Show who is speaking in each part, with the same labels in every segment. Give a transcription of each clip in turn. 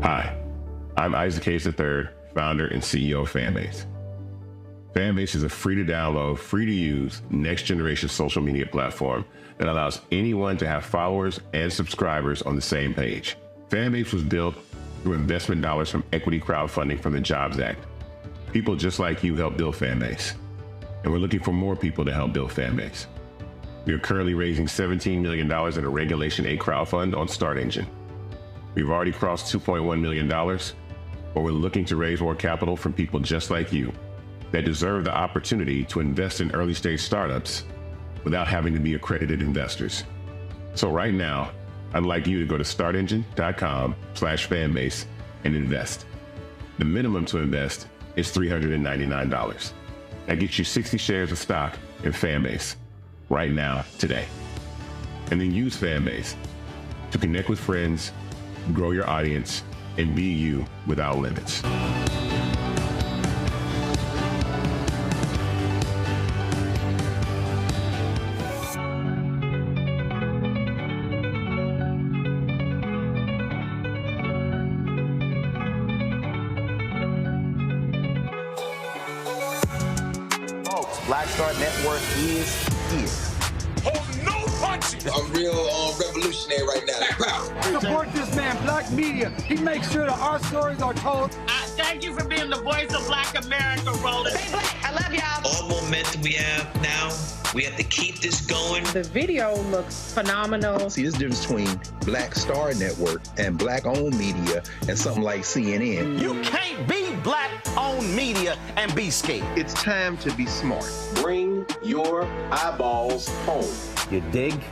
Speaker 1: Hi, I'm Isaac Hayes III, founder and CEO of Fanbase. Fanbase is a free-to-download, free-to-use, next-generation social media platform that allows anyone to have followers and subscribers on the same page. Fanbase was built through investment dollars from equity crowdfunding from the Jobs Act. People just like you helped build Fanbase, and we're looking for more people to help build Fanbase. We are currently raising $17 million in a Regulation A crowdfund on Start Engine. We've already crossed $2.1 million, but we're looking to raise more capital from people just like you that deserve the opportunity to invest in early-stage startups without having to be accredited investors. So right now, I'd like you to go to startengine.com/fanbase and invest. The minimum to invest is $399. That gets you 60 shares of stock in Fanbase right now, today. And then use Fanbase to connect with friends, grow your audience, and be you without limits.
Speaker 2: Black Star Network is here.
Speaker 3: Oh, no punches!
Speaker 4: I'm real revolutionary right now.
Speaker 5: Support this man, Black Media. He makes sure that our stories are told.
Speaker 6: Thank you for being the voice of Black America, Roland.
Speaker 7: Stay black. I love y'all.
Speaker 8: All momentum we have now, we have to keep this going.
Speaker 9: The video looks phenomenal.
Speaker 10: See, there's a difference between Black Star Network and Black-owned media and something like CNN.
Speaker 2: You can't be Black-owned media and be scared.
Speaker 11: It's time to be smart.
Speaker 12: Bring your eyeballs home.
Speaker 2: You dig?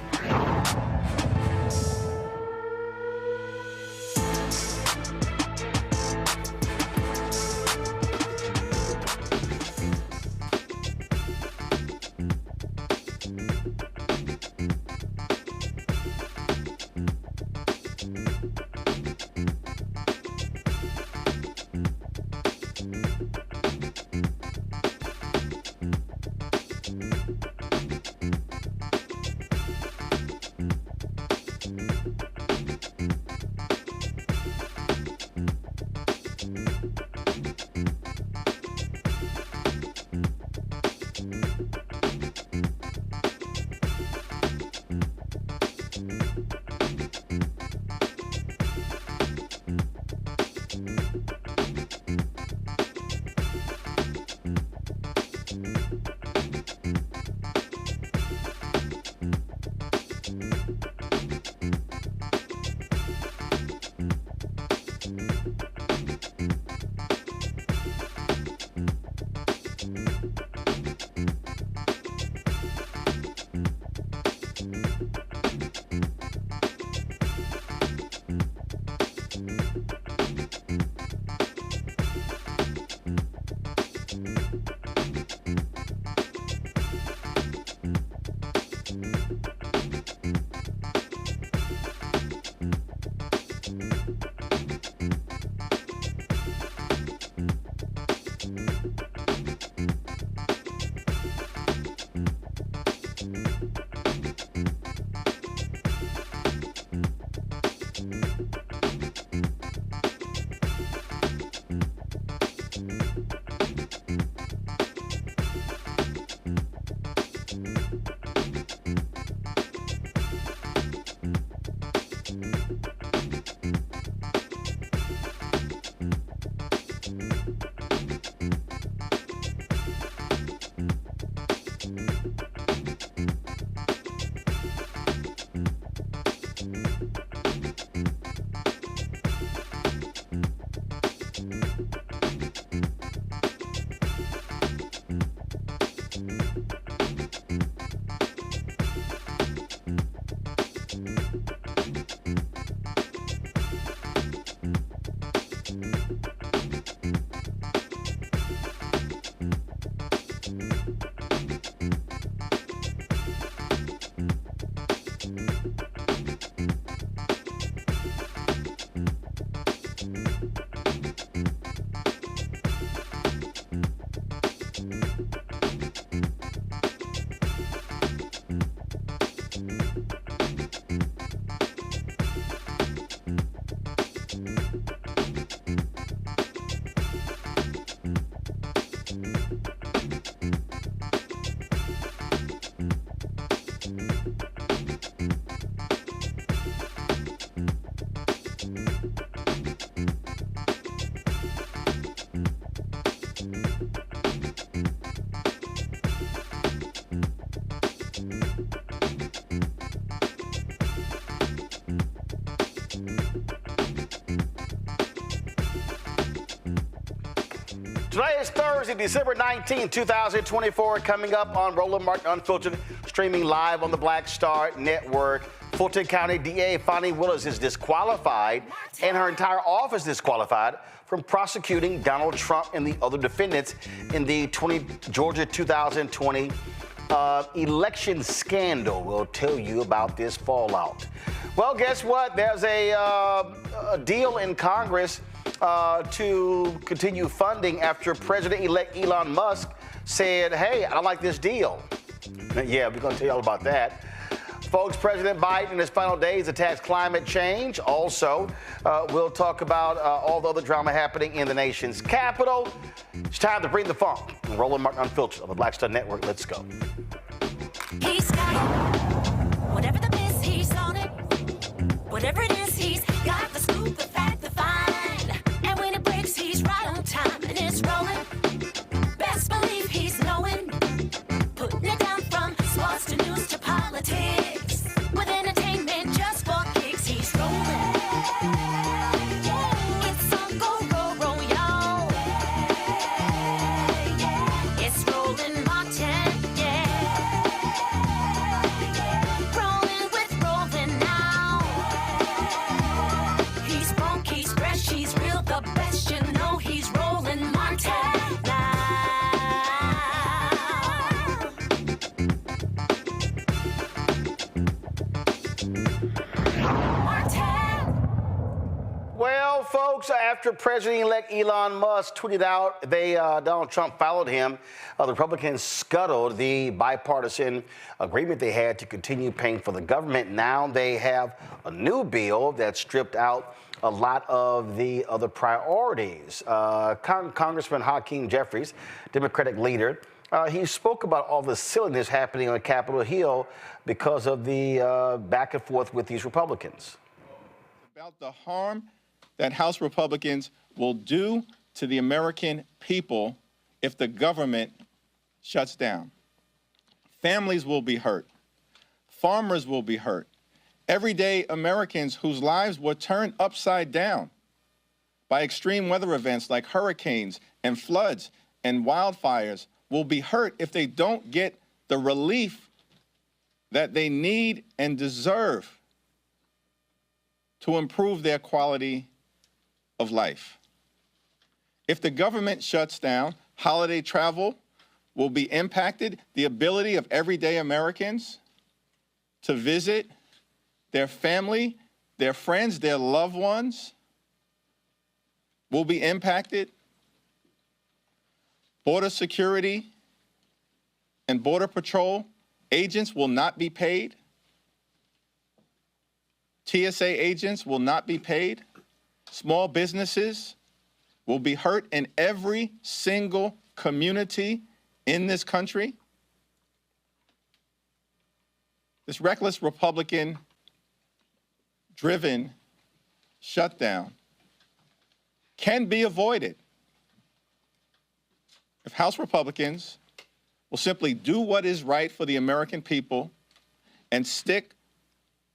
Speaker 2: Today is Thursday, December 19, 2024, coming up on Roland Martin Unfiltered, streaming live on the Black Star Network. Fulton County DA Fani Willis is disqualified and her entire office disqualified from prosecuting Donald Trump and the other defendants in the Georgia 2020 election scandal. We'll tell you about this fallout. Well, guess what? There's a deal in Congress to continue funding after President-elect Elon Musk said, hey, I don't like this deal. Yeah, we're going to tell you all about that. Folks, President Biden in his final days attacks climate change. Also, we'll talk about all the other drama happening in the nation's capital. It's time to bring the funk. Roland Martin Unfiltered on the Black Star Network. Let's go.
Speaker 7: He's got it. Whatever the miss, he's on it. Whatever it is, he's got the scoop, the fact, the find. And when it breaks, he's right on time and it's rolling. Best believe he's knowing. Putting it down from sports to news to politics. With entertainment just for kicks, he's rolling. It's on go, roll, roll, y'all. It's Roland Martin, yeah. Rolling with Roland now. He's funk, he's fresh, he's real, the best, you know he's Roland Martin now.
Speaker 2: Well, folks, after President-elect Elon Musk tweeted out Donald Trump followed him, the Republicans scuttled the bipartisan agreement they had to continue paying for the government. Now they have a new bill that stripped out a lot of the other priorities. Congressman Hakeem Jeffries, Democratic leader, he spoke about all the silliness happening on Capitol Hill because of the back and forth with these Republicans.
Speaker 11: About the harm that House Republicans will do to the American people if the government shuts down. Families will be hurt. Farmers will be hurt. Everyday Americans whose lives were turned upside down by extreme weather events like hurricanes and floods and wildfires will be hurt if they don't get the relief that they need and deserve to improve their quality of life. If the government shuts down, holiday travel will be impacted. The ability of everyday Americans to visit their family, their friends, their loved ones will be impacted. Border security and Border Patrol agents will not be paid. TSA agents will not be paid. Small businesses will be hurt in every single community in this country. This reckless Republican-driven shutdown can be avoided if House Republicans will simply do what is right for the American people and stick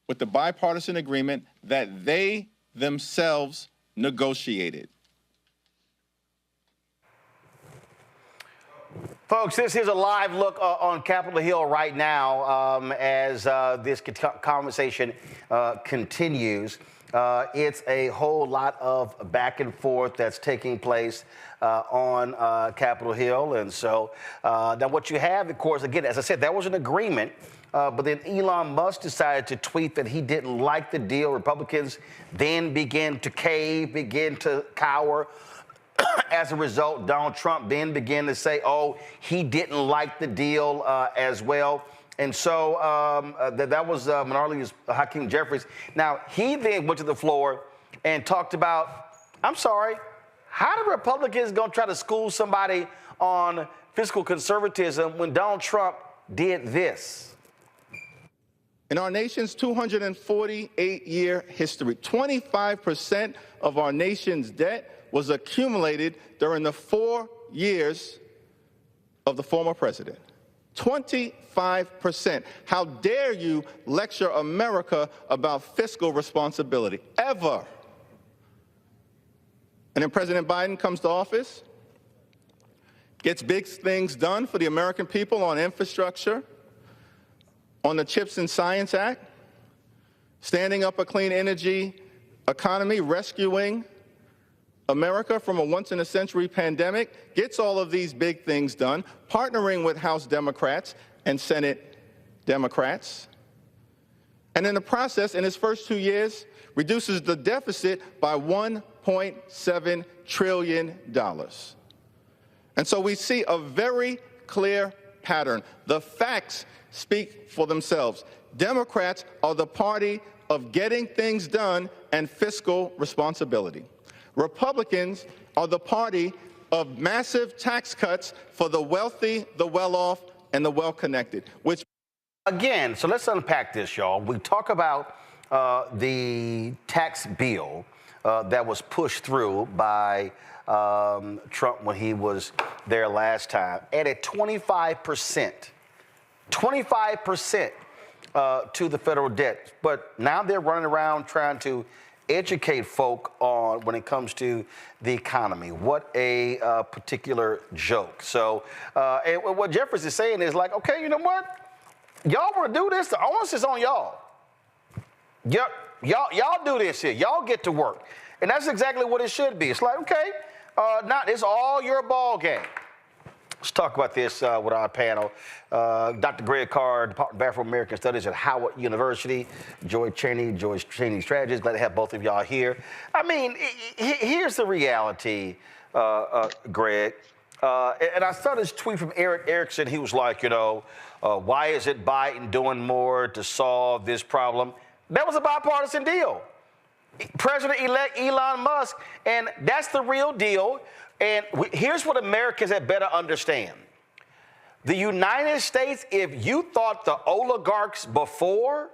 Speaker 11: with the bipartisan agreement that they themselves negotiated.
Speaker 2: Folks, this is a live look on Capitol Hill right now as this conversation continues. It's a whole lot of back and forth that's taking place on Capitol Hill. And so now what you have, of course, again, as I said, there was an agreement. But then Elon Musk decided to tweet that he didn't like the deal. Republicans then began to cave, began to cower. As a result, Donald Trump then began to say, oh, he didn't like the deal as well. And so that was Minority Hakeem Jeffries. Now, he then went to the floor and talked about, I'm sorry, how the Republicans going to try to school somebody on fiscal conservatism when Donald Trump did this?
Speaker 11: In our nation's 248-year history, 25% of our nation's debt was accumulated during the 4 years of the former president. 25%. How dare you lecture America about fiscal responsibility, ever? And then President Biden comes to office, gets big things done for the American people on infrastructure, on the CHIPS and Science Act, standing up a clean energy economy, rescuing America from a once-in-a-century pandemic, gets all of these big things done, partnering with House Democrats and Senate Democrats, and in the process, in his first 2 years, reduces the deficit by $1.7 trillion. And so we see a very clear pattern. The facts speak for themselves. Democrats are the party of getting things done and fiscal responsibility. Republicans are the party of massive tax cuts for the wealthy, the well-off, and the well-connected, which...
Speaker 2: Again, so let's unpack this, y'all. We talk about the tax bill that was pushed through by Trump when he was there last time, added 25%. 25% to the federal debt. But now they're running around trying to educate folk on when it comes to the economy. What a particular joke. So and what Jeffries is saying is like, okay, you know what? Y'all want to do this? The onus is on y'all. Y'all do this here. Y'all get to work. And that's exactly what it should be. It's like, okay, now it's all your ball game. Let's talk about this with our panel. Dr. Greg Carr, Department of Afro-American Studies at Howard University. Joy Cheney, strategist. Glad to have both of y'all here. I mean, here's the reality, Greg. And I saw this tweet from Eric Erickson. He was like, you know, why is it Biden doing more to solve this problem? That was a bipartisan deal. President-elect Elon Musk, and that's the real deal. And here's what Americans had better understand. The United States, if you thought the oligarchs before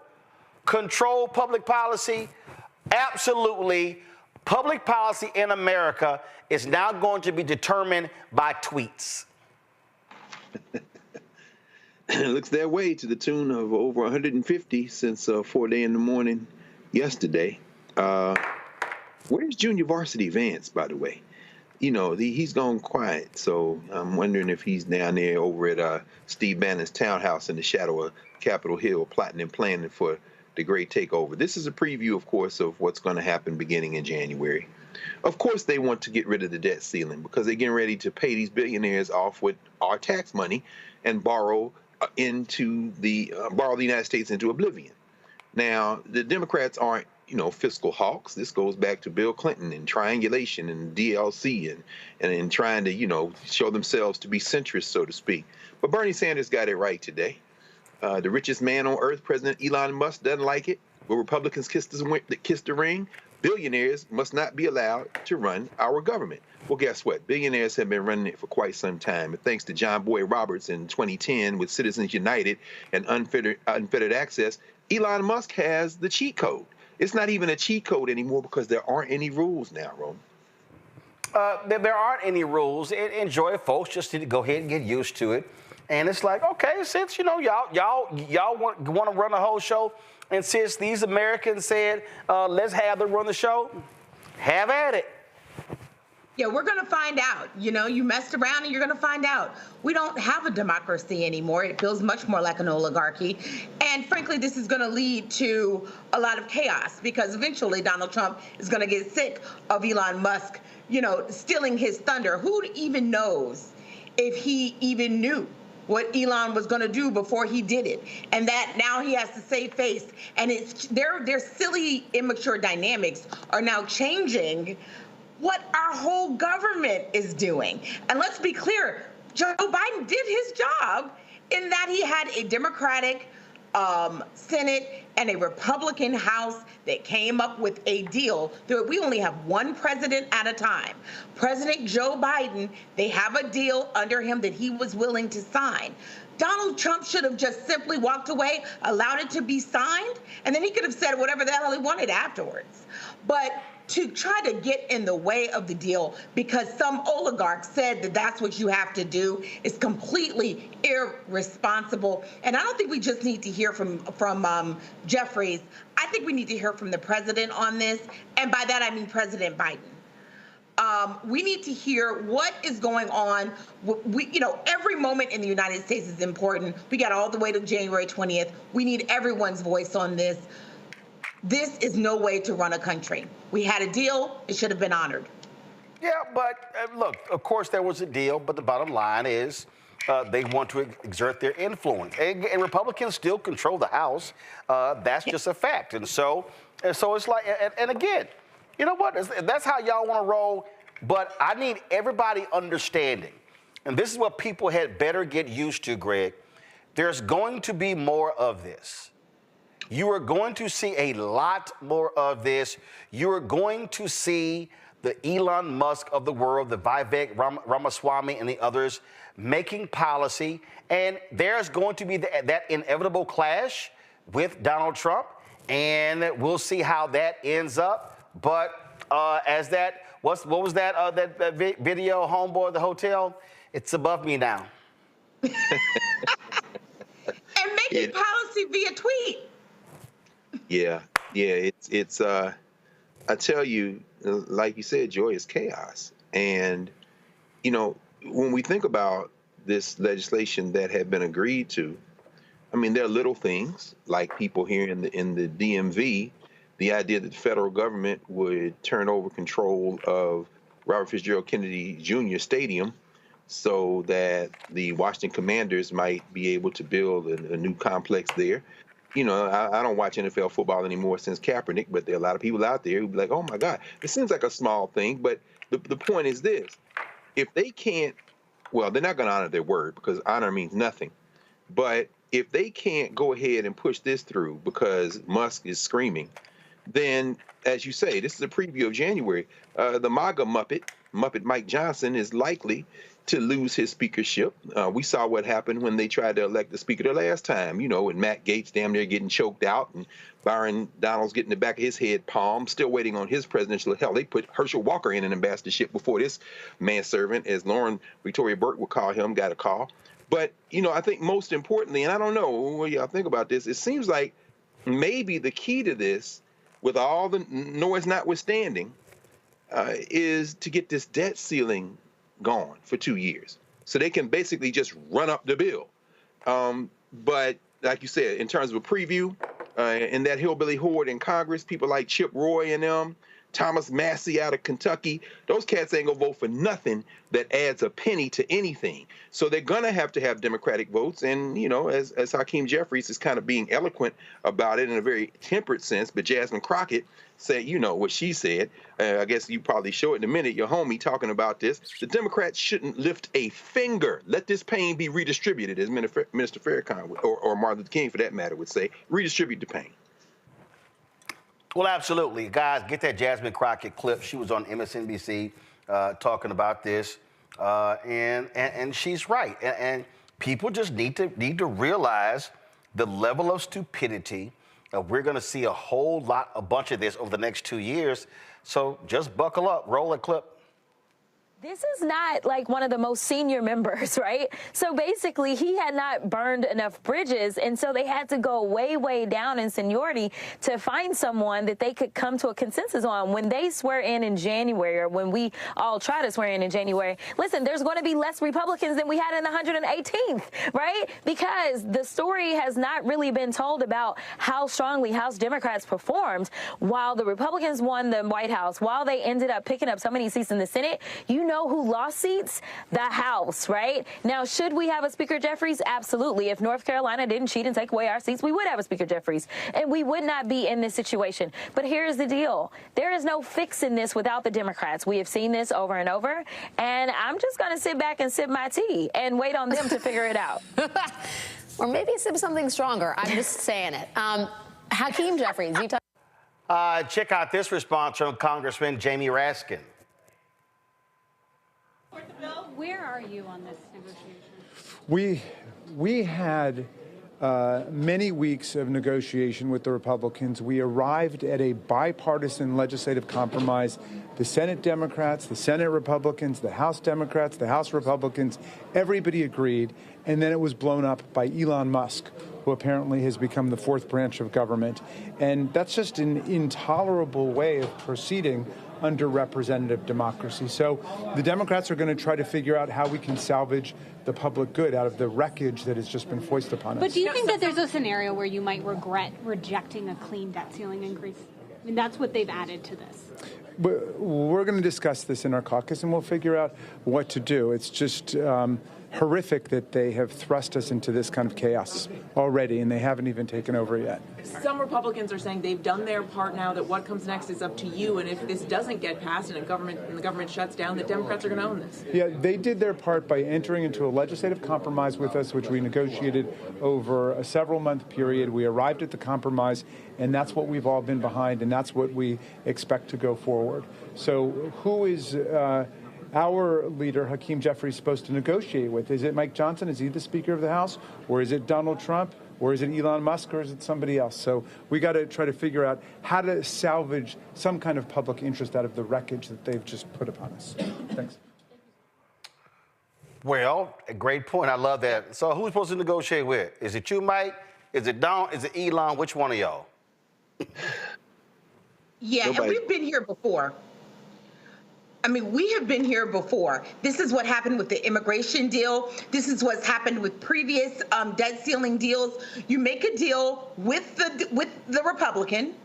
Speaker 2: controlled public policy, absolutely, public policy in America is now going to be determined by tweets.
Speaker 10: It looks that way, to the tune of over 150 since 4 day in the morning yesterday. Where's Junior Varsity Vance, by the way? You know, he's gone quiet, so I'm wondering if he's down there over at Steve Bannon's townhouse in the shadow of Capitol Hill, plotting and planning for the great takeover. This is a preview, of course, of what's going to happen beginning in January. Of course, they want to get rid of the debt ceiling because they're getting ready to pay these billionaires off with our tax money and borrow the United States into oblivion. Now, the Democrats aren't, you know, fiscal hawks. This goes back to Bill Clinton and triangulation and DLC and trying to, you know, show themselves to be centrists, so to speak. But Bernie Sanders got it right today. The richest man on earth, President Elon Musk, doesn't like it. Will Republicans kiss the ring? Billionaires must not be allowed to run our government. Well, guess what? Billionaires have been running it for quite some time. And thanks to John Boy Roberts in 2010 with Citizens United and unfettered access, Elon Musk has the cheat code. It's not even a cheat code anymore because there aren't any rules now, Roman.
Speaker 2: There aren't any rules. Enjoy, folks. Just need to go ahead and get used to it. And it's like, okay, since, you know, y'all want to run the whole show, and since these Americans said, let's have them run the show, have at it.
Speaker 9: Yeah, we're going to find out. You know, you messed around and you're going to find out. We don't have a democracy anymore. It feels much more like an oligarchy. And frankly, this is going to lead to a lot of chaos because eventually Donald Trump is going to get sick of Elon Musk, you know, stealing his thunder. Who even knows if he even knew what Elon was going to do before he did it, and that now he has to save face. And it's their silly, immature dynamics are now changing what our whole government is doing. And let's be clear, Joe Biden did his job in that he had a Democratic Senate and a Republican House that came up with a deal. We only have one president at a time. President Joe Biden, they have a deal under him that he was willing to sign. Donald Trump should have just simply walked away, allowed it to be signed, and then he could have said whatever the hell he wanted afterwards. But to try to get in the way of the deal because some oligarch said that that's what you have to do is completely irresponsible. And I don't think we just need to hear from Jeffries. I think we need to hear from the president on this. And by that, I mean President Biden. We need to hear what is going on. Every moment in the United States is important. We got all the way to January 20th. We need everyone's voice on this. This is no way to run a country. We had a deal. It should have been honored.
Speaker 2: Yeah, but look, of course there was a deal, but the bottom line is they want to exert their influence. And Republicans still control the House. That's just a fact. And so it's like, and again, you know what? That's how y'all want to roll. But I need everybody understanding. And this is what people had better get used to, Greg. There's going to be more of this. You are going to see a lot more of this. You are going to see the Elon Musk of the world, the Vivek Ramaswamy and the others making policy. And there's going to be that inevitable clash with Donald Trump. And we'll see how that ends up. But as that, what was that video, Homeboy of the Hotel? It's above me now.
Speaker 9: And making policy via tweet.
Speaker 10: Yeah, it's I tell you, like you said, Joy, it's chaos. And, when we think about this legislation that had been agreed to, I mean, there are little things like people here in the DMV, the idea that the federal government would turn over control of Robert Fitzgerald Kennedy Jr. Stadium so that the Washington Commanders might be able to build a new complex there. I don't watch NFL football anymore since Kaepernick, but there are a lot of people out there who be like, oh, my God, it seems like a small thing. But the point is this. If they can't, well, they're not going to honor their word because honor means nothing. But if they can't go ahead and push this through because Musk is screaming, then, as you say, this is a preview of January. The MAGA Muppet Mike Johnson, is likely to lose his speakership. We saw what happened when they tried to elect the speaker the last time, and Matt Gaetz damn near getting choked out and Byron Donalds getting the back of his head palmed, still waiting on his presidential hell. They put Herschel Walker in an ambassadorship before this manservant, as Lauren Victoria Burke would call him, got a call. But, I think most importantly, and I don't know what y'all think about this, it seems like maybe the key to this, with all the noise notwithstanding, is to get this debt ceiling gone for 2 years. So they can basically just run up the bill. But like you said, in terms of a preview, in that hillbilly horde in Congress, people like Chip Roy and them, Thomas Massey out of Kentucky, those cats ain't gonna vote for nothing that adds a penny to anything. So they're gonna have to have Democratic votes. And, as Hakeem Jeffries is kind of being eloquent about it in a very temperate sense, but Jasmine Crockett said, what she said, I guess you probably show it in a minute, your homie talking about this. The Democrats shouldn't lift a finger. Let this pain be redistributed, as Minister Farrakhan or Martin Luther King, for that matter, would say. Redistribute the pain.
Speaker 2: Well, absolutely. Guys, get that Jasmine Crockett clip. She was on MSNBC talking about this, and she's right. And people just need to realize the level of stupidity. We're going to see a bunch of this over the next 2 years. So just buckle up, roll a clip.
Speaker 13: This is not like one of the most senior members, right? So basically, he had not burned enough bridges, and so they had to go way, way down in seniority to find someone that they could come to a consensus on. When they swear in January, or when we all try to swear in January, listen, there's going to be less Republicans than we had in the 118th, right? Because the story has not really been told about how strongly House Democrats performed while the Republicans won the White House, while they ended up picking up so many seats in the Senate. Who lost seats? The House, right? Now, should we have a Speaker Jeffries? Absolutely. If North Carolina didn't cheat and take away our seats, we would have a Speaker Jeffries, and we would not be in this situation. But here's the deal. There is no fixing this without the Democrats. We have seen this over and over, and I'm just going to sit back and sip my tea and wait on them to figure it out.
Speaker 14: Or maybe sip something stronger. I'm just saying it. Hakeem Jeffries, you
Speaker 2: check out this response from Congressman Jamie Raskin.
Speaker 15: Where are you on this negotiation?
Speaker 16: We had many weeks of negotiation with the Republicans. We arrived at a bipartisan legislative compromise. The Senate Democrats, the Senate Republicans, the House Democrats, the House Republicans, everybody agreed. And then it was blown up by Elon Musk, who apparently has become the fourth branch of government. And that's just an intolerable way of proceeding underrepresented democracy. So the Democrats are going to try to figure out how we can salvage the public good out of the wreckage that has just been foisted upon us.
Speaker 15: But do you think that there's a scenario where you might regret rejecting a clean debt ceiling increase? I mean, that's what they've added to this.
Speaker 16: We're going to discuss this in our caucus, and we'll figure out what to do. It's just horrific that they have thrust us into this kind of chaos already, and they haven't even taken over yet.
Speaker 17: Some Republicans are saying they've done their part now, that what comes next is up to you, and if this doesn't get passed and the government shuts down, the Democrats are going to own this.
Speaker 16: Yeah, they did their part by entering into a legislative compromise with us, which we negotiated over a several-month period. We arrived at the compromise, and that's what we've all been behind, and that's what we expect to go forward. So who is our leader, Hakeem Jeffries, supposed to negotiate with? Is it Mike Johnson? Is he the Speaker of the House? Or is it Donald Trump? Or is it Elon Musk? Or is it somebody else? So we got to try to figure out how to salvage some kind of public interest out of the wreckage that they've just put upon us. Thanks.
Speaker 2: Well, a great point. I love that. So who's supposed to negotiate with? Is it you, Mike? Is it Don? Is it Elon? Which one of y'all?
Speaker 9: Yeah, and we've been here before. I mean, we have been here before. This is what happened with the immigration deal. This is what's happened with previous debt ceiling deals. You make a deal with the Republican,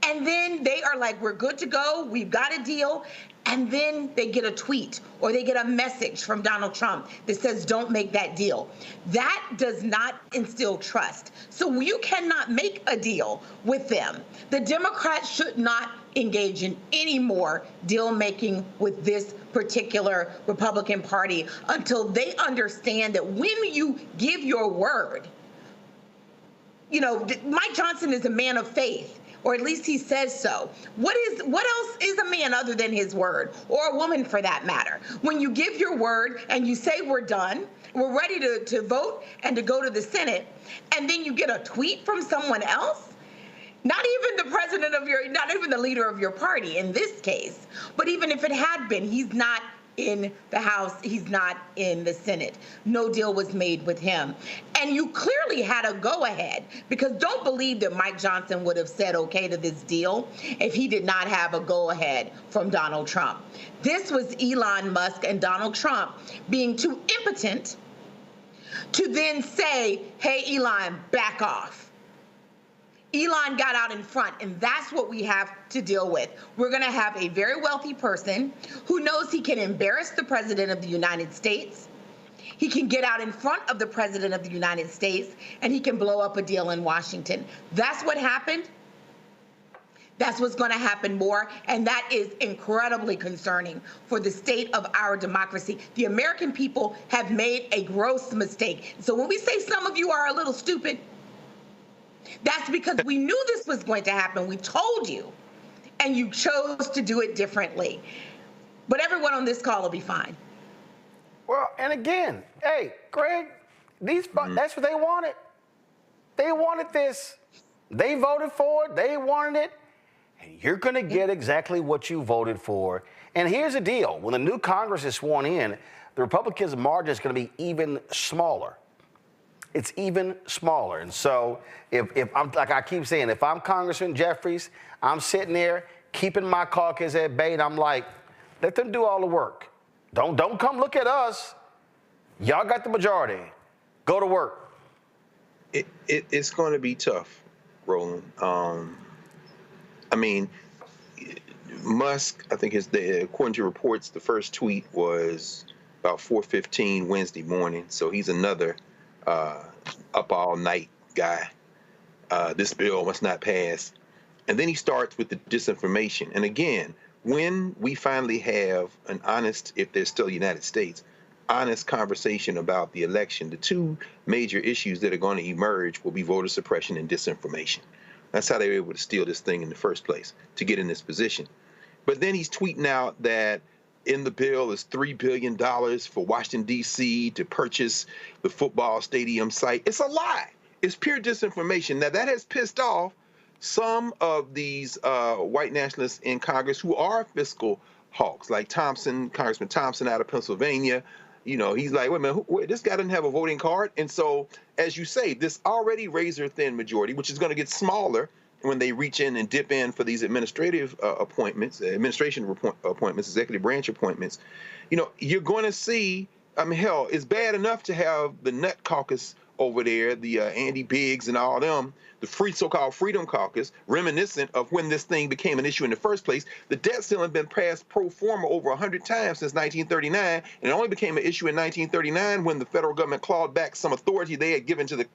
Speaker 9: and then they are like, we're good to go. We've got a deal. And then they get a tweet or they get a message from Donald Trump that says, don't make that deal. That does not instill trust. So you cannot make a deal with them. The Democrats should not engage in any more deal making with this particular Republican Party until they understand that when you give your word, you know, Mike Johnson is a man of faith. Or at least he says so. What else is a man other than his word, or a woman for that matter? When you give your word and you say we're done, we're ready to vote and to go to the Senate, and then you get a tweet from someone else? Not even the president of not even the leader of your party in this case, but even if it had been, he's not in the House, he's not in the Senate. No deal was made with him. And you clearly had a go-ahead, because don't believe that Mike Johnson would have said okay to this deal if he did not have a go-ahead from Donald Trump. This was Elon Musk and Donald Trump being too impotent to then say, hey, Elon, back off. Elon got out in front, and that's what we have to deal with. We're going to have a very wealthy person who knows he can embarrass the president of the United States. He can get out in front of the president of the United States, and he can blow up a deal in Washington. That's what happened. That's what's going to happen more, and that is incredibly concerning for the state of our democracy. The American people have made a gross mistake. So when we say some of you are a little stupid, that's because we knew this was going to happen. We told you, and you chose to do it differently. But everyone on this call will be fine.
Speaker 2: Well, and again, hey, Greg, that's what they wanted. They wanted this. They voted for it. They wanted it. And you're going to get exactly what you voted for. And here's the deal. When the new Congress is sworn in, the Republicans' margin is going to be even smaller. It's even smaller. And so if I'm, like I keep saying, if I'm Congressman Jeffries, I'm sitting there keeping my caucus at bay, and I'm like, let them do all the work. Don't come look at us. Y'all got the majority. Go to work.
Speaker 10: It's going to be tough, Roland. I mean, Musk, I think according to reports, the first tweet was about 4:15 Wednesday morning. So he's another up all night guy. This bill must not pass. And then he starts with the disinformation. And again, when we finally have an honest, if there's still United States, honest conversation about the election, the two major issues that are going to emerge will be voter suppression and disinformation. That's how they were able to steal this thing in the first place, to get in this position. But then he's tweeting out that in the bill is $3 billion for Washington, D.C. to purchase the football stadium site. It's a lie. It's pure disinformation. Now, that has pissed off some of these white nationalists in Congress who are fiscal hawks, like Congressman Thompson out of Pennsylvania. You know, he's like, wait a minute, this guy doesn't have a voting card. And so, as you say, this already razor-thin majority, which is going to get smaller when they reach in and dip in for these administrative appointments, executive branch appointments, you know, you're going to see, I mean, hell, it's bad enough to have the Nut Caucus over there, the Andy Biggs and all them, the so-called Freedom Caucus, reminiscent of when this thing became an issue in the first place. The debt ceiling has been passed pro forma over 100 times since 1939, and it only became an issue in 1939 when the federal government clawed back some authority they had given to the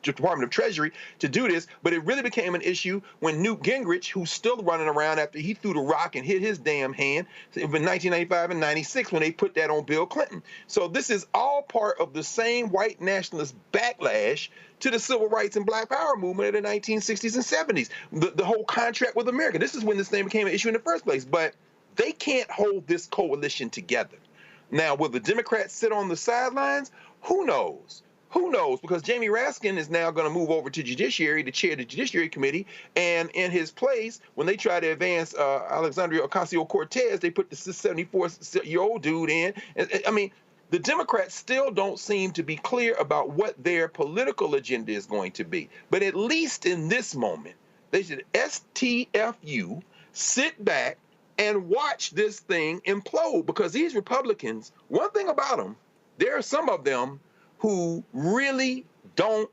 Speaker 10: Department of Treasury to do this, but it really became an issue when Newt Gingrich, who's still running around after he threw the rock and hit his damn hand in 1995 and 96 when they put that on Bill Clinton. So this is all part of the same white nationalist backlash to the civil rights and black power movement in the 1960s and 70s. The whole contract with America. This is when this thing became an issue in the first place, but they can't hold this coalition together. Now, will the Democrats sit on the sidelines? Who knows? Who knows? Because Jamie Raskin is now going to move over to Judiciary to chair the Judiciary Committee. And in his place, when they try to advance Alexandria Ocasio-Cortez, they put the 74-year-old dude in. I mean, the Democrats still don't seem to be clear about what their political agenda is going to be. But at least in this moment, they should STFU, sit back and watch this thing implode. Because these Republicans, one thing about them, there are some of them who really don't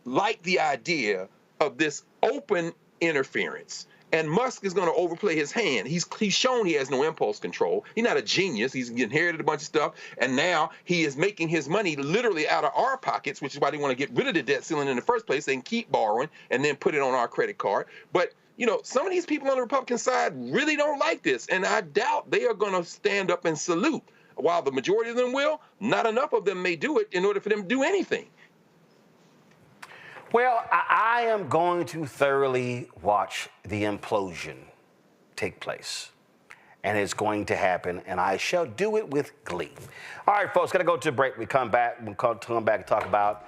Speaker 10: like the idea of this open interference. And Musk is going to overplay his hand. He's shown he has no impulse control. He's not a genius. He's inherited a bunch of stuff. And now he is making his money literally out of our pockets, which is why they want to get rid of the debt ceiling in the first place. They can keep borrowing and then put it on our credit card. But, you know, some of these people on the Republican side really don't like this. And I doubt they are going to stand up and salute. While the majority of them will, not enough of them may do it in order for them to do anything.
Speaker 2: Well, I am going to thoroughly watch the implosion take place. And it's going to happen, and I shall do it with glee. All right, folks, got to go to a break. We come back. We'll come back and talk about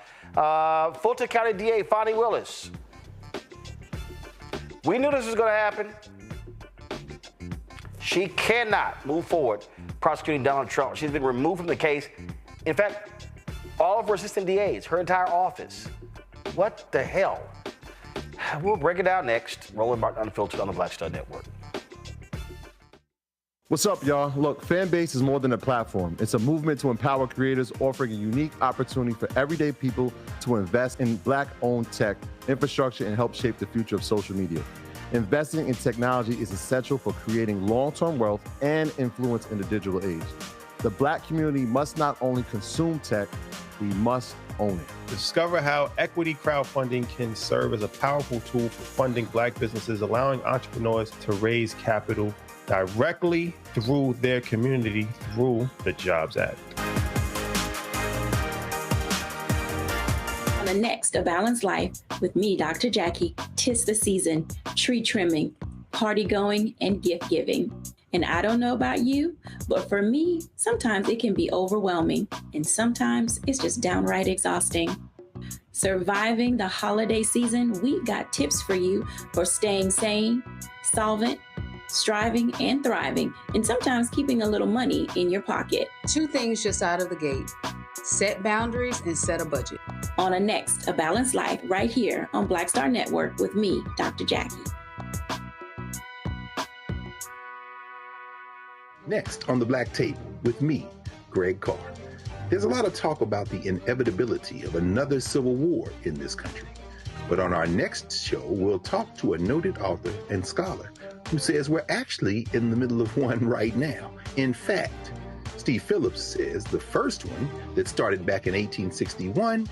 Speaker 2: Fulton County DA Fani Willis. We knew this was going to happen. She cannot move forward prosecuting Donald Trump. She's been removed from the case. In fact, all of her assistant DAs, her entire office. What the hell? We'll break it down next. Roland Martin Unfiltered on the Black Star Network.
Speaker 18: What's up, y'all? Look, Fanbase is more than a platform. It's a movement to empower creators, offering a unique opportunity for everyday people to invest in Black-owned tech, infrastructure, and help shape the future of social media. Investing in technology is essential for creating long-term wealth and influence in the digital age. The Black community must not only consume tech, we must own it.
Speaker 19: Discover how equity crowdfunding can serve as a powerful tool for funding Black businesses, allowing entrepreneurs to raise capital directly through their community through the Jobs Act.
Speaker 20: On the next A Balanced Life with me, Dr. Jackie, 'tis the season, tree trimming, party going, and gift giving. And I don't know about you, but for me, sometimes it can be overwhelming, and sometimes it's just downright exhausting. Surviving the holiday season, we got tips for you for staying sane, solvent, striving, and thriving, and sometimes keeping a little money in your pocket.
Speaker 21: 2 things just out of the gate: set boundaries and set a budget.
Speaker 20: On a next A Balanced Life right here on Black Star Network with me, Dr. Jackie.
Speaker 22: Next on the Black Table with me, Greg Carr. There's a lot of talk about the inevitability of another civil war in this country. But on our next show, we'll talk to a noted author and scholar who says we're actually in the middle of one right now. In fact, Steve Phillips says the first one that started back in 1861,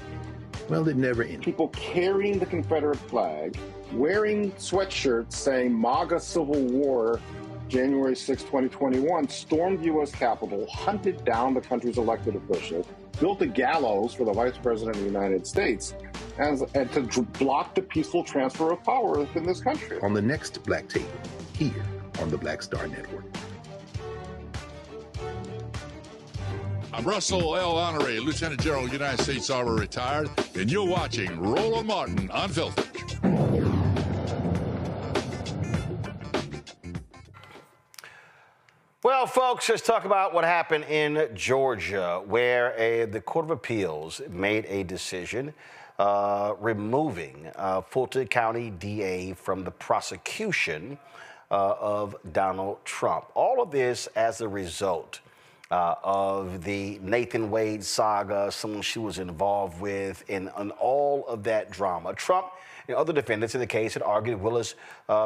Speaker 22: well, it never ended.
Speaker 23: People carrying the Confederate flag, wearing sweatshirts saying MAGA Civil War, January 6, 2021, stormed the U.S. Capitol, hunted down the country's elected officials, built a gallows for the Vice President of the United States, and to block the peaceful transfer of power within this country.
Speaker 22: On the next Black Table, here on the Black Star Network.
Speaker 3: I'm Russell L. Honoré, Lieutenant General, United States Army, retired, and you're watching Roland Martin Unfiltered.
Speaker 2: Well, folks, let's talk about what happened in Georgia, where the Court of Appeals made a decision removing Fulton County DA from the prosecution of Donald Trump. All of this as a result of the Nathan Wade saga, someone she was involved with, and all of that drama. Trump and other defendants in the case had argued Willis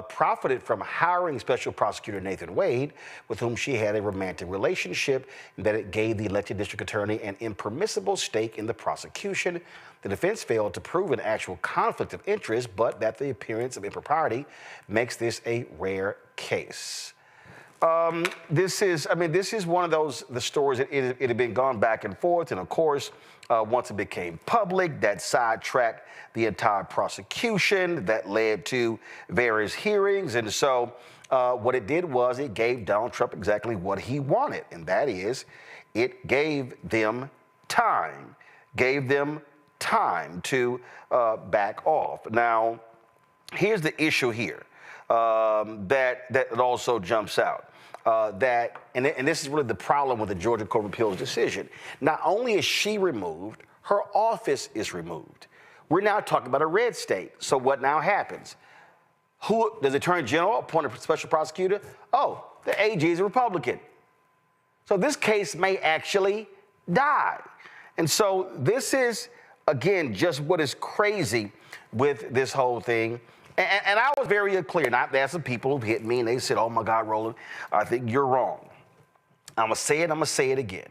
Speaker 2: profited from hiring Special Prosecutor Nathan Wade, with whom she had a romantic relationship, and that it gave the elected district attorney an impermissible stake in the prosecution. The defense failed to prove an actual conflict of interest, but that the appearance of impropriety makes this a rare case. This is one of the stories that it had been gone back and forth, and of course, once it became public, that sidetracked the entire prosecution, that led to various hearings, and so what it did was it gave Donald Trump exactly what he wanted, and that is, it gave them time to back off. Now, here's the issue here that also jumps out. And this is really the problem with the Georgia Court of Appeals decision. Not only is she removed, her office is removed. We're now talking about a red state. So what now happens? Who does the Attorney General appoint a special prosecutor? Oh, the AG is a Republican. So this case may actually die. And so this is, again, just what is crazy with this whole thing. And I was very clear, and there are some people who hit me and they said, oh my God, Roland, I think you're wrong. I'm gonna say it again.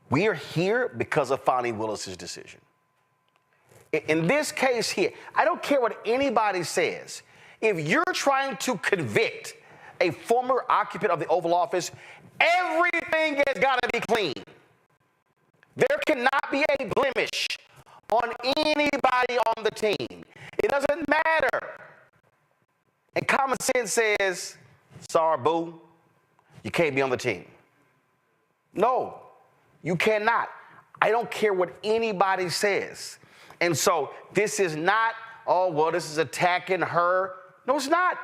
Speaker 2: We are here because of Fani Willis's decision. In this case here, I don't care what anybody says. If you're trying to convict a former occupant of the Oval Office, everything has got to be clean. There cannot be a blemish on anybody on the team. It doesn't matter. And common sense says, sorry, boo, you can't be on the team. No, you cannot. I don't care what anybody says. And so this is not, oh, well, this is attacking her. No, it's not.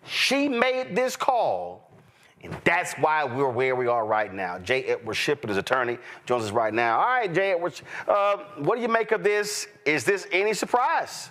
Speaker 2: She made this call, and that's why we're where we are right now. J. Edward Shipp, his attorney, joins us right now. All right, J. Edwards, what do you make of this? Is this any surprise?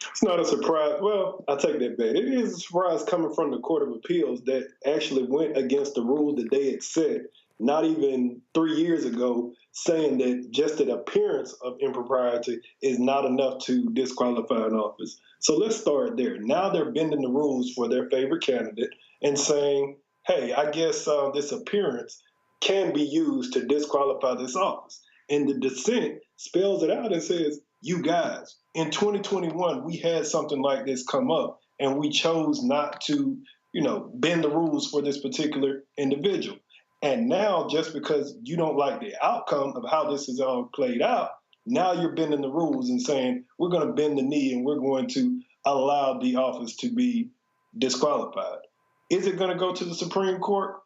Speaker 1: It's not a surprise. Well, I take that back. It is a surprise coming from the Court of Appeals that actually went against the rules that they had set not even 3 years ago, saying that just an appearance of impropriety is not enough to disqualify an office. So let's start there. Now they're bending the rules for their favorite candidate and saying, hey, I guess this appearance can be used to disqualify this office. And the dissent spells it out and says, you guys, in 2021, we had something like this come up, and we chose not to, bend the rules for this particular individual. And now, just because you don't like the outcome of how this is all played out, now you're bending the rules and saying, we're going to bend the knee and we're going to allow the office to be disqualified. Is it going to go to the Supreme Court?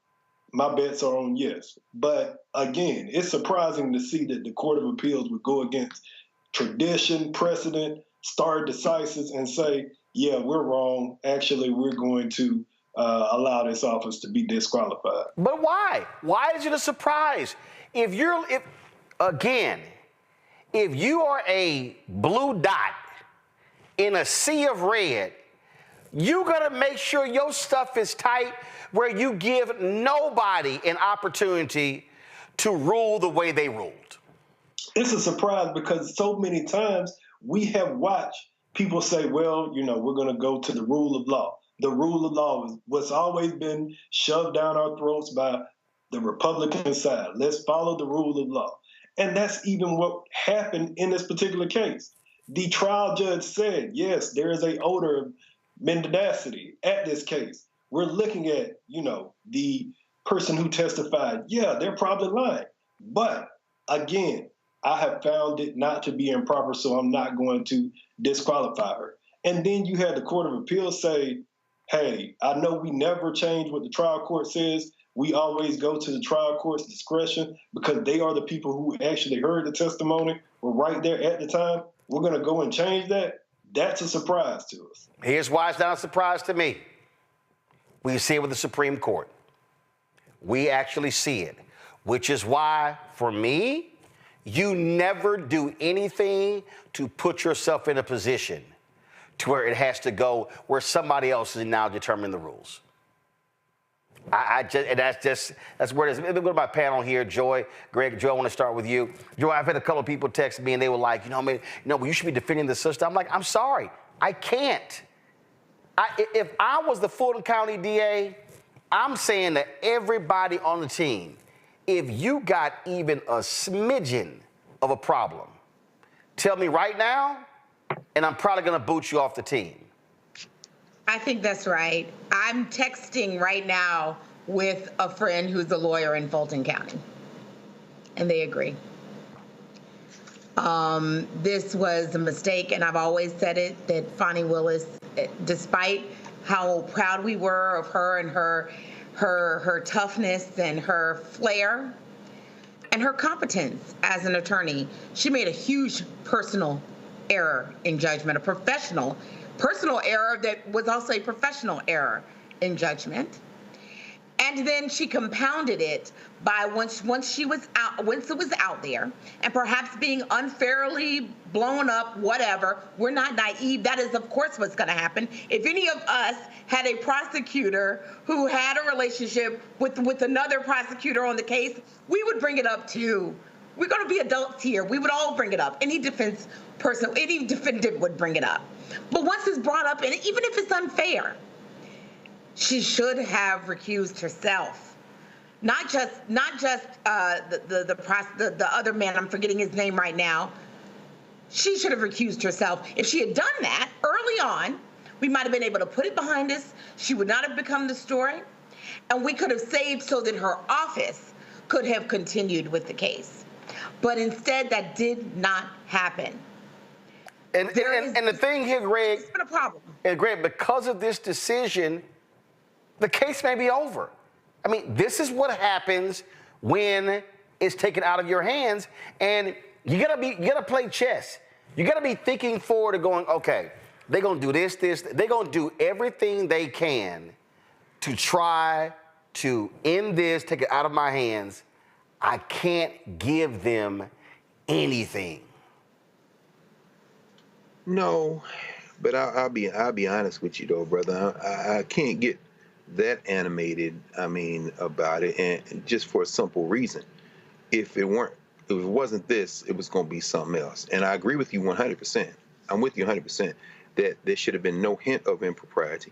Speaker 1: My bets are on yes. But again, it's surprising to see that the Court of Appeals would go against tradition, precedent, stare decisis, and say, yeah, we're wrong. Actually, we're going to allow this office to be disqualified.
Speaker 2: But why? Why is it a surprise? If you are a blue dot in a sea of red, you gotta make sure your stuff is tight where you give nobody an opportunity to rule the way they ruled.
Speaker 1: It's a surprise because so many times we have watched people say, well, we're going to go to the rule of law. The rule of law is what's always been shoved down our throats by the Republican side. Let's follow the rule of law. And that's even what happened in this particular case. The trial judge said, yes, there is an odor of mendacity at this case. We're looking at, the person who testified. Yeah, they're probably lying. But again, I have found it not to be improper, so I'm not going to disqualify her. And then you had the Court of Appeals say, hey, I know we never change what the trial court says. We always go to the trial court's discretion because they are the people who actually heard the testimony, were right there at the time. We're going to go and change that. That's a surprise to us.
Speaker 2: Here's why it's not a surprise to me. We see it with the Supreme Court. We actually see it, which is why, for me, You never do anything to put yourself in a position to where it has to go where somebody else is now determining the rules. That's where it is. Let me go to my panel here, Joy, Greg. Joy, I want to start with you. Joy, I've had a couple of people text me and they were like, you should be defending the system. I'm like, I'm sorry, I can't. If I was the Fulton County DA, I'm saying to everybody on the team, if you got even a smidgen of a problem, tell me right now, and I'm probably going to boot you off the team.
Speaker 9: I think that's right. I'm texting right now with a friend who's a lawyer in Fulton County, and they agree. This was a mistake, and I've always said it, that Fani Willis, despite how proud we were of her and her toughness and her flair and her competence as an attorney, she made a huge personal error in judgment, a personal error that was also a professional error in judgment. And then she compounded it by once it was out there, and perhaps being unfairly blown up, whatever. We're not naive. That is, of course, what's going to happen. If any of us had a prosecutor who had a relationship with another prosecutor on the case, we would bring it up too. We're going to be adults here. We would all bring it up. Any defendant would bring it up. But once it's brought up, and even if it's unfair, she should have recused herself. Not just the other man, I'm forgetting his name right now. She should have recused herself. If she had done that early on, we might have been able to put it behind us. She would not have become the story, and we could have saved so that her office could have continued with the case. But instead, that did not happen.
Speaker 2: And the thing here, Greg,
Speaker 9: it's been a problem.
Speaker 2: And Greg, because of this decision, the case may be over. I mean, this is what happens when it's taken out of your hands, and you gotta play chess. You gotta be thinking forward and going, okay, they're gonna do this. They're gonna do everything they can to try to end this, take it out of my hands. I can't give them anything.
Speaker 10: No, but I'll be honest with you though, brother. I can't get that animated. About it, and just for a simple reason. If it wasn't this, it was going to be something else. And I agree with you 100%. I'm with you 100% that there should have been no hint of impropriety.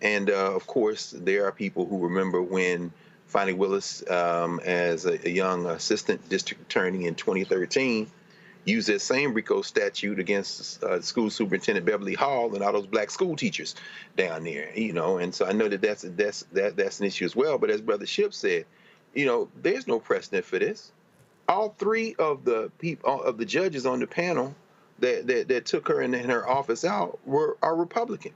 Speaker 10: And of course, there are people who remember when Fani Willis, as a young assistant district attorney in 2013, used that same RICO statute against school superintendent Beverly Hall and all those black school teachers down there, And so I know that's an issue as well. But as Brother Shipp said, there's no precedent for this. All three of the judges on the panel that took her and her office out are Republican.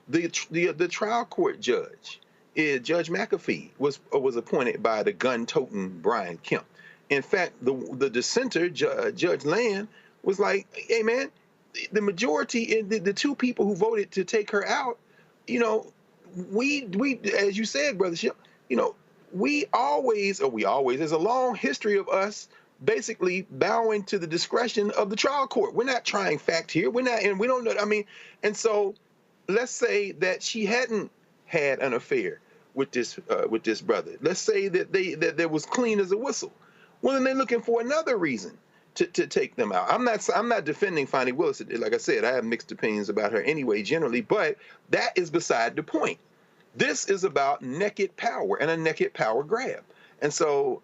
Speaker 10: The trial court judge, Judge McAfee, was appointed by the gun-toting Brian Kemp. In fact, the dissenter, Judge Land, was like, hey, man, the majority, the two people who voted to take her out, we as you said, Brother Shipp, there's a long history of us basically bowing to the discretion of the trial court. We're not trying fact here. We don't know. And so let's say that she hadn't had an affair with this brother. Let's say that there was clean as a whistle. Well, then they're looking for another reason to take them out. I'm not defending Fani Willis. Like I said, I have mixed opinions about her anyway, generally, but that is beside the point. This is about naked power and a naked power grab. And so,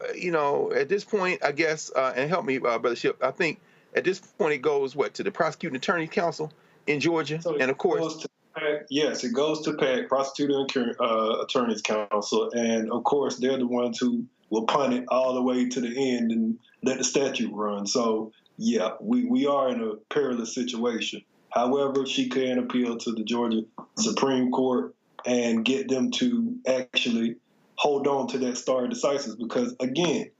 Speaker 10: at this point, I guess, and help me, Brother Shipp, I think at this point it goes, to the Prosecuting Attorney Council in Georgia? So and of course...
Speaker 1: Yes, it goes to PAC, Prosecuting Attorneys Council, and of course they're the ones who will punt it all the way to the end and let the statute run. So yeah, we are in a perilous situation. However, she can appeal to the Georgia Supreme Court and get them to actually hold on to that stare decisis, because again,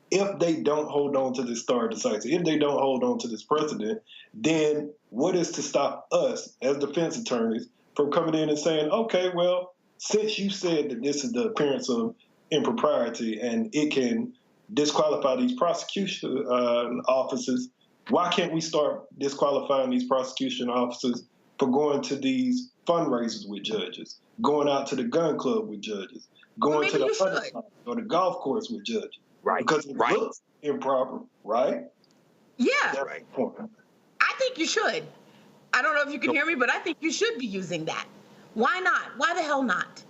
Speaker 1: if they don't hold on to this stare decisis, if they don't hold on to this precedent, then what is to stop us as defense attorneys from coming in and saying, okay, well, since you said that this is the appearance of impropriety and it can disqualify these prosecution officers, why can't we start disqualifying these prosecution officers for going to these fundraisers with judges, going out to the gun club with judges, going to the hunting club or the golf course with judges?
Speaker 10: Right.
Speaker 1: Because it looks improper, right?
Speaker 9: Yeah.
Speaker 1: That's the point.
Speaker 9: I think you should. I don't know if you can hear me, but I think you should be using that. Why not? Why the hell not?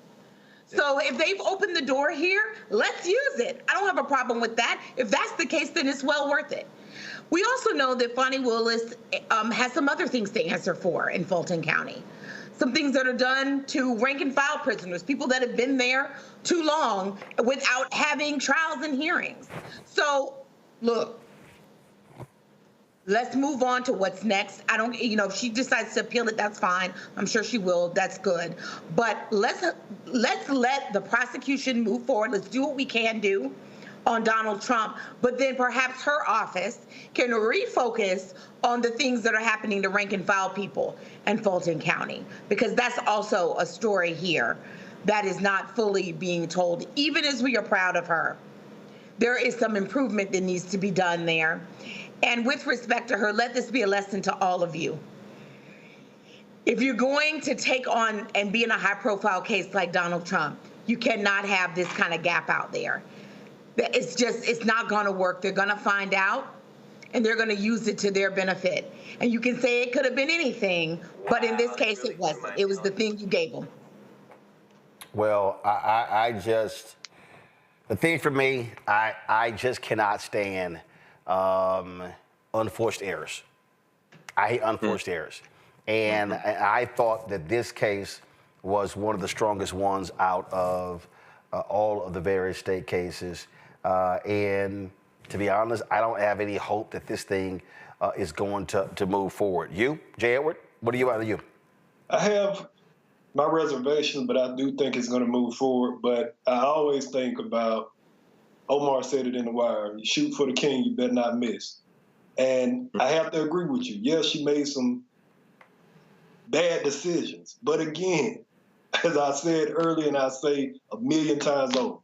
Speaker 9: So if they've opened the door here, let's use it. I don't have a problem with that. If that's the case, then it's well worth it. We also know that Fani Willis has some other things to answer for in Fulton County. Some things that are done to rank and file prisoners, people that have been there too long without having trials and hearings. So, look, let's move on to what's next. I don't, if she decides to appeal it, that's fine. I'm sure she will. That's good. But let's let the prosecution move forward. Let's do what we can do on Donald Trump, but then perhaps her office can refocus on the things that are happening to rank and file people in Fulton County, because that's also a story here that is not fully being told, even as we are proud of her. There is some improvement that needs to be done there. And with respect to her, let this be a lesson to all of you. If you're going to take on and be in a high-profile case like Donald Trump, you cannot have this kind of gap out there. It's not going to work. They're going to find out, and they're going to use it to their benefit. And you can say it could have been anything, but in this case, it wasn't. It was the thing you gave them.
Speaker 2: Well, the thing for me, I just cannot stand unforced errors. I hate unforced errors. And I thought that this case was one of the strongest ones out of all of the various state cases. And to be honest, I don't have any hope that this thing is going to move forward. You, J. Edward, what do you out of you?
Speaker 1: I have my reservations, but I do think it's going to move forward. But I always think about, Omar said it in The Wire, you shoot for the king, you better not miss. And I have to agree with you. Yes, she made some bad decisions. But again, as I said earlier, and I say a million times over,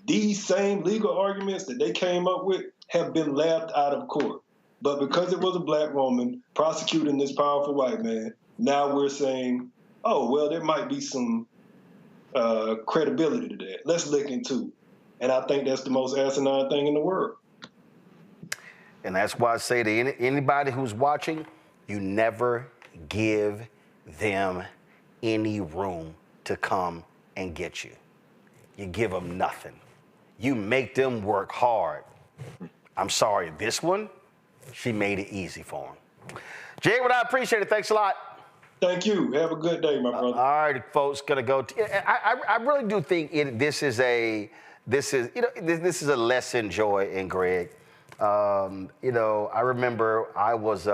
Speaker 1: these same legal arguments that they came up with have been laughed out of court. But because it was a black woman prosecuting this powerful white man, now we're saying, oh, well, there might be some credibility to that. Let's look into it. And I think that's the most asinine thing in the world.
Speaker 2: And that's why I say to anybody who's watching, you never give them any room to come and get you. You give them nothing. You make them work hard. I'm sorry, this one, she made it easy for him. Jay, what I appreciate it. Thanks a lot.
Speaker 1: Thank you. Have a good day, my brother.
Speaker 2: All right, folks, gonna go. I really do think this is a lesson, Joy and Greg. I remember I was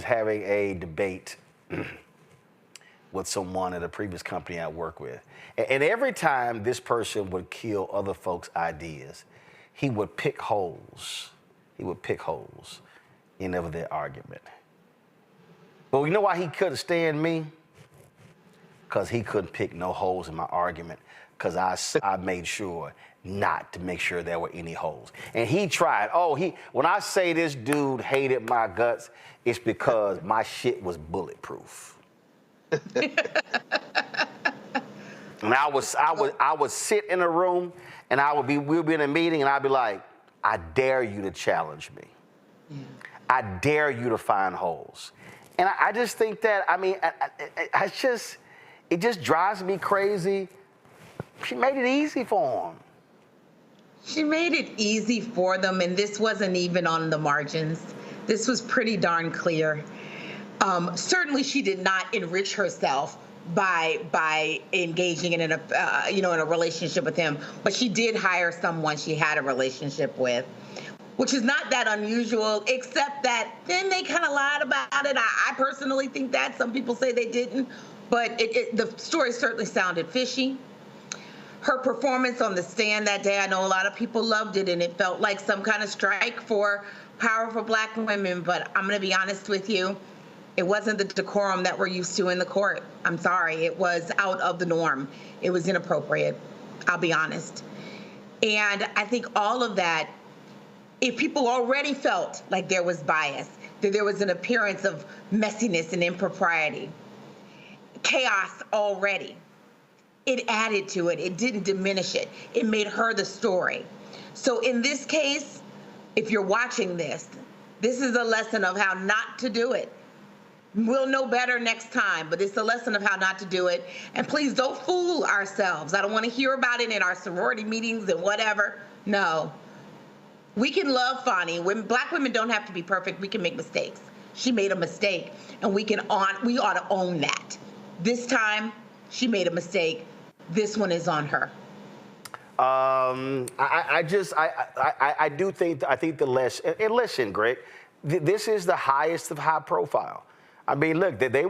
Speaker 2: having a debate with someone at a previous company I worked with. And every time this person would kill other folks' ideas, he would pick holes. He would pick holes in their argument. But you know why he couldn't stand me? Because he couldn't pick no holes in my argument, because I made sure not to make sure there were any holes. And he tried. When I say this dude hated my guts, it's because my shit was bulletproof. And I would sit in a room, and we'd be in a meeting, and I'd be like, I dare you to challenge me. Yeah. I dare you to find holes. And I just think that, it just drives me crazy. She made it easy for him.
Speaker 9: She made it easy for them, and this wasn't even on the margins. This was pretty darn clear. Certainly, she did not enrich herself by engaging in a relationship with him, but she did hire someone she had a relationship with, which is not that unusual, except that then they kind of lied about it. I personally think that. Some people say they didn't, but the story certainly sounded fishy. Her performance on the stand that day, I know a lot of people loved it, and it felt like some kind of strike for powerful black women, but I'm going to be honest with you, it wasn't the decorum that we're used to in the court. I'm sorry, it was out of the norm. It was inappropriate. I'll be honest. And I think all of that, if people already felt like there was bias, that there was an appearance of messiness and impropriety, chaos already, it added to it. It didn't diminish it. It made her the story. So in this case, if you're watching this is a lesson of how not to do it. We'll know better next time, but it's a lesson of how not to do it. And please don't fool ourselves. I don't want to hear about it in our sorority meetings and whatever. No. We can love Fani. Black women don't have to be perfect. We can make mistakes. She made a mistake, and we ought to own that. This time, she made a mistake. This one is on her.
Speaker 2: I think the less, and listen, Greg, this is the highest of high profile. I mean, look, their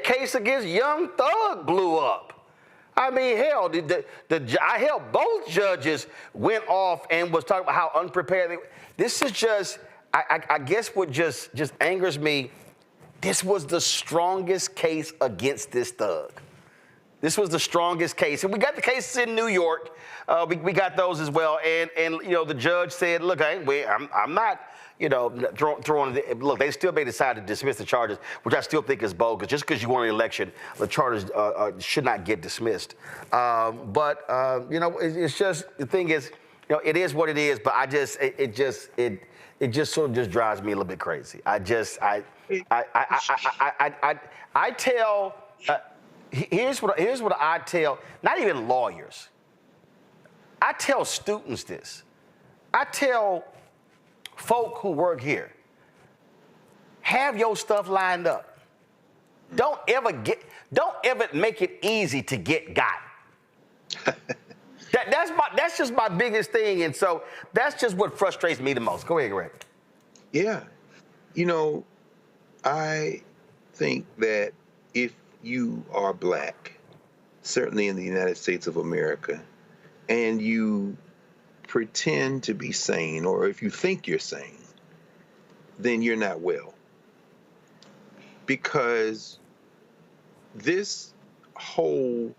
Speaker 2: case against Young Thug blew up. I mean, hell, both judges went off and was talking about how unprepared they were. This is just, I guess what just angers me, this was the strongest case against this thug. This was the strongest case. And we got the cases in New York. We got those as well. And you know, the judge said, look, I'm not, you know, throwing look, they still may decide to dismiss the charges, which I still think is bogus. Just because you won an election, the charges should not get dismissed. But you know, it's just, the thing is, you know, it is what it is, but it just sort of just drives me a little bit crazy. Here's what I tell, not even lawyers. I tell students this. I tell folk who work here, have your stuff lined up. Don't ever make it easy to get got. That's just my biggest thing, and so that's just what frustrates me the most. Go ahead, Greg.
Speaker 10: Yeah, you know, I think that if you are black, certainly in the United States of America, and you pretend to be sane, or if you think you're sane, then you're not well. Because this whole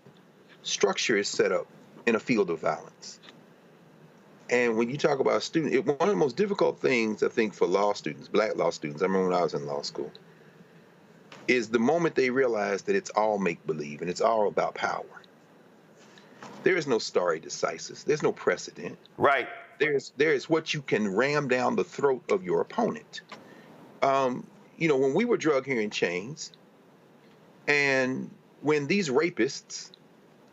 Speaker 10: structure is set up in a field of violence. And when you talk about students, one of the most difficult things, I think, for law students, black law students, I remember when I was in law school, is the moment they realize that it's all make-believe and it's all about power. There is no stare decisis. There's no precedent.
Speaker 2: Right.
Speaker 10: There's what you can ram down the throat of your opponent. You know, when we were drug here in chains, and when these rapists,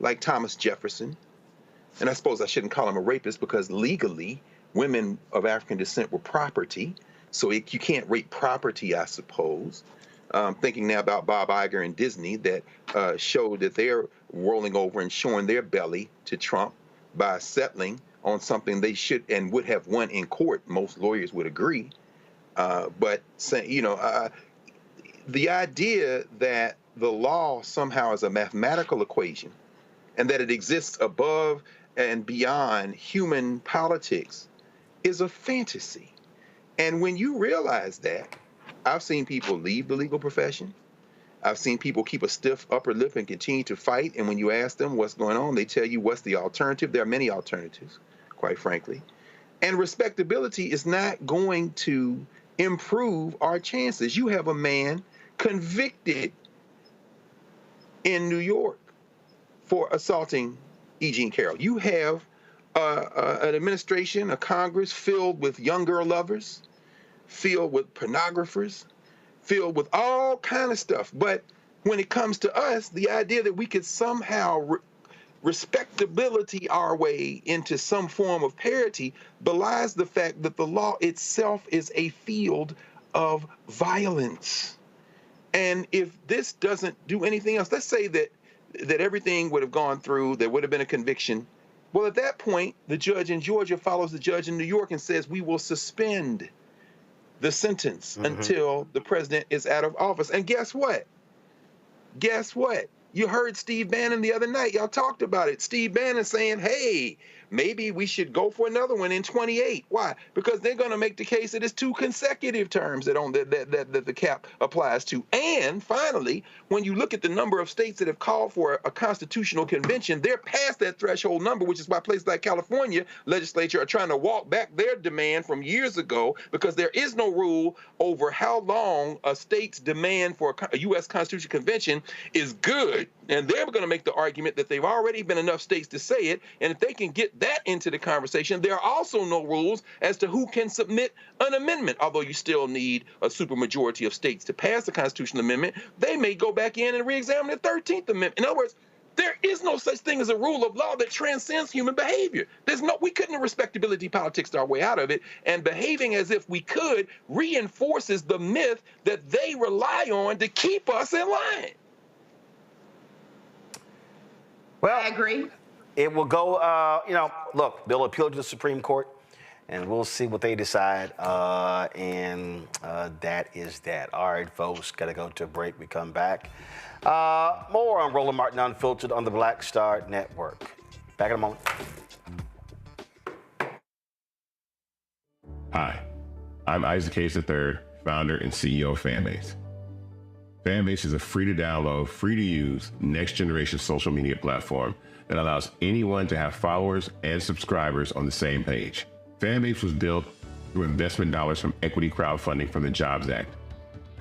Speaker 10: like Thomas Jefferson, and I suppose I shouldn't call him a rapist because legally women of African descent were property, so you can't rape property, I suppose. Thinking now about Bob Iger and Disney that showed that they're rolling over and showing their belly to Trump by settling on something they should and would have won in court. Most lawyers would agree. But, you know, the idea that the law somehow is a mathematical equation and that it exists above and beyond human politics is a fantasy. And when you realize that, I've seen people leave the legal profession. I've seen people keep a stiff upper lip and continue to fight. And when you ask them what's going on, they tell you what's the alternative. There are many alternatives, quite frankly. And respectability is not going to improve our chances. You have a man convicted in New York for assaulting E. Jean Carroll. You have an administration, a Congress filled with young girl lovers, filled with pornographers, filled with all kind of stuff. But when it comes to us, the idea that we could somehow respectability our way into some form of parity belies the fact that the law itself is a field of violence. And if this doesn't do anything else, let's say that everything would have gone through, there would have been a conviction. Well, at that point, the judge in Georgia follows the judge in New York and says, we will suspend the sentence until the president is out of office. And guess what? Guess what? You heard Steve Bannon the other night. Y'all talked about it. Steve Bannon saying, hey, maybe we should go for another one in 28. Why? Because they're going to make the case that it's 2 consecutive terms that the cap applies to. And finally, when you look at the number of states that have called for a constitutional convention, they're past that threshold number, which is why places like California legislature are trying to walk back their demand from years ago, because there is no rule over how long a state's demand for a U.S. Constitutional Convention is good. And they're going to make the argument that they've already been enough states to say it. And if they can get that into the conversation, there are also no rules as to who can submit an amendment. Although you still need a supermajority of states to pass the constitutional amendment, they may go back in and re-examine the 13th Amendment. In other words, there is no such thing as a rule of law that transcends human behavior. We couldn't have respectability politics our way out of it, and behaving as if we could reinforces the myth that they rely on to keep us in line.
Speaker 2: Well,
Speaker 9: I agree.
Speaker 2: It will go, look, they'll appeal to the Supreme Court, and we'll see what they decide, and that is that. All right, folks, got to go to a break. We come back. More on Roland Martin Unfiltered on the Black Star Network. Back in a moment.
Speaker 4: Hi, I'm Isaac Hayes III, founder and CEO of Fanbase. Fanbase is a free-to-download, free-to-use, next-generation social media platform that allows anyone to have followers and subscribers on the same page. Fanbase was built through investment dollars from equity crowdfunding from the Jobs Act.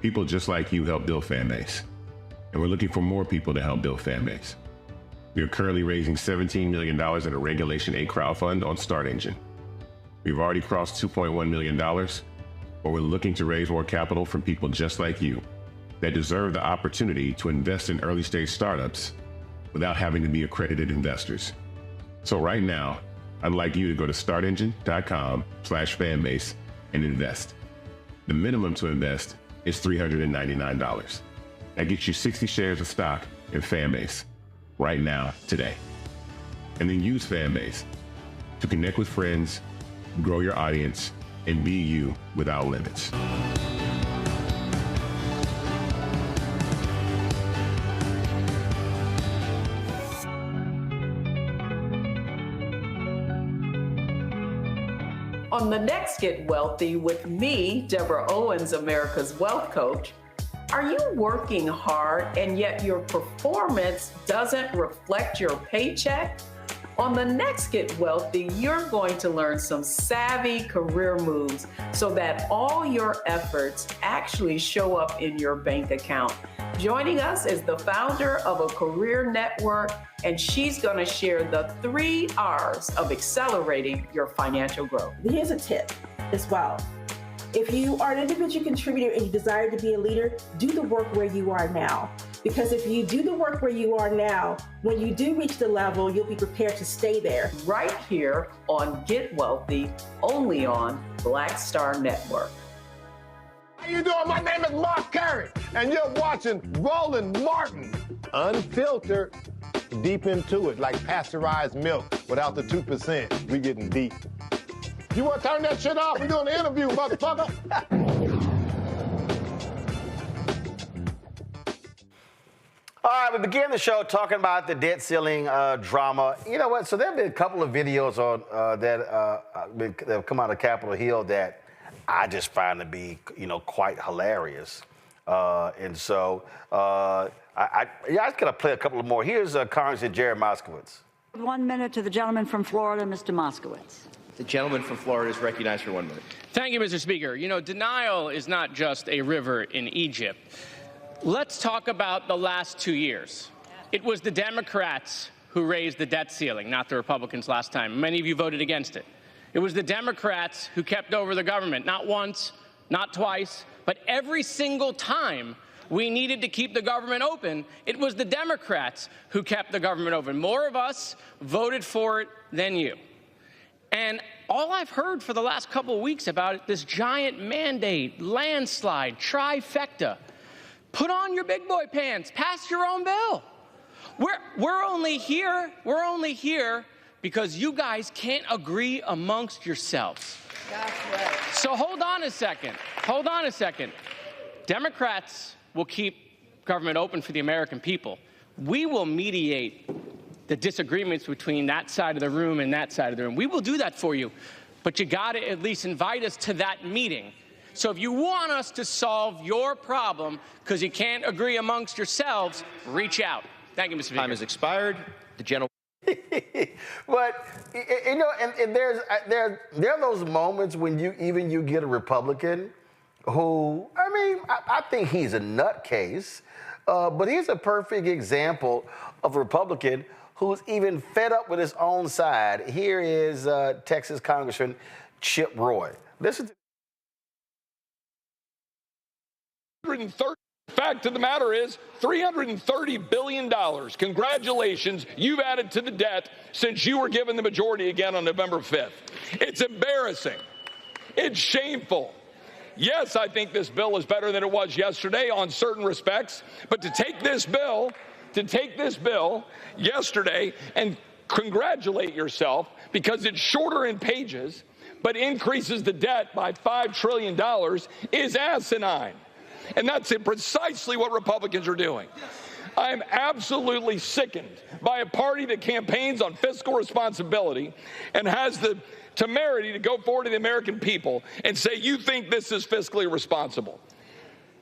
Speaker 4: People just like you helped build Fanbase, and we're looking for more people to help build Fanbase. We are currently raising $17 million in a Regulation A crowdfund on Start Engine. We've already crossed $2.1 million, but we're looking to raise more capital from people just like you that deserve the opportunity to invest in early-stage startups without having to be accredited investors. So right now, I'd like you to go to startengine.com/fanbase and invest. The minimum to invest is $399. That gets you 60 shares of stock in Fanbase right now, today. And then use Fanbase to connect with friends, grow your audience, and be you without limits.
Speaker 5: On the next Get Wealthy with me, Deborah Owens, America's Wealth Coach, are you working hard and yet your performance doesn't reflect your paycheck? On the next Get Wealthy, you're going to learn some savvy career moves so that all your efforts actually show up in your bank account. Joining us is the founder of a career network, and she's going to share the 3 R's of accelerating your financial growth.
Speaker 6: Here's a tip as well. If you are an individual contributor and you desire to be a leader, do the work where you are now. Because if you do the work where you are now, when you do reach the level, you'll be prepared to stay there.
Speaker 5: Right here on Get Wealthy, only on Black Star Network.
Speaker 24: How you doing? My name is Mark Curry, and you're watching Roland Martin Unfiltered. Deep into it, like pasteurized milk without the 2%. We getting deep. You want to turn that shit off? We're doing an interview, motherfucker.
Speaker 2: All right, we began the show talking about the debt ceiling drama. You know what? So there have been a couple of videos on that have come out of Capitol Hill that I just find to be, quite hilarious. And so I just gotta play a couple of more. Here's Congressman Jared Moskowitz.
Speaker 25: 1 minute to the gentleman from Florida, Mr. Moskowitz.
Speaker 26: The gentleman from Florida is recognized for 1 minute.
Speaker 27: Thank you, Mr. Speaker. Denial is not just a river in Egypt. Let's talk about the last 2 years. It was the Democrats who raised the debt ceiling, not the Republicans last time. Many of you voted against it. It was the Democrats who kept over the government, not once, not twice, but every single time we needed to keep the government open, it was the Democrats who kept the government open. More of us voted for it than you. And all I've heard for the last couple of weeks about it, this giant mandate, landslide, trifecta. Put on your big boy pants, pass your own bill. We're only here because you guys can't agree amongst yourselves.
Speaker 6: That's right.
Speaker 27: So hold on a second. Democrats will keep government open for the American people. We will mediate the disagreements between that side of the room and that side of the room. We will do that for you, but you got to at least invite us to that meeting. So if you want us to solve your problem because you can't agree amongst yourselves, reach out. Thank you, Mr. Speaker.
Speaker 7: Time has expired. The gentleman.
Speaker 2: But, you know, and there are those moments when you get a Republican who, I mean, I think he's a nutcase, but he's a perfect example of a Republican who's even fed up with his own side. Here is Texas Congressman Chip Roy. Listen to
Speaker 8: 130. Fact of the matter is, $330 billion. Congratulations, you've added to the debt since you were given the majority again on November 5th. It's embarrassing. It's shameful. Yes, I think this bill is better than it was yesterday on certain respects, but to take this bill yesterday and congratulate yourself because it's shorter in pages, but increases the debt by $5 trillion is asinine. And that's precisely what Republicans are doing. I'm absolutely sickened by a party that campaigns on fiscal responsibility and has the temerity to go forward to the American people and say, you think this is fiscally responsible.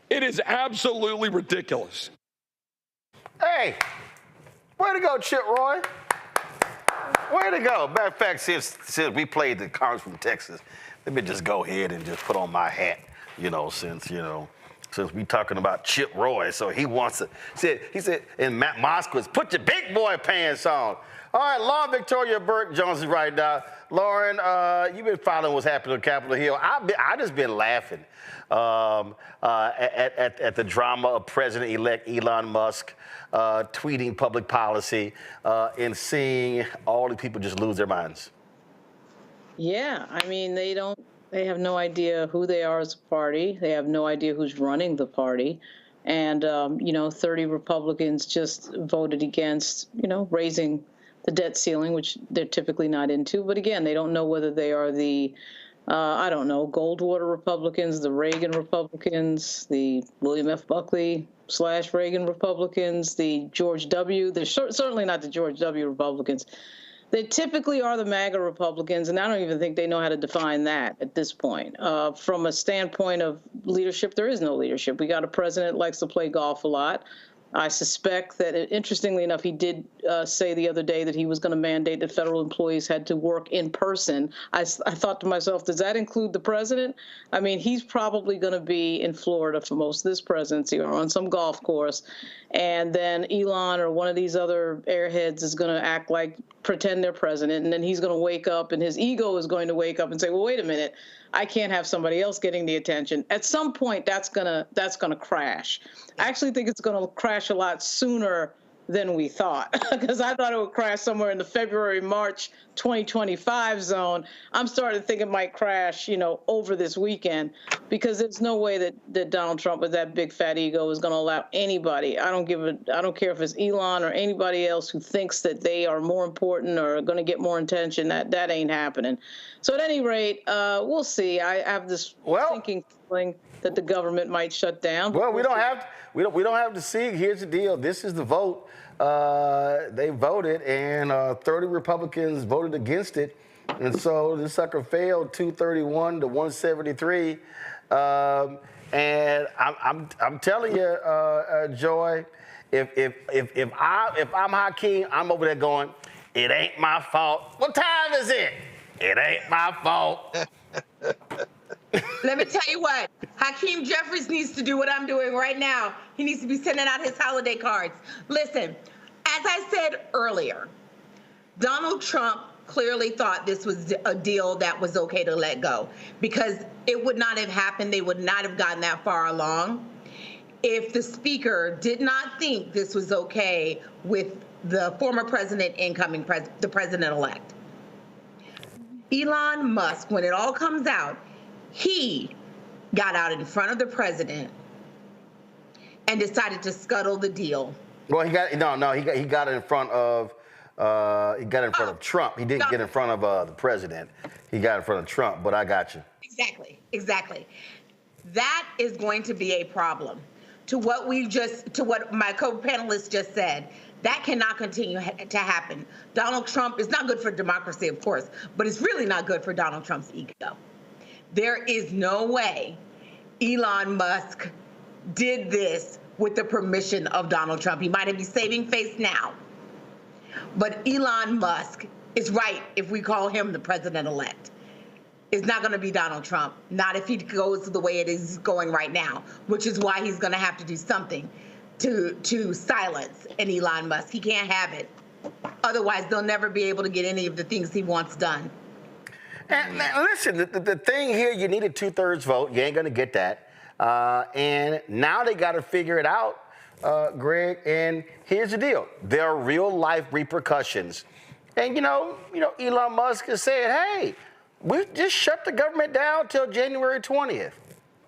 Speaker 8: It is absolutely ridiculous.
Speaker 2: Hey, way to go, Chip Roy. Way to go. Matter of fact, since we played the Congress from Texas, let me just go ahead and just put on my hat, since we talking about Chip Roy, so he wants to. He said, and Matt Moskowitz, put your big boy pants on. All right, Lauren Victoria Burke Jones is right now. Lauren, you've been following what's happening on Capitol Hill. I just been laughing at the drama of President-elect Elon Musk tweeting public policy and seeing all the people just lose their minds.
Speaker 11: Yeah, I mean, they have no idea who they are as a party. They have no idea who's running the party. And, 30 Republicans just voted against, raising the debt ceiling, which they're typically not into. But again, they don't know whether they are the, Goldwater Republicans, the Reagan Republicans, the William F. Buckley / Reagan Republicans, the George W. They're certainly not the George W. Republicans. They typically are the MAGA Republicans, and I don't even think they know how to define that at this point. From a standpoint of leadership, there is no leadership. We got a president that likes to play golf a lot. I suspect that, interestingly enough, he did say the other day that he was going to mandate that federal employees had to work in person. I thought to myself, does that include the president? I mean, he's probably going to be in Florida for most of this presidency or on some golf course. And then Elon or one of these other airheads is going to pretend they're president. And then he's going to wake up and his ego is going to wake up and say, well, wait a minute, I can't have somebody else getting the attention. At some point, that's gonna crash. I actually think it's going to crash a lot sooner than we thought, because I thought it would crash somewhere in the February-March 2025 zone. I'm starting to think it might crash, over this weekend, because there's no way that Donald Trump with that big fat ego is going to allow anybody. I don't care if it's Elon or anybody else who thinks that they are more important or going to get more attention. That ain't happening. So at any rate, we'll see. I have this thinking feeling that the government might shut down.
Speaker 2: Well, we don't have to see. Here's the deal. This is the vote. They voted, and 30 Republicans voted against it, and so the sucker failed 231 to 173. And I'm telling you, Joy, if I'm Hakeem, I'm over there going, it ain't my fault. What time is it? It ain't my fault.
Speaker 9: Let me tell you what, Hakeem Jeffries needs to do what I'm doing right now. He needs to be sending out his holiday cards. Listen, as I said earlier, Donald Trump clearly thought this was a deal that was okay to let go, because it would not have happened. They would not have gotten that far along if the speaker did not think this was okay with the former president, the president-elect. Elon Musk, when it all comes out, he got out in front of the president and decided to scuttle the deal.
Speaker 2: Well, he got it in front of Trump. He didn't get in front of the president. He got in front of Trump. But I got you.
Speaker 9: Exactly. That is going to be a problem. To what my co-panelists just said, That cannot continue to happen. Donald Trump is not good for democracy, of course, but it's really not good for Donald Trump's ego. There is no way Elon Musk did this with the permission of Donald Trump. He might be saving face now, but Elon Musk is right if we call him the president-elect. It's not going to be Donald Trump, not if he goes the way it is going right now, which is why he's going to have to do something to silence an Elon Musk. He can't have it. Otherwise, they'll never be able to get any of the things he wants done.
Speaker 2: And listen, the thing here, you need a 2/3 vote. You ain't going to get that. And now they got to figure it out, Greg. And here's the deal. There are real life repercussions. And, you know, Elon Musk has said, hey, we just shut the government down till January 20th.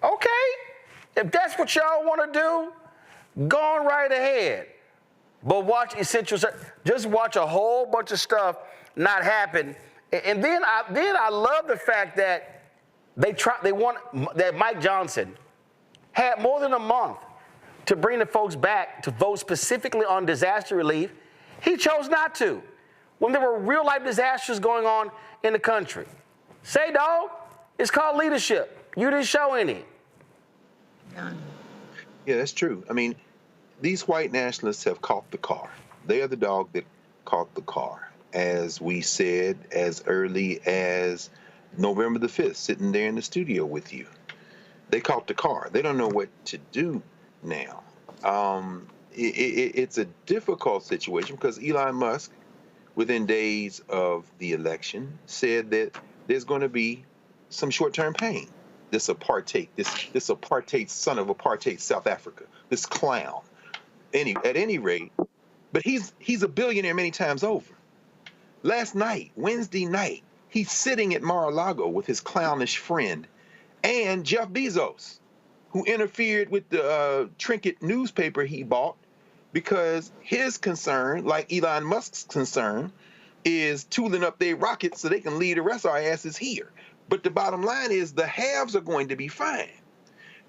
Speaker 2: Okay. If that's what y'all want to do, go on right ahead. But watch essential. Just watch a whole bunch of stuff not happen. And then I love the fact that that Mike Johnson had more than a month to bring the folks back to vote specifically on disaster relief. He chose not to when there were real life disasters going on in the country. Say, dog, it's called leadership. You didn't show any.
Speaker 9: None.
Speaker 10: Yeah, that's true. I mean, these white nationalists have caught the car. They are the dog that caught the car. As we said as early as November the 5th, sitting there in the studio with you. They caught the car. They don't know what to do now. It's a difficult situation because Elon Musk, within days of the election, said that there's going to be some short-term pain. This apartheid, this apartheid son of apartheid South Africa, this clown. At any rate, but he's a billionaire many times over. Last night, Wednesday night, he's sitting at Mar-a-Lago with his clownish friend and Jeff Bezos, who interfered with the trinket newspaper he bought because his concern, like Elon Musk's concern, is tooling up their rockets so they can leave the rest of our asses here. But the bottom line is the haves are going to be fine.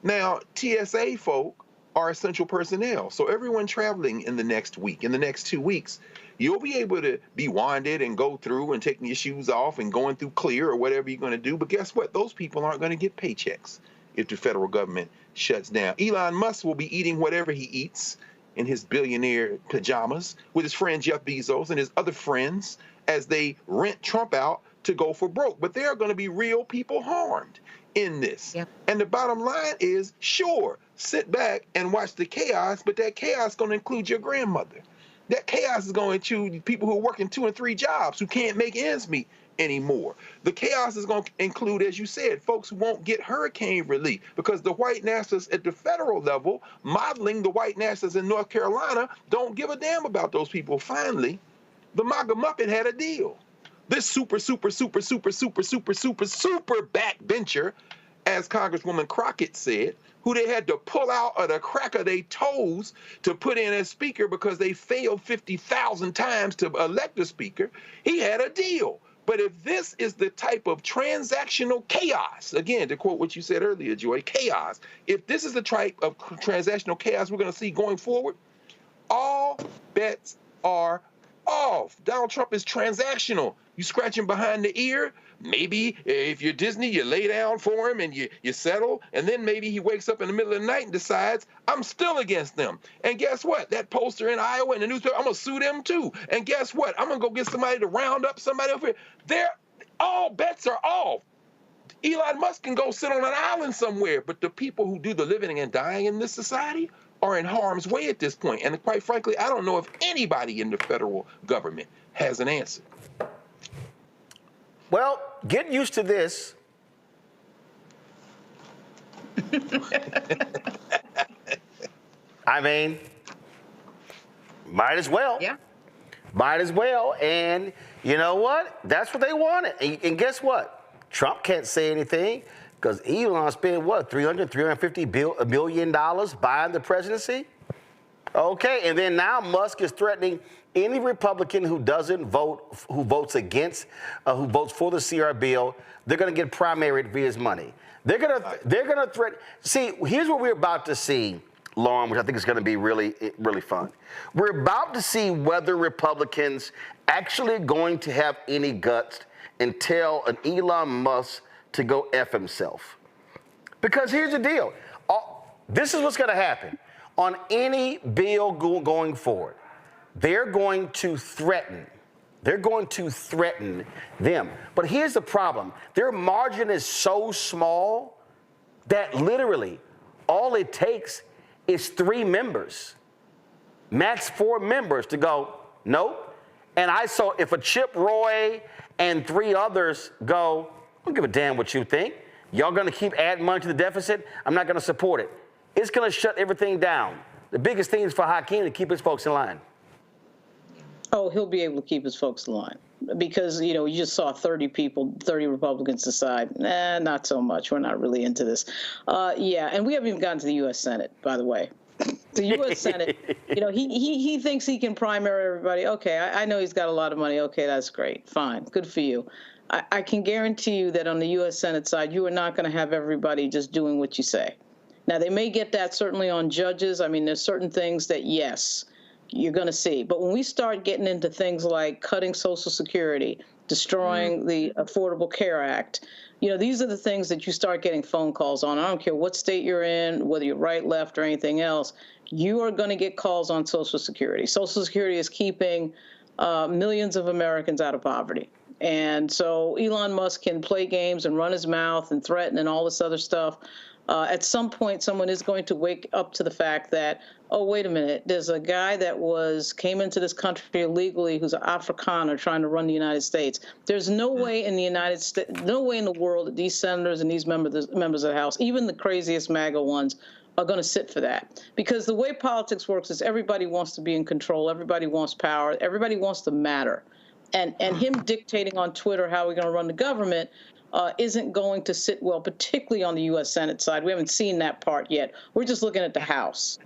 Speaker 10: Now, TSA folk are essential personnel. So everyone traveling in the next week, in the next 2 weeks, you'll be able to be wanded and go through and taking your shoes off and going through clear or whatever you're going to do. But guess what? Those people aren't going to get paychecks if the federal government shuts down. Elon Musk will be eating whatever he eats in his billionaire pajamas with his friend Jeff Bezos and his other friends as they rent Trump out to go for broke. But there are going to be real people harmed in this. Yep. And the bottom line is, sure, sit back and watch the chaos, but that chaos is going to include your grandmother. That chaos is going to include people who are working 2 and 3 jobs who can't make ends meet anymore. The chaos is going to include, as you said, folks who won't get hurricane relief because the white nationalists at the federal level, modeling the white nationalists in North Carolina, don't give a damn about those people. Finally, the MAGA Muppet had a deal. This super backbencher, as Congresswoman Crockett said, who they had to pull out of the crack of their toes to put in as speaker because they failed 50,000 times to elect a speaker, he had a deal. But if this is the type of transactional chaos, again, to quote what you said earlier, Joy, chaos, if this is the type of transactional chaos we're going to see going forward, all bets are off. Donald Trump is transactional. You scratch him behind the ear, maybe if you're Disney, you lay down for him and you settle, and then maybe he wakes up in the middle of the night and decides, I'm still against them. And guess what? That poster in Iowa in the newspaper, I'm going to sue them too. And guess what? I'm going to go get somebody to round up somebody over here. All bets are off. Elon Musk can go sit on an island somewhere, but the people who do the living and dying in this society are in harm's way at this point. And quite frankly, I don't know if anybody in the federal government has an answer.
Speaker 2: Well, get used to this. I mean, might as well.
Speaker 9: Yeah.
Speaker 2: Might as well. And you know what? That's what they wanted. And guess what? Trump can't say anything because Elon spent, what, $350 million buying the presidency? Okay, and then now Musk is threatening any Republican who doesn't vote, who votes against, who votes for the CR bill, they're going to get primaried via his money. They're going to threaten. See, here's what we're about to see Lauren, which I think is going to be really, really fun. We're about to see whether Republicans actually going to have any guts and tell an Elon Musk to go F himself. Because here's the deal. This is what's going to happen. On any bill going forward, they're going to threaten. They're going to threaten them. But here's the problem. Their margin is so small that literally all it takes is 3 members, max 4 members to go, nope. And if a Chip Roy and 3 others go, I don't give a damn what you think. Y'all gonna keep adding money to the deficit? I'm not gonna support it. It's gonna shut everything down. The biggest thing is for Hakeem to keep his folks in line.
Speaker 11: Oh, he'll be able to keep his folks in line. Because, you just saw 30 Republicans decide, not so much. We're not really into this. Yeah, and we haven't even gotten to the U.S. Senate, by the way. The U.S. Senate, he thinks he can primary everybody. Okay, I know he's got a lot of money. Okay, that's great. Fine. Good for you. I can guarantee you that on the U.S. Senate side, you are not going to have everybody just doing what you say. Now, they may get that certainly on judges. I mean, there's certain things that, yes, you're going to see. But when we start getting into things like cutting Social Security, destroying the Affordable Care Act, these are the things that you start getting phone calls on. I don't care what state you're in, whether you're right, left, or anything else, you are going to get calls on Social Security. Social Security is keeping millions of Americans out of poverty. And so Elon Musk can play games and run his mouth and threaten and all this other stuff. At some point, someone is going to wake up to the fact that, oh, wait a minute, there's a guy that came into this country illegally who's an Afrikaner trying to run the United States. There's no way in the United States, no way in the world that these senators and these members of the House, even the craziest MAGA ones, are going to sit for that. Because the way politics works is everybody wants to be in control. Everybody wants power. Everybody wants to matter. And him dictating on Twitter how we're going to run the government isn't going to sit well, particularly on the U.S. Senate side. We haven't seen that part yet. We're just looking at the House.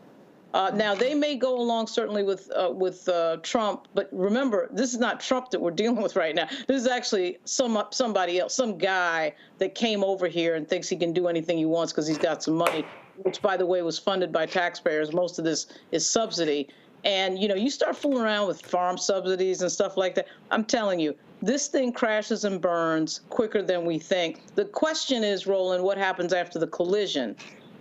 Speaker 11: Now, they may go along certainly with Trump, but remember, this is not Trump that we're dealing with right now. This is actually somebody else, some guy that came over here and thinks he can do anything he wants because he's got some money, which, by the way, was funded by taxpayers. Most of this is subsidy. And, you start fooling around with farm subsidies and stuff like that. I'm telling you, this thing crashes and burns quicker than we think. The question is, Roland, what happens after the collision?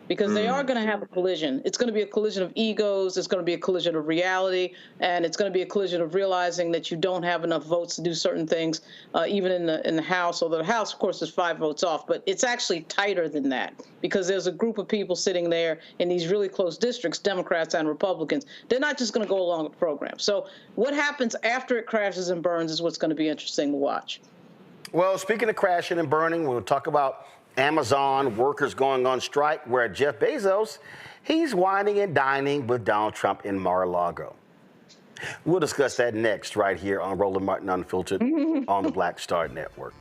Speaker 11: Because they are going to have a collision. It's going to be a collision of egos. It's going to be a collision of reality. And it's going to be a collision of realizing that you don't have enough votes to do certain things, even in the House. Although the House, of course, is 5 votes off. But it's actually tighter than that because there's a group of people sitting there in these really close districts, Democrats and Republicans. They're not just going to go along with the program. So what happens after it crashes and burns is what's going to be interesting to watch.
Speaker 2: Well, speaking of crashing and burning, we'll talk about Amazon workers going on strike, where Jeff Bezos, he's whining and dining with Donald Trump in Mar-a-Lago. We'll discuss that next right here on Roland Martin Unfiltered on the Black Star Network.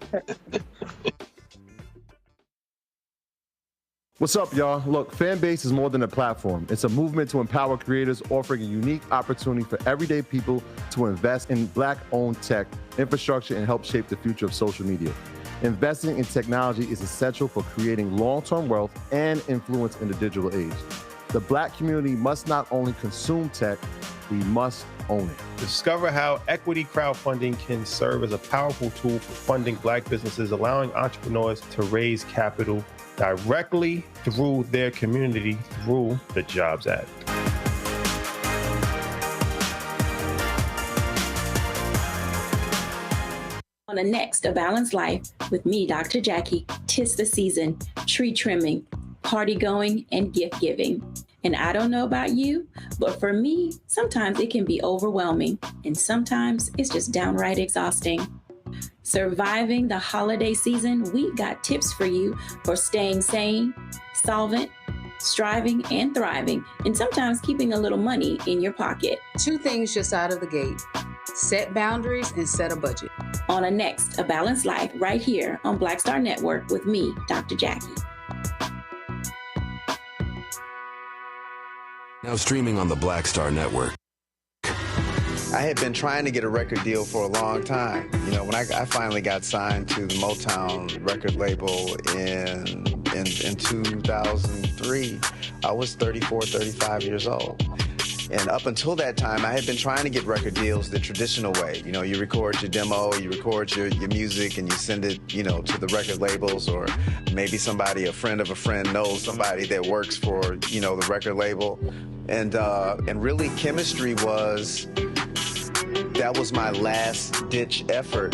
Speaker 12: What's up, y'all? Look, Fanbase is more than a platform. It's a movement to empower creators, offering a unique opportunity for everyday people to invest in Black-owned tech, infrastructure, and help shape the future of social media. Investing in technology is essential for creating long-term wealth and influence in the digital age. The Black community must not only consume tech, we must own it.
Speaker 19: Discover how equity crowdfunding can serve as a powerful tool for funding Black businesses, allowing entrepreneurs to raise capital directly through their community through the Jobs Act.
Speaker 20: On the next A Balanced Life with me, Dr. Jackie, 'tis the season, tree trimming, party going, and gift giving. And I don't know about you, but for me, sometimes it can be overwhelming, and sometimes it's just downright exhausting. Surviving the holiday season, we've got tips for you for staying sane, solvent, striving, and thriving, and sometimes keeping a little money in your pocket.
Speaker 21: 2 things just out of the gate: set boundaries and set a budget.
Speaker 20: On a next A Balanced Life right here on Black Star Network with me, Dr. Jackie.
Speaker 13: Now streaming on the Black Star Network.
Speaker 14: I had been trying to get a record deal for a long time. When I finally got signed to the Motown record label in in 2003, I was 34, 35 years old. And up until that time, I had been trying to get record deals the traditional way. You know, you record your demo, you record your music, and you send it, you know, to the record labels, or maybe somebody, a friend of a friend, knows somebody that works for, you know, the record label. And really, chemistry that was my last-ditch effort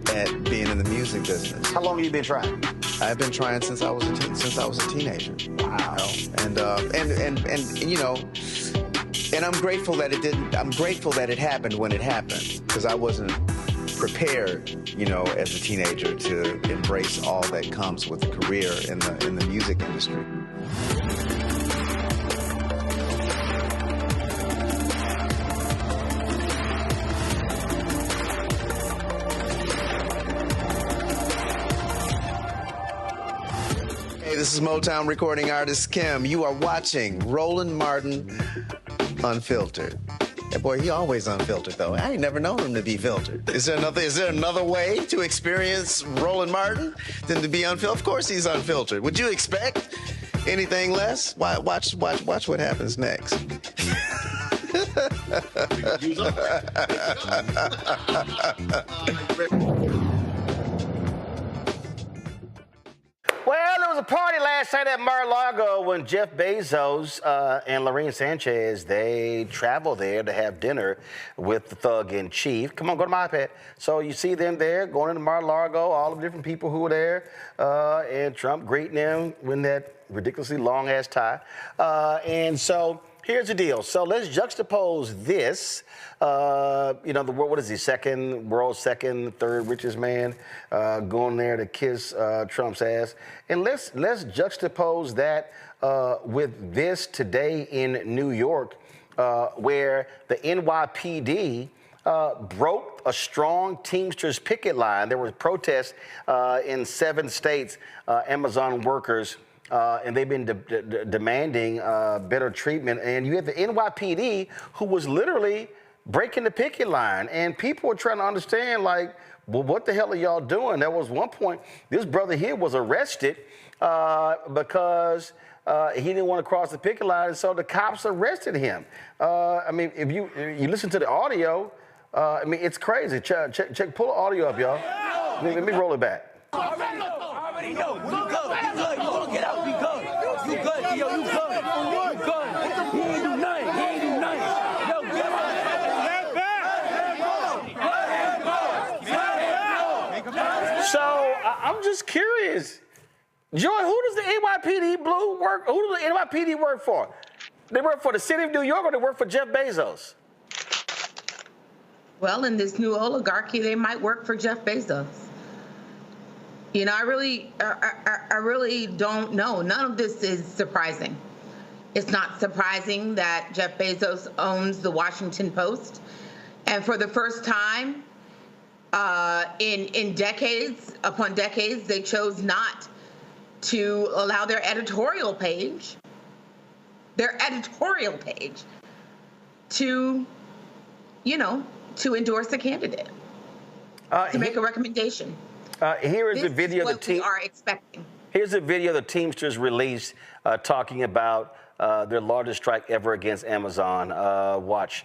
Speaker 14: at being in the music business.
Speaker 2: How long have you been trying?
Speaker 14: I've been trying since I was a teenager. Wow. You know? And you know. And I'm grateful that it didn't. I'm grateful that it happened when it happened, because I wasn't prepared, you know, as a teenager to embrace all that comes with a career in the music industry. Hey, this is Motown recording artist Kim. You are watching Roland Martin Unfiltered. That boy, he always unfiltered, though. I ain't never known him to be filtered. Is there another way to experience Roland Martin than to be unfiltered? Of course he's unfiltered. Would you expect anything less? Watch what happens next.
Speaker 2: Well, there was a party last night at Mar-a-Lago when Jeff Bezos and Lorraine Sanchez, they traveled there to have dinner with the thug-in-chief. Come on, go to my iPad. So you see them there going into Mar-a-Lago, all the different people who were there, and Trump greeting them with that ridiculously long-ass tie. And so here's the deal. So let's juxtapose this. You know, the world, what is he, world's second, third richest man, going there to kiss Trump's ass. And let's juxtapose that with this today in New York, where the NYPD broke a strong Teamsters picket line. There were protests in 7 states, Amazon workers, and they've been demanding better treatment. And you had the NYPD, who was literally breaking the picket line, and people were trying to understand, like, well, what the hell are y'all doing? There was one point, this brother here was arrested because he didn't want to cross the picket line, and so the cops arrested him. I mean, if you listen to the audio, I mean, it's crazy. Check, pull the audio up, y'all. Let me roll it back.
Speaker 3: Already know. You good. You gonna get out. You good. You good. Yo, you good. You good. He ain't do nothing. Yo, get out.
Speaker 2: So I'm just curious, Joy, who does the NYPD work? Who does the NYPD work for? They work for the city of New York, or they work for Jeff Bezos?
Speaker 9: Well, in this new oligarchy, they might work for Jeff Bezos. You know, I really don't know. None of this is surprising. It's not surprising that Jeff Bezos owns the Washington Post, and for the first time in decades upon decades, they chose not to allow their editorial page to, you know, to endorse a candidate, to make a recommendation.
Speaker 2: Here is a video
Speaker 9: what we are expecting.
Speaker 2: Here's a video the Teamsters released talking about their largest strike ever against Amazon. Watch.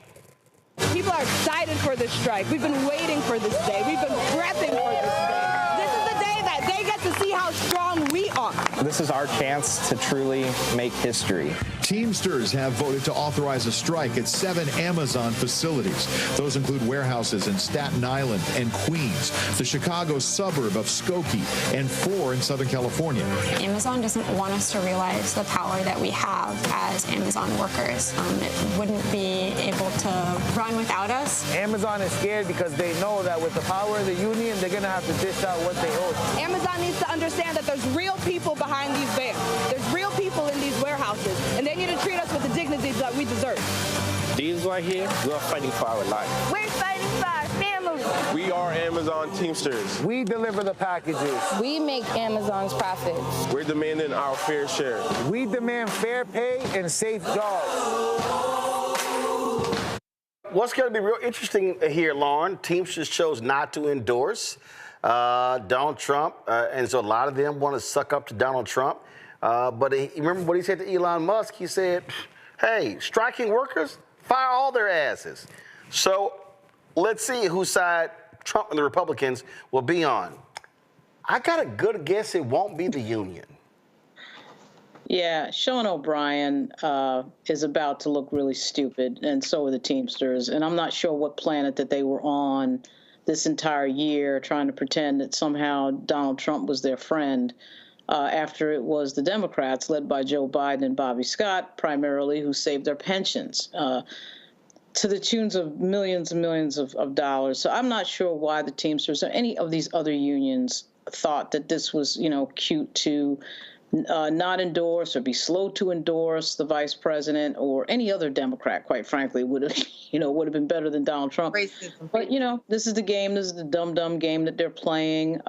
Speaker 15: People are excited for this strike. We've been waiting for this day. We've been prepping for this day. This is the day that they get to see how strong we are.
Speaker 16: This is our chance to truly make history.
Speaker 17: Teamsters have voted to authorize a strike at 7 Amazon facilities. Those include warehouses in Staten Island and Queens, the Chicago suburb of Skokie, and 4 in Southern California.
Speaker 18: Amazon doesn't want us to realize the power that we have as Amazon workers. It wouldn't be able to run without us.
Speaker 3: Amazon is scared because they know that with the power of the union, they're going to have to dish out what they owe.
Speaker 15: Amazon needs to understand that there's real people behind these vans. There's real people in these warehouses, and they need to treat us with the dignity that we deserve.
Speaker 16: These right here, we're fighting for our life.
Speaker 15: We're fighting for our families.
Speaker 16: We are Amazon Teamsters.
Speaker 3: We deliver the packages.
Speaker 18: We make Amazon's profits.
Speaker 16: We're demanding our fair share.
Speaker 3: We demand fair pay and safe jobs.
Speaker 2: What's going to be real interesting here, Lauren, Teamsters chose not to endorse Donald Trump, and so a lot of them want to suck up to Donald Trump. But remember what he said to Elon Musk? He said, hey, striking workers, fire all their asses. So let's see whose side Trump and the Republicans will be on. I got a good guess it won't be the union.
Speaker 11: Yeah, Sean O'Brien is about to look really stupid, and so are the Teamsters. And I'm not sure what planet that they were on this entire year trying to pretend that somehow Donald Trump was their friend after it was the Democrats, led by Joe Biden and Bobby Scott, primarily, who saved their pensions to the tunes of millions and millions of dollars. So I'm not sure why the Teamsters or any of these other unions thought that this was, cute to not endorse or be slow to endorse the vice president or any other Democrat, quite frankly, would have been better than Donald Trump. But, this is the game. This is the dumb game that they're playing.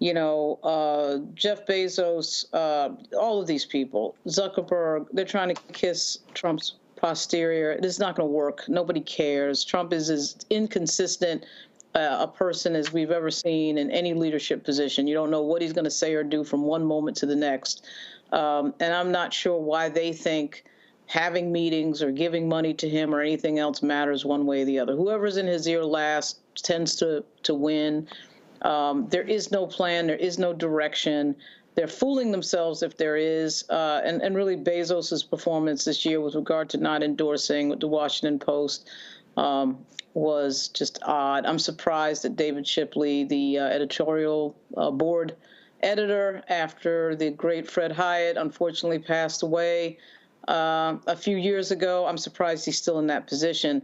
Speaker 11: Jeff Bezos, all of these people, Zuckerberg, they're trying to kiss Trump's posterior. It is not going to work. Nobody cares. Trump is as inconsistent a person as we've ever seen in any leadership position. You don't know what he's going to say or do from one moment to the next. And I'm not sure why they think having meetings or giving money to him or anything else matters one way or the other. Whoever's in his ear last tends to win. There is no plan. There is no direction. They're fooling themselves if there is. And really Bezos's performance this year with regard to not endorsing the Washington Post was just odd. I'm surprised that David Shipley, the editorial board editor, after the great Fred Hyatt unfortunately passed away a few years ago, I'm surprised he's still in that position.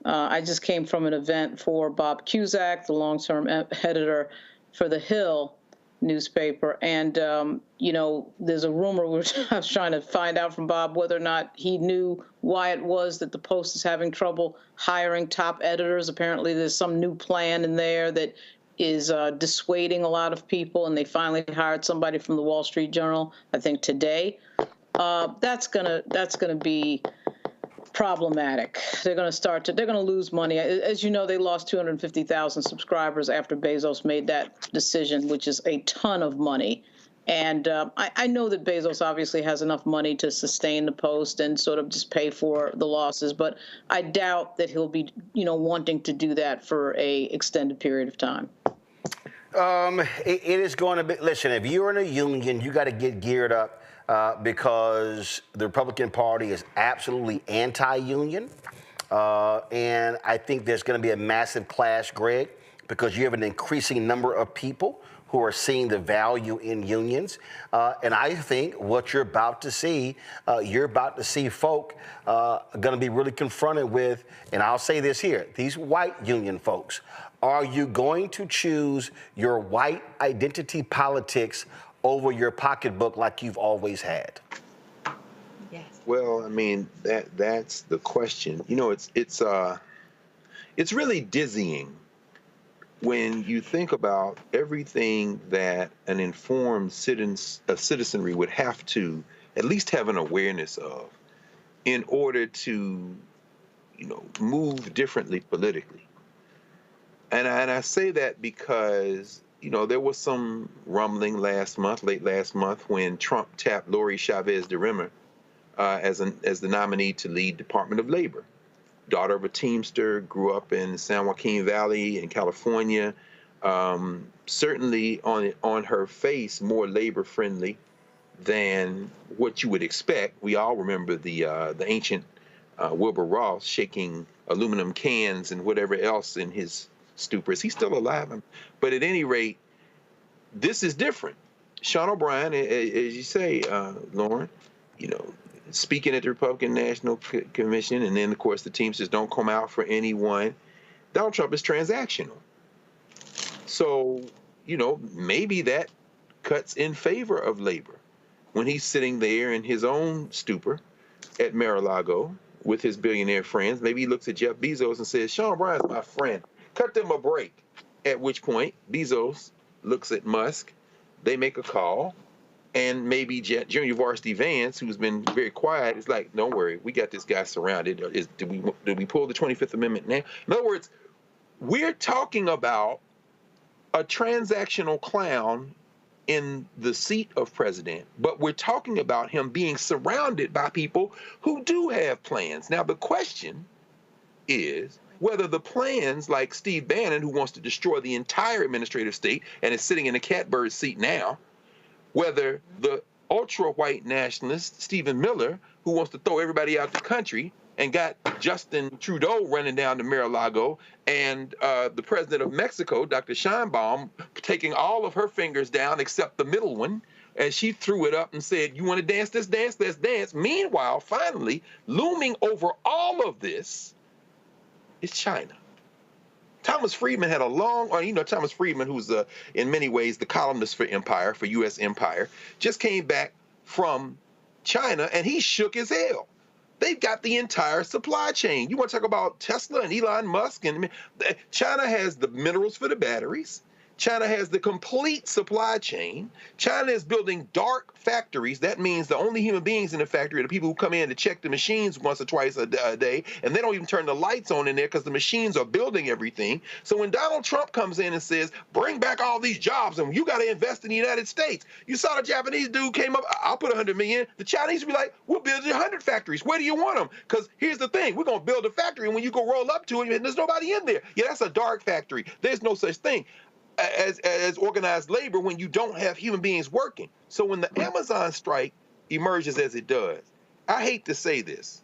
Speaker 11: I just came from an event for Bob Cusack, the long-term editor for The Hill newspaper, and there's a rumor, which I was trying to find out from Bob whether or not he knew why it was that the Post is having trouble hiring top editors. Apparently there's some new plan in there that is dissuading a lot of people, and they finally hired somebody from the Wall Street Journal, I think today. That's gonna be problematic. They're going to lose money. As you know, they lost 250,000 subscribers after Bezos made that decision, which is a ton of money. And I know that Bezos obviously has enough money to sustain the Post and sort of just pay for the losses, but I doubt that he'll be, wanting to do that for a extended period of time.
Speaker 2: It is going to be, listen, if you're in a union, you got to get geared up. Because the Republican Party is absolutely anti-union. And I think there's going to be a massive clash, Greg, because you have an increasing number of people who are seeing the value in unions. And I think what you're about to see folk going to be really confronted with, and I'll say this here, these white union folks. Are you going to choose your white identity politics over your pocketbook like you've always had?
Speaker 9: Yes.
Speaker 10: Well, I mean, that's the question. It's really dizzying when you think about everything that an informed citizenry would have to at least have an awareness of in order to, move differently politically. And I say that because there was some rumbling late last month, when Trump tapped Lori Chavez DeRemer as the nominee to lead Department of Labor. Daughter of a Teamster, grew up in San Joaquin Valley in California. Certainly on her face, more labor friendly than what you would expect. We all remember the ancient Wilbur Ross shaking aluminum cans and whatever else in his stupor. Is he still alive? But at any rate, this is different. Sean O'Brien, as you say, Lauren, speaking at the Republican National Commission, and then, of course, the Teamsters don't come out for anyone. Donald Trump is transactional. So, maybe that cuts in favor of labor when he's sitting there in his own stupor at Mar-a-Lago with his billionaire friends. Maybe he looks at Jeff Bezos and says, Sean O'Brien's my friend. Cut them a break. At which point, Bezos looks at Musk, they make a call, and maybe Junior Varsity Vance, who's been very quiet, is like, don't worry, we got this guy surrounded. Do we pull the 25th Amendment now? In other words, we're talking about a transactional clown in the seat of president, but we're talking about him being surrounded by people who do have plans. Now, the question is whether the plans, like Steve Bannon, who wants to destroy the entire administrative state and is sitting in a catbird seat now, whether the ultra-white nationalist Stephen Miller, who wants to throw everybody out the country and got Justin Trudeau running down to Mar-a-Lago, and the president of Mexico, Dr. Sheinbaum, taking all of her fingers down except the middle one, and she threw it up and said, you want to dance this dance? Let's dance. Meanwhile, finally, looming over all of this is China. Thomas Friedman had a long, Thomas Friedman, who's in many ways the columnist for Empire, for U.S. Empire, just came back from China, and he shook as hell. They've got the entire supply chain. You want to talk about Tesla and Elon Musk? And China has the minerals for the batteries. China has the complete supply chain. China is building dark factories. That means the only human beings in the factory are the people who come in to check the machines once or twice a day, and they don't even turn the lights on in there because the machines are building everything. So when Donald Trump comes in and says, bring back all these jobs and you got to invest in the United States, you saw the Japanese dude came up, I'll put $100 million. The Chinese will be like, we'll build 100 factories. Where do you want them? Because here's the thing, we're going to build a factory, and when you go roll up to it, there's nobody in there. Yeah, that's a dark factory. There's no such thing as organized labor when you don't have human beings working. So when the Amazon strike emerges as it does, I hate to say this,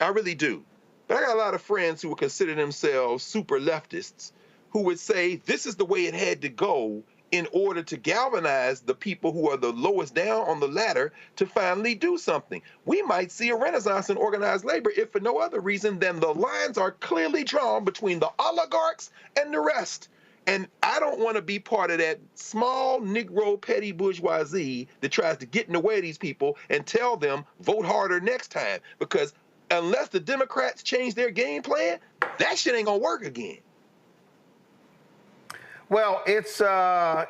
Speaker 10: I really do, but I got a lot of friends who would consider themselves super leftists who would say this is the way it had to go in order to galvanize the people who are the lowest down on the ladder to finally do something. We might see a renaissance in organized labor if for no other reason than the lines are clearly drawn between the oligarchs and the rest. And I don't want to be part of that small Negro petty bourgeoisie that tries to get in the way of these people and tell them, vote harder next time. Because unless the Democrats change their game plan, that shit ain't going to work again.
Speaker 2: Well, it's a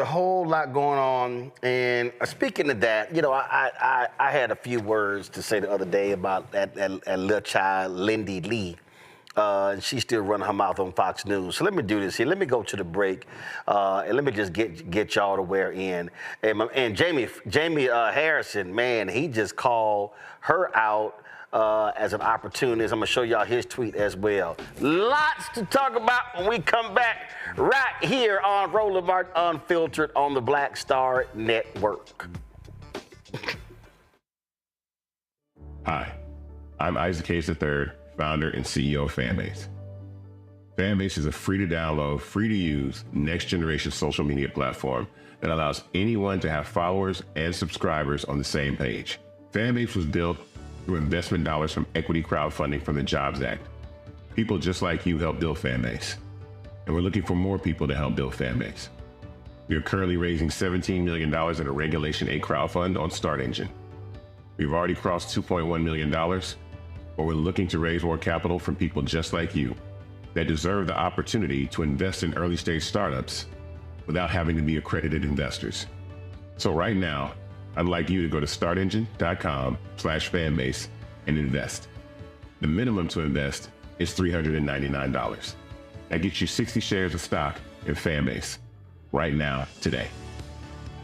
Speaker 2: whole lot going on. And speaking of that, I had a few words to say the other day about that little child, Lindy Lee. And she's still running her mouth on Fox News. So let me do this here. Let me go to the break, and let me just get y'all to wear in. And Jamie Harrison, man, he just called her out as an opportunist. I'm gonna show y'all his tweet as well. Lots to talk about when we come back right here on Roland Martin Unfiltered on the Black Star Network.
Speaker 1: Hi, I'm Isaac Hayes III, founder and CEO of Fanbase. Fanbase is a free-to-download, free-to-use, next-generation social media platform that allows anyone to have followers and subscribers on the same page. Fanbase was built through investment dollars from equity crowdfunding from the Jobs Act. People just like you help build Fanbase, and we're looking for more people to help build Fanbase. We are currently raising $17 million in a Regulation A crowdfund on Start Engine. We've already crossed $2.1 million, but we're looking to raise more capital from people just like you that deserve the opportunity to invest in early-stage startups without having to be accredited investors. So right now, I'd like you to go to startengine.com/fanbase and invest. The minimum to invest is $399. That gets you 60 shares of stock in Fanbase right now, today.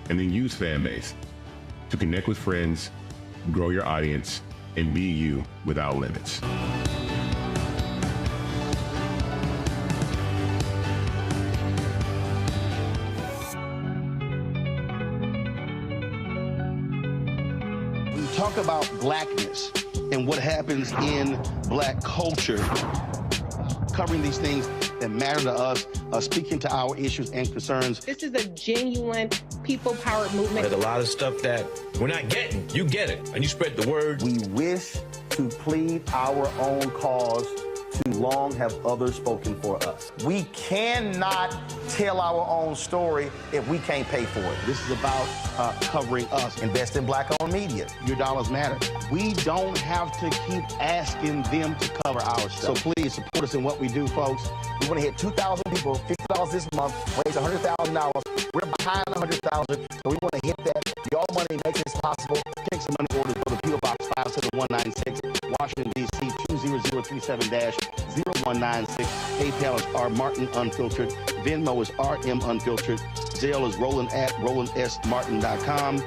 Speaker 1: And then use Fanbase to connect with friends, grow your audience, and be you without limits.
Speaker 4: When you talk about blackness and what happens in black culture, covering these things that matter to us, speaking to our issues and concerns.
Speaker 5: This is a genuine people-powered movement.
Speaker 22: There's a lot of stuff that we're not getting. You get it, and you spread the word.
Speaker 12: We wish to plead our own cause. Too long have others spoken for us.
Speaker 2: We cannot tell our own story if we can't pay for it.
Speaker 4: This is about covering us.
Speaker 2: Invest in black-owned media.
Speaker 4: Your dollars matter. We don't have to keep asking them to cover our stuff. So please support us in what we do, folks.
Speaker 2: We want to hit 2,000 people, $50 this month, raise $100,000. We're behind 100,000, so we want to hit that. Your money makes this possible.
Speaker 4: Take some money orders, go to P.O. Box 57196, Washington, D.C. 200. 4037-0196. PayPal is rmartin unfiltered. Venmo is RM unfiltered. Zelle is Roland at RolandSMartin.com.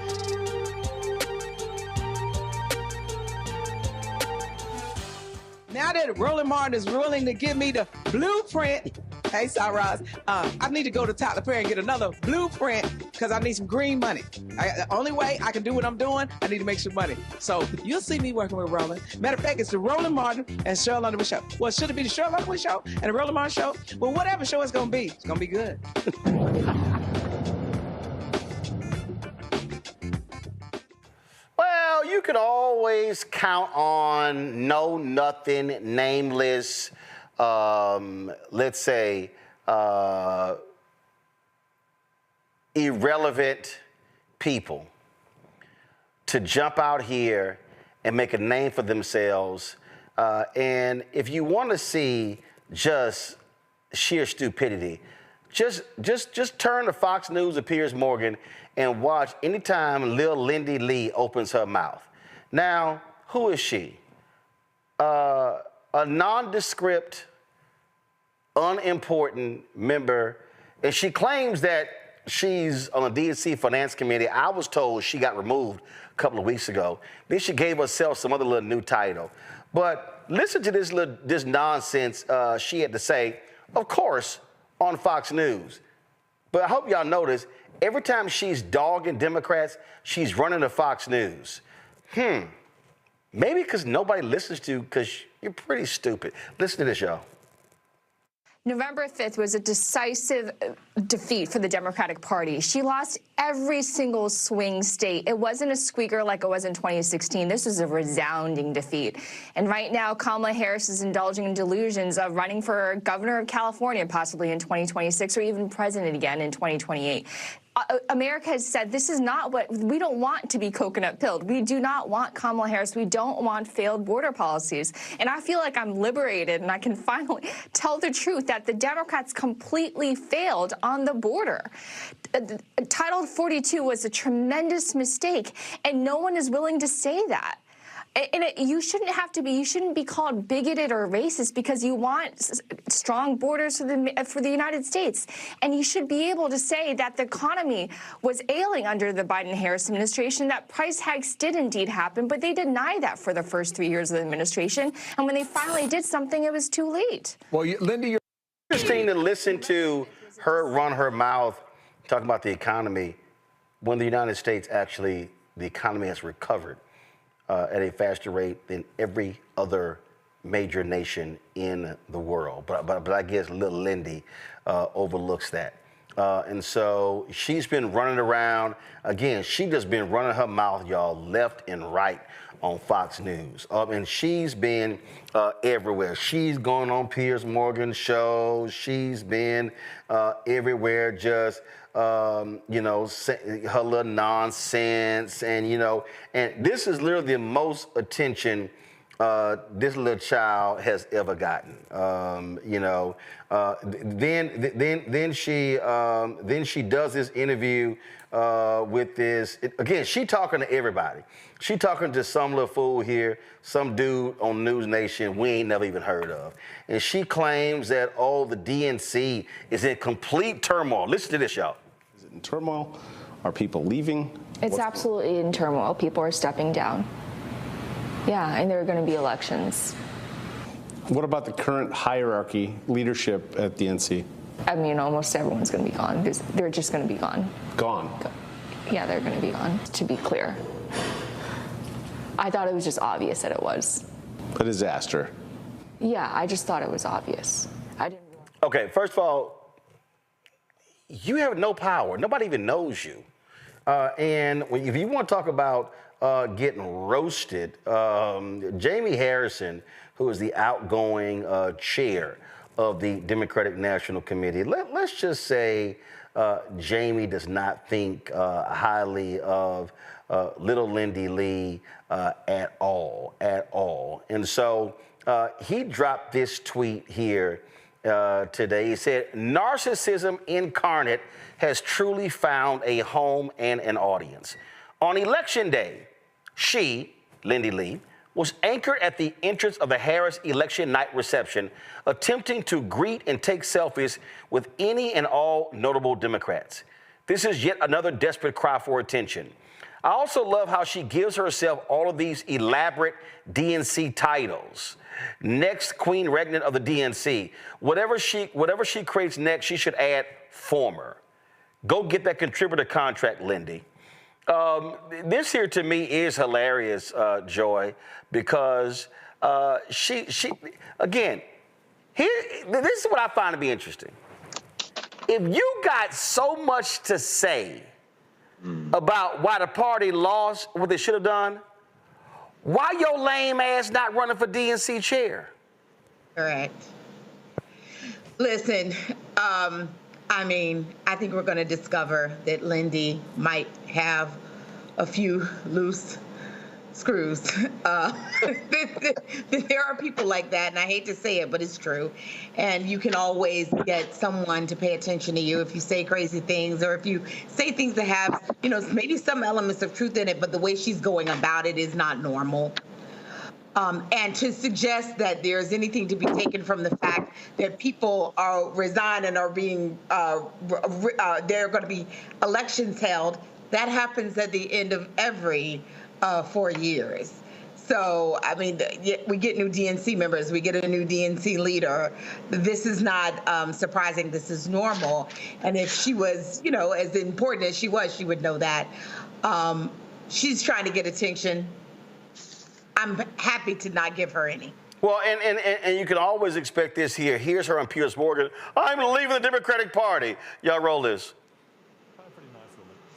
Speaker 6: Now that Roland Martin is willing to give me the blueprint, hey, Cyrus, I need to go to Tyler Perry and get another blueprint because I need some green money. The only way I can do what I'm doing, I need to make some money. So you'll see me working with Roland. Matter of fact, it's the Roland Martin and Cheryl Underwood Show. Well, should it be the Cheryl Underwood Show and the Roland Martin Show? Well, whatever show it's going to be good.
Speaker 2: Well, you can always count on know nothing, nameless, let's say, irrelevant people to jump out here and make a name for themselves. And if you want to see just sheer stupidity, just turn to Fox News or Piers Morgan and watch anytime Lil Lindy Lee opens her mouth. Now, who is she? A nondescript, unimportant member, and she claims that she's on the DNC Finance Committee. I was told she got removed a couple of weeks ago. Then she gave herself some other little new title. But listen to this nonsense she had to say, of course, on Fox News. But I hope y'all notice, every time she's dogging Democrats, she's running to Fox News. Maybe because nobody listens to you because you're pretty stupid. Listen to this, y'all.
Speaker 7: November 5th was a decisive defeat for the Democratic Party. She lost every single swing state. It wasn't a squeaker like it was in 2016. This was a resounding defeat. And right now, Kamala Harris is indulging in delusions of running for governor of California, possibly in 2026, or even president again in 2028. America has said this is not what we don't want to be coconut pilled. We do not want Kamala Harris. We don't want failed border policies. And I feel like I'm liberated and I can finally tell the truth that the Democrats completely failed on the border. Title 42 was a tremendous mistake, and no one is willing to say that. And you shouldn't be called bigoted or racist because you want strong borders for the United States. And you should be able to say that the economy was ailing under the Biden-Harris administration, that price hikes did indeed happen, but they denied that for the first 3 years of the administration. And when they finally did something, it was too late.
Speaker 2: Well, Linda, you're interesting to listen to her run her mouth talking about the economy when the United States actually, the economy has recovered at a faster rate than every other major nation in the world. But I guess little Lindy overlooks that. And so she's been running around. Again, she just been running her mouth, y'all, left and right on Fox News. And she's been everywhere. She's going on Piers Morgan's show. She's been everywhere just her little nonsense, and and this is literally the most attention this little child has ever gotten. Then she does this interview with this. Again, she talking to everybody. She talking to some little fool here, some dude on News Nation we ain't never even heard of. And she claims that, the DNC is in complete turmoil. Listen to this, y'all.
Speaker 23: Is it in turmoil? Are people leaving?
Speaker 7: It's absolutely in turmoil. People are stepping down. Yeah, and there are going to be elections.
Speaker 23: What about the current hierarchy, leadership at the NC?
Speaker 7: I mean, almost everyone's going to be gone. They're just going to be gone.
Speaker 23: Gone?
Speaker 7: Yeah, they're going to be gone, to be clear. I thought it was just obvious that it was.
Speaker 23: A disaster.
Speaker 7: Yeah, I just thought it was obvious. I didn't.
Speaker 2: Okay, first of all, you have no power. Nobody even knows you. And if you want to talk about getting roasted, Jamie Harrison, who is the outgoing chair of the Democratic National Committee, let's just say Jamie does not think highly of little Lindy Lee at all. And so he dropped this tweet here today. He said, narcissism incarnate has truly found a home and an audience. On Election Day, she, Lindy Lee, was anchored at the entrance of the Harris election night reception, attempting to greet and take selfies with any and all notable Democrats. This is yet another desperate cry for attention. I also love how she gives herself all of these elaborate DNC titles. Next Queen Regnant of the DNC. Whatever she creates next, she should add former. Go get that contributor contract, Lindy. This here to me is hilarious, Joy, because she again, this is what I find to be interesting. If you got so much to say about why the party lost what they should have done, why your lame ass not running for DNC chair?
Speaker 9: Correct. Listen, I mean, I think we're going to discover that Lindy might have a few loose screws. There are people like that, and I hate to say it, but it's true. And you can always get someone to pay attention to you if you say crazy things or if you say things that have, you know, maybe some elements of truth in it, but the way she's going about it is not normal. And to suggest that there's anything to be taken from the fact that people are resigning and are being, there are going to be elections held, that happens at the end of every 4 years. So, I mean, we get new DNC members, we get a new DNC leader. This is not surprising. This is normal. And if she was, you know, as important as she was, she would know that. She's trying to get attention. I'm happy to not give her any.
Speaker 2: Well, and you can always expect this here. Here's her on Piers Morgan. I'm leaving the Democratic Party. Y'all roll this.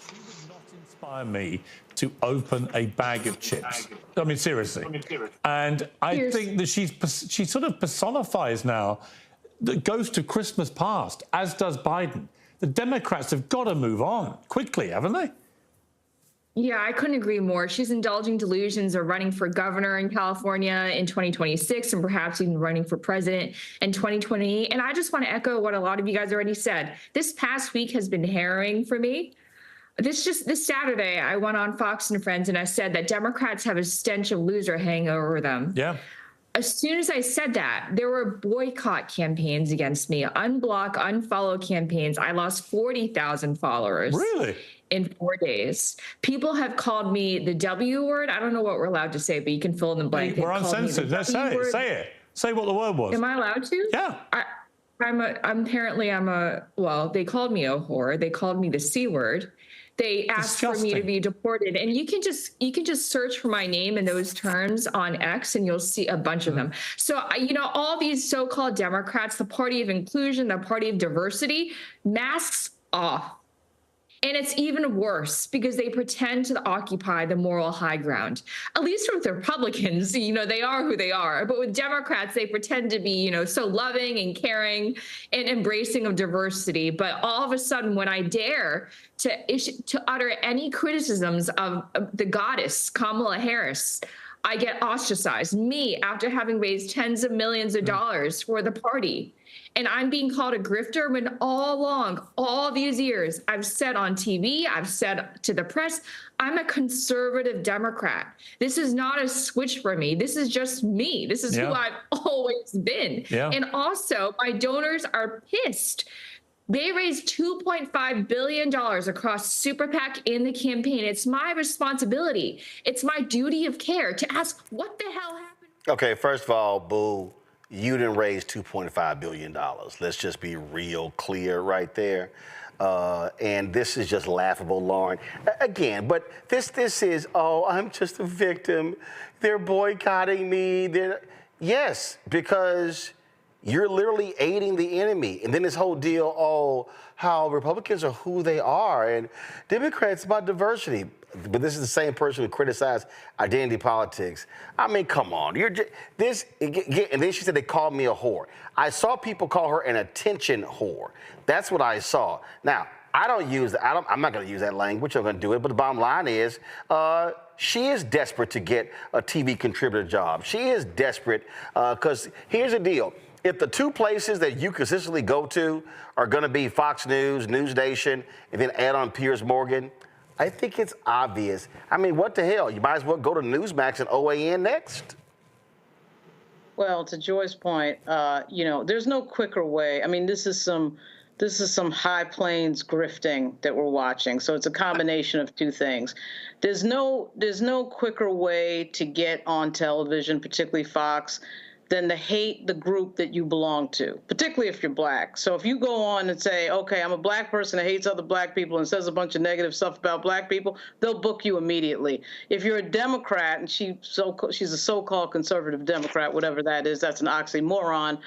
Speaker 8: She would not inspire me to open a bag of chips. I mean, seriously. And I think that she sort of personifies now the ghost of Christmas past, as does Biden. The Democrats have got to move on quickly, haven't they?
Speaker 7: Yeah, I couldn't agree more. She's indulging delusions of running for governor in California in 2026 and perhaps even running for president in 2028. And I just want to echo what a lot of you guys already said. This past week has been harrowing for me. This Saturday, I went on Fox and Friends and I said that Democrats have a stench of loser hanging over them.
Speaker 8: Yeah.
Speaker 7: As soon as I said that, there were boycott campaigns against me, unblock, unfollow campaigns. I lost 40,000 followers.
Speaker 8: Really?
Speaker 7: In 4 days. People have called me the W word. I don't know what we're allowed to say, but you can fill in the blank.
Speaker 8: We're uncensored. Let's say it. Say it. Say what the word was.
Speaker 7: Am I allowed to?
Speaker 8: Yeah.
Speaker 7: Well, they called me a whore. They called me the C word. They asked for me to be deported. And you can just search for my name in those terms on X and you'll see a bunch of them. So, you know, all these so-called Democrats, the party of inclusion, the party of diversity, masks off. And it's even worse because they pretend to occupy the moral high ground. At least with the Republicans, you know, they are who they are. But with Democrats, they pretend to be, you know, so loving and caring and embracing of diversity. But all of a sudden, when I dare to utter any criticisms of the goddess, Kamala Harris, I get ostracized. Me, after having raised tens of millions of dollars for the party. And I'm being called a grifter when all along, all these years, I've said on TV, I've said to the press, I'm a conservative Democrat. This is not a switch for me. This is just me. This is who I've always been. Yeah. And also, my donors are pissed. They raised $2.5 billion across Super PAC in the campaign. It's my responsibility. It's my duty of care to ask what the hell happened.
Speaker 2: Okay, first of all, boo. You didn't raise $2.5 billion. Let's just be real clear right there. And this is just laughable, Lauren. Again, but this is, oh, I'm just a victim. They're boycotting me. Yes, because you're literally aiding the enemy. And then this whole deal, oh, how Republicans are who they are. And Democrats about diversity. But this is the same person who criticized identity politics. I mean, come on. You're just, this, and then she said they called me a whore. I saw people call her an attention whore. That's what I saw. Now, I'm not going to use that language. I'm going to do it. But the bottom line is, she is desperate to get a TV contributor job. She is desperate because here's the deal. If the two places that you consistently go to are going to be Fox News, News Nation, and then add on Piers Morgan, I think it's obvious. I mean, what the hell? You might as well go to Newsmax and OAN next.
Speaker 11: Well, to Joy's point, there's no quicker way. I mean, this is some high plains grifting that we're watching. So it's a combination of two things. There's no quicker way to get on television, particularly Fox, than to hate the group that you belong to, particularly if you're black. So if you go on and say, okay, I'm a black person that hates other black people and says a bunch of negative stuff about black people, they'll book you immediately. If you're a Democrat, and she's a so-called conservative Democrat, whatever that is, that's an oxymoron,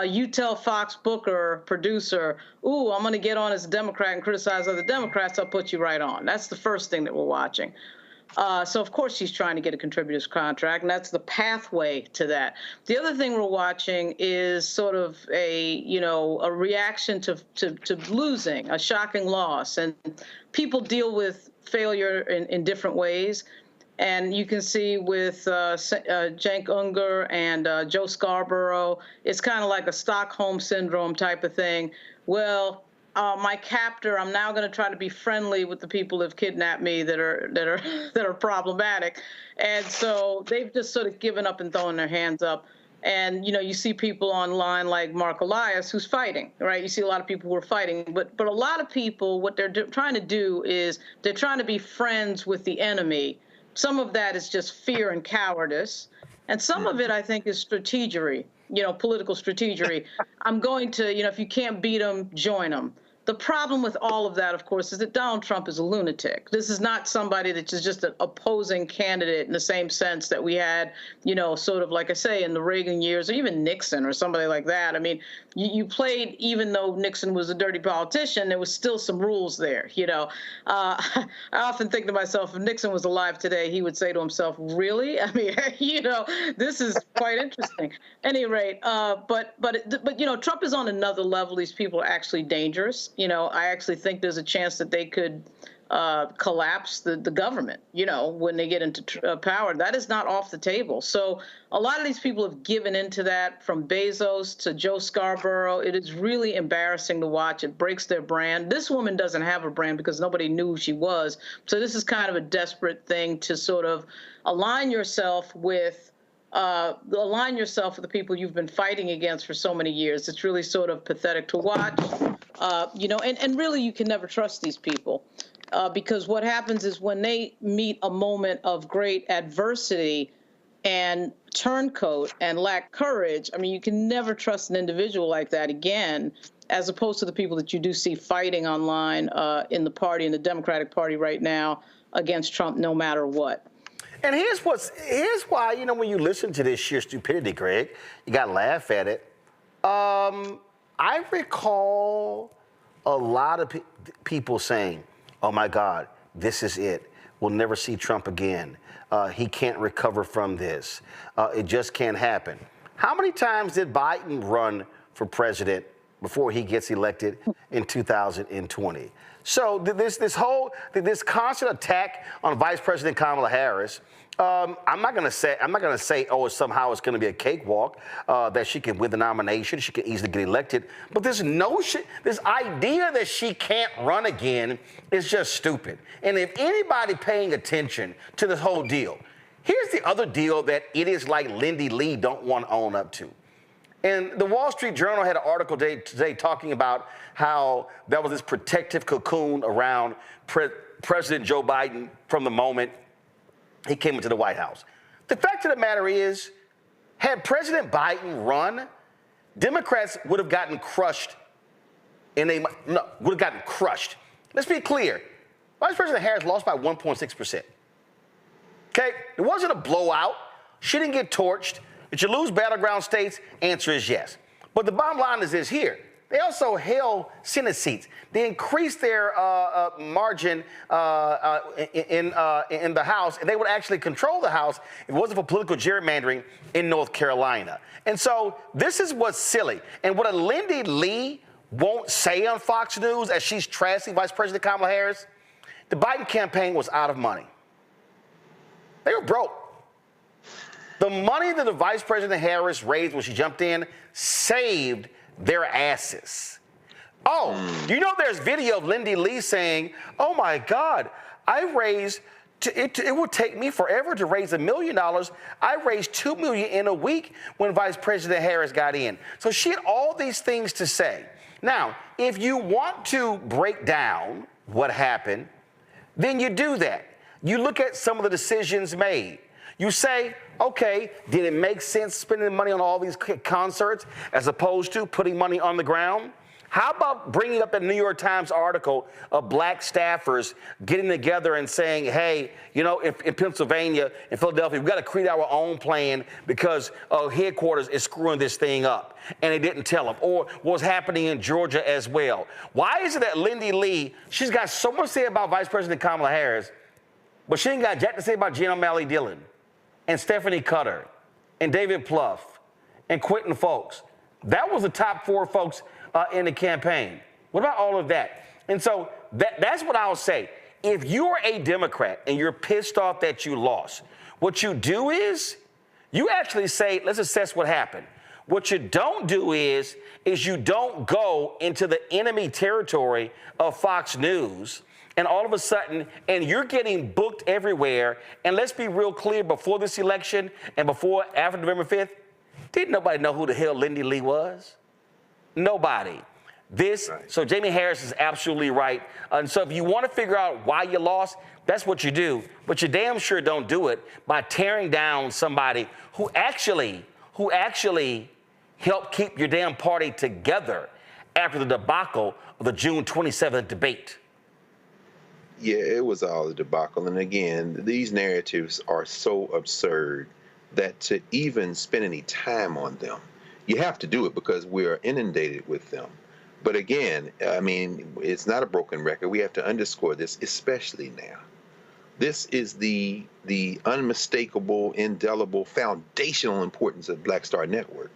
Speaker 11: you tell Fox booker, producer, ooh, I'm going to get on as a Democrat and criticize other Democrats, I'll put you right on. That's the first thing that we're watching. So, of course, she's trying to get a contributor's contract, and that's the pathway to that. The other thing we're watching is sort of a reaction to losing, a shocking loss. And people deal with failure in different ways. And you can see with Cenk Uygur and Joe Scarborough, it's kind of like a Stockholm syndrome type of thing. Well, my captor, I'm now going to try to be friendly with the people who've kidnapped me that are problematic. And so they've just sort of given up and thrown their hands up. And, you see people online like Mark Elias who's fighting, right? You see a lot of people who are fighting. But a lot of people, what they're trying to do is they're trying to be friends with the enemy. Some of that is just fear and cowardice. And some of it, I think, is strategery, political strategery. I'm going to, if you can't beat them, join them. The problem with all of that, of course, is that Donald Trump is a lunatic. This is not somebody that is just an opposing candidate in the same sense that we had, sort of like I say, in the Reagan years, or even Nixon or somebody like that. I mean, you played, even though Nixon was a dirty politician, there was still some rules there, I often think to myself, if Nixon was alive today, he would say to himself, really? I mean, this is quite interesting. At any rate, but Trump is on another level. These people are actually dangerous. I actually think there's a chance that they could collapse the government, when they get into power. That is not off the table. So a lot of these people have given into that, from Bezos to Joe Scarborough. It is really embarrassing to watch. It breaks their brand. This woman doesn't have a brand because nobody knew who she was. So this is kind of a desperate thing to sort of align yourself with the people you've been fighting against for so many years. It's really sort of pathetic to watch, and really you can never trust these people because what happens is when they meet a moment of great adversity and turncoat and lack courage, I mean, you can never trust an individual like that again, as opposed to the people that you do see fighting online in the Democratic Party right now against Trump, no matter what.
Speaker 2: And here's why, when you listen to this sheer stupidity, Greg, you got to laugh at it. I recall a lot of people saying, oh, my God, this is it. We'll never see Trump again. He can't recover from this. It just can't happen. How many times did Biden run for president before he gets elected in 2020? So this constant attack on Vice President Kamala Harris, I'm not gonna say, oh, somehow it's gonna be a cakewalk that she can win the nomination, she can easily get elected. But this idea that she can't run again is just stupid. And if anybody paying attention to this whole deal, here's the other deal that idiots like Lindy Lee don't want to own up to. And the Wall Street Journal had an article today talking about how there was this protective cocoon around President Joe Biden from the moment he came into the White House. The fact of the matter is, had President Biden run, Democrats would have gotten crushed. Would have gotten crushed. Let's be clear. Vice President Harris lost by 1.6%. Okay? It wasn't a blowout. She didn't get torched. Did you lose battleground states? Answer is yes. But the bottom line is this here. They also held Senate seats. They increased their margin in the House, and they would actually control the House if it wasn't for political gerrymandering in North Carolina. And so this is what's silly. And what a Lindy Lee won't say on Fox News as she's trashing Vice President Kamala Harris, the Biden campaign was out of money. They were broke. The money that the Vice President Harris raised when she jumped in saved their asses. Oh, there's video of Lindy Lee saying, oh, my God, I raised, it would take me forever to raise $1 million. I raised $2 million in a week when Vice President Harris got in. So she had all these things to say. Now, if you want to break down what happened, then you do that. You look at some of the decisions made. You say, okay, did it make sense spending money on all these concerts as opposed to putting money on the ground? How about bringing up the New York Times article of black staffers getting together and saying, hey, you know, in Pennsylvania, in Philadelphia, we've got to create our own plan because headquarters is screwing this thing up. And they didn't tell them. Or what's happening in Georgia as well. Why is it that Lindy Lee, she's got so much to say about Vice President Kamala Harris, but she ain't got jack to say about Jen O'Malley Dillon and Stephanie Cutter and David Plouffe and Quentin Folks? That was the top 4 folks in the campaign. What about all of that? And so that's what I'll say. If you're a Democrat and you're pissed off that you lost, what you do is you actually say, let's assess what happened. What you don't do is you don't go into the enemy territory of Fox News and all of a sudden, and you're getting booked everywhere. And let's be real clear, before this election and after November 5th, didn't nobody know who the hell Lindy Lee was? Nobody. So Jamie Harris is absolutely right. And so if you want to figure out why you lost, that's what you do. But you damn sure don't do it by tearing down somebody who actually helped keep your damn party together after the debacle of the June 27th debate.
Speaker 10: Yeah, it was all a debacle. And again, these narratives are so absurd that to even spend any time on them, you have to do it because we are inundated with them. But again, I mean, it's not a broken record. We have to underscore this, especially now. This is the unmistakable, indelible, foundational importance of Black Star Network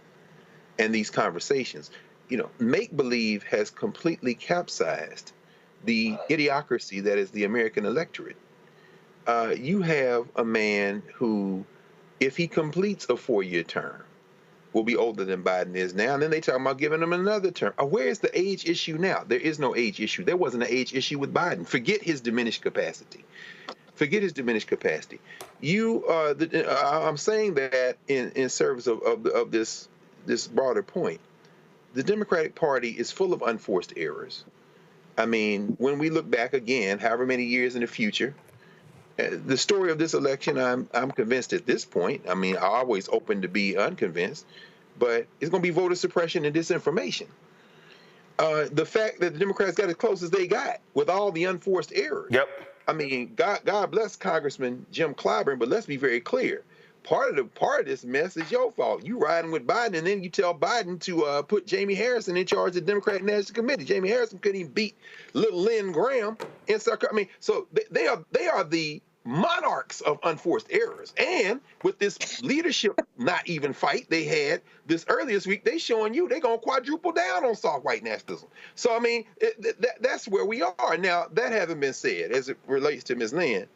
Speaker 10: and these conversations. You know, make-believe has completely capsized the idiocracy that is the American electorate. You have a man who, if he completes a 4-year term, will be older than Biden is now. And then they talk about giving him another term. Where is the age issue now? There is no age issue. There wasn't an age issue with Biden. Forget his diminished capacity. Forget his diminished capacity. I'm saying that in service of this broader point. The Democratic Party is full of unforced errors. I mean, when we look back again, however many years in the future, the story of this election, I'm convinced at this point. I mean, I'm always open to be unconvinced, but it's going to be voter suppression and disinformation. The fact that the Democrats got as close as they got with all the unforced errors.
Speaker 2: Yep.
Speaker 10: I mean, God bless Congressman Jim Clyburn, but let's be very clear. Part of this mess is your fault. You riding with Biden, and then you tell Biden to put Jamie Harrison in charge of the Democratic National Committee. Jamie Harrison couldn't even beat little Lynn Graham in South Carolina. I mean, so they are the monarchs of unforced errors. And with this leadership not even fight they had this earlier this week, they showing you they're going to quadruple down on soft white nationalism. So, I mean, that's where we are. Now, that having been said, as it relates to Ms. Lynn,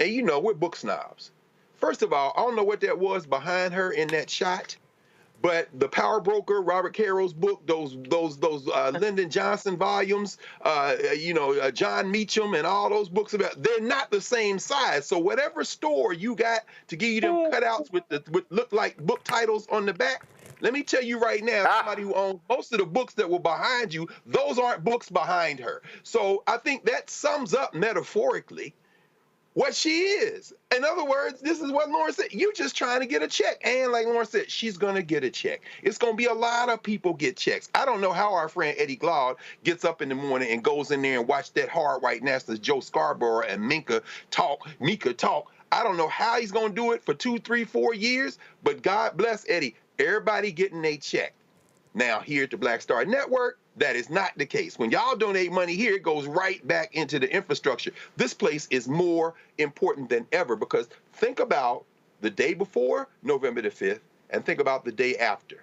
Speaker 10: and you know, we're book snobs. First of all, I don't know what that was behind her in that shot, but the Power Broker, Robert Caro's book, those Lyndon Johnson volumes, John Meacham and all those books they're not the same size. So whatever store you got to give you them cutouts with look like book titles on the back, let me tell you right now, somebody who owns most of the books that were behind you, those aren't books behind her. So I think that sums up metaphorically what she is. In other words, this is what Lauren said. You're just trying to get a check. And like Lauren said, she's going to get a check. It's going to be a lot of people get checks. I don't know how our friend Eddie Glaude gets up in the morning and goes in there and watch that hard white nationalist Joe Scarborough and Mika talk. I don't know how he's going to do it for 2, 3, 4 years, but God bless Eddie. Everybody getting a check. Now, here at the Black Star Network, that is not the case. When y'all donate money here, it goes right back into the infrastructure. This place is more important than ever because think about the day before November the 5th and think about the day after.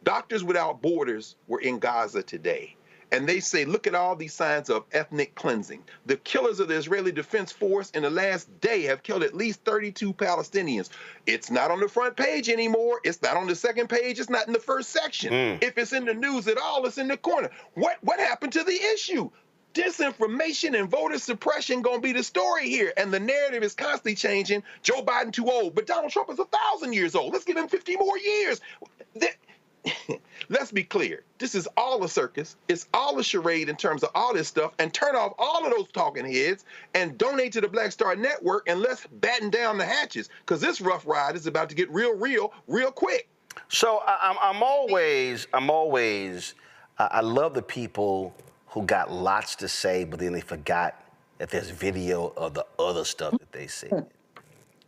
Speaker 10: Doctors Without Borders were in Gaza today. And they say, look at all these signs of ethnic cleansing. The killers of the Israeli Defense Force in the last day have killed at least 32 Palestinians. It's not on the front page anymore. It's not on the second page. It's not in the first section. If it's in the news at all, it's in the corner. What happened to the issue? Disinformation and voter suppression gonna be the story here, and the narrative is constantly changing. Joe Biden too old, but Donald Trump is 1,000 years old. Let's give him 50 more years. Let's be clear. This is all a circus. It's all a charade in terms of all this stuff, and turn off all of those talking heads and donate to the Black Star Network, and let's batten down the hatches, because this rough ride is about to get real quick.
Speaker 2: So I love the people who got lots to say, but then they forgot that there's video of the other stuff that they said.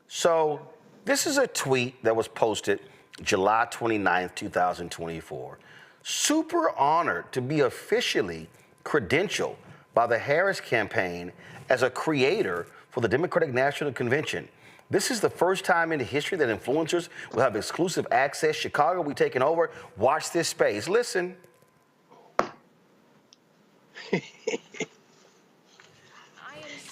Speaker 2: So this is a tweet that was posted July 29th, 2024. Super honored to be officially credentialed by the Harris campaign as a creator for the Democratic National Convention. This is the first time in the history that influencers will have exclusive access. Chicago, we taking over. Watch this space. Listen.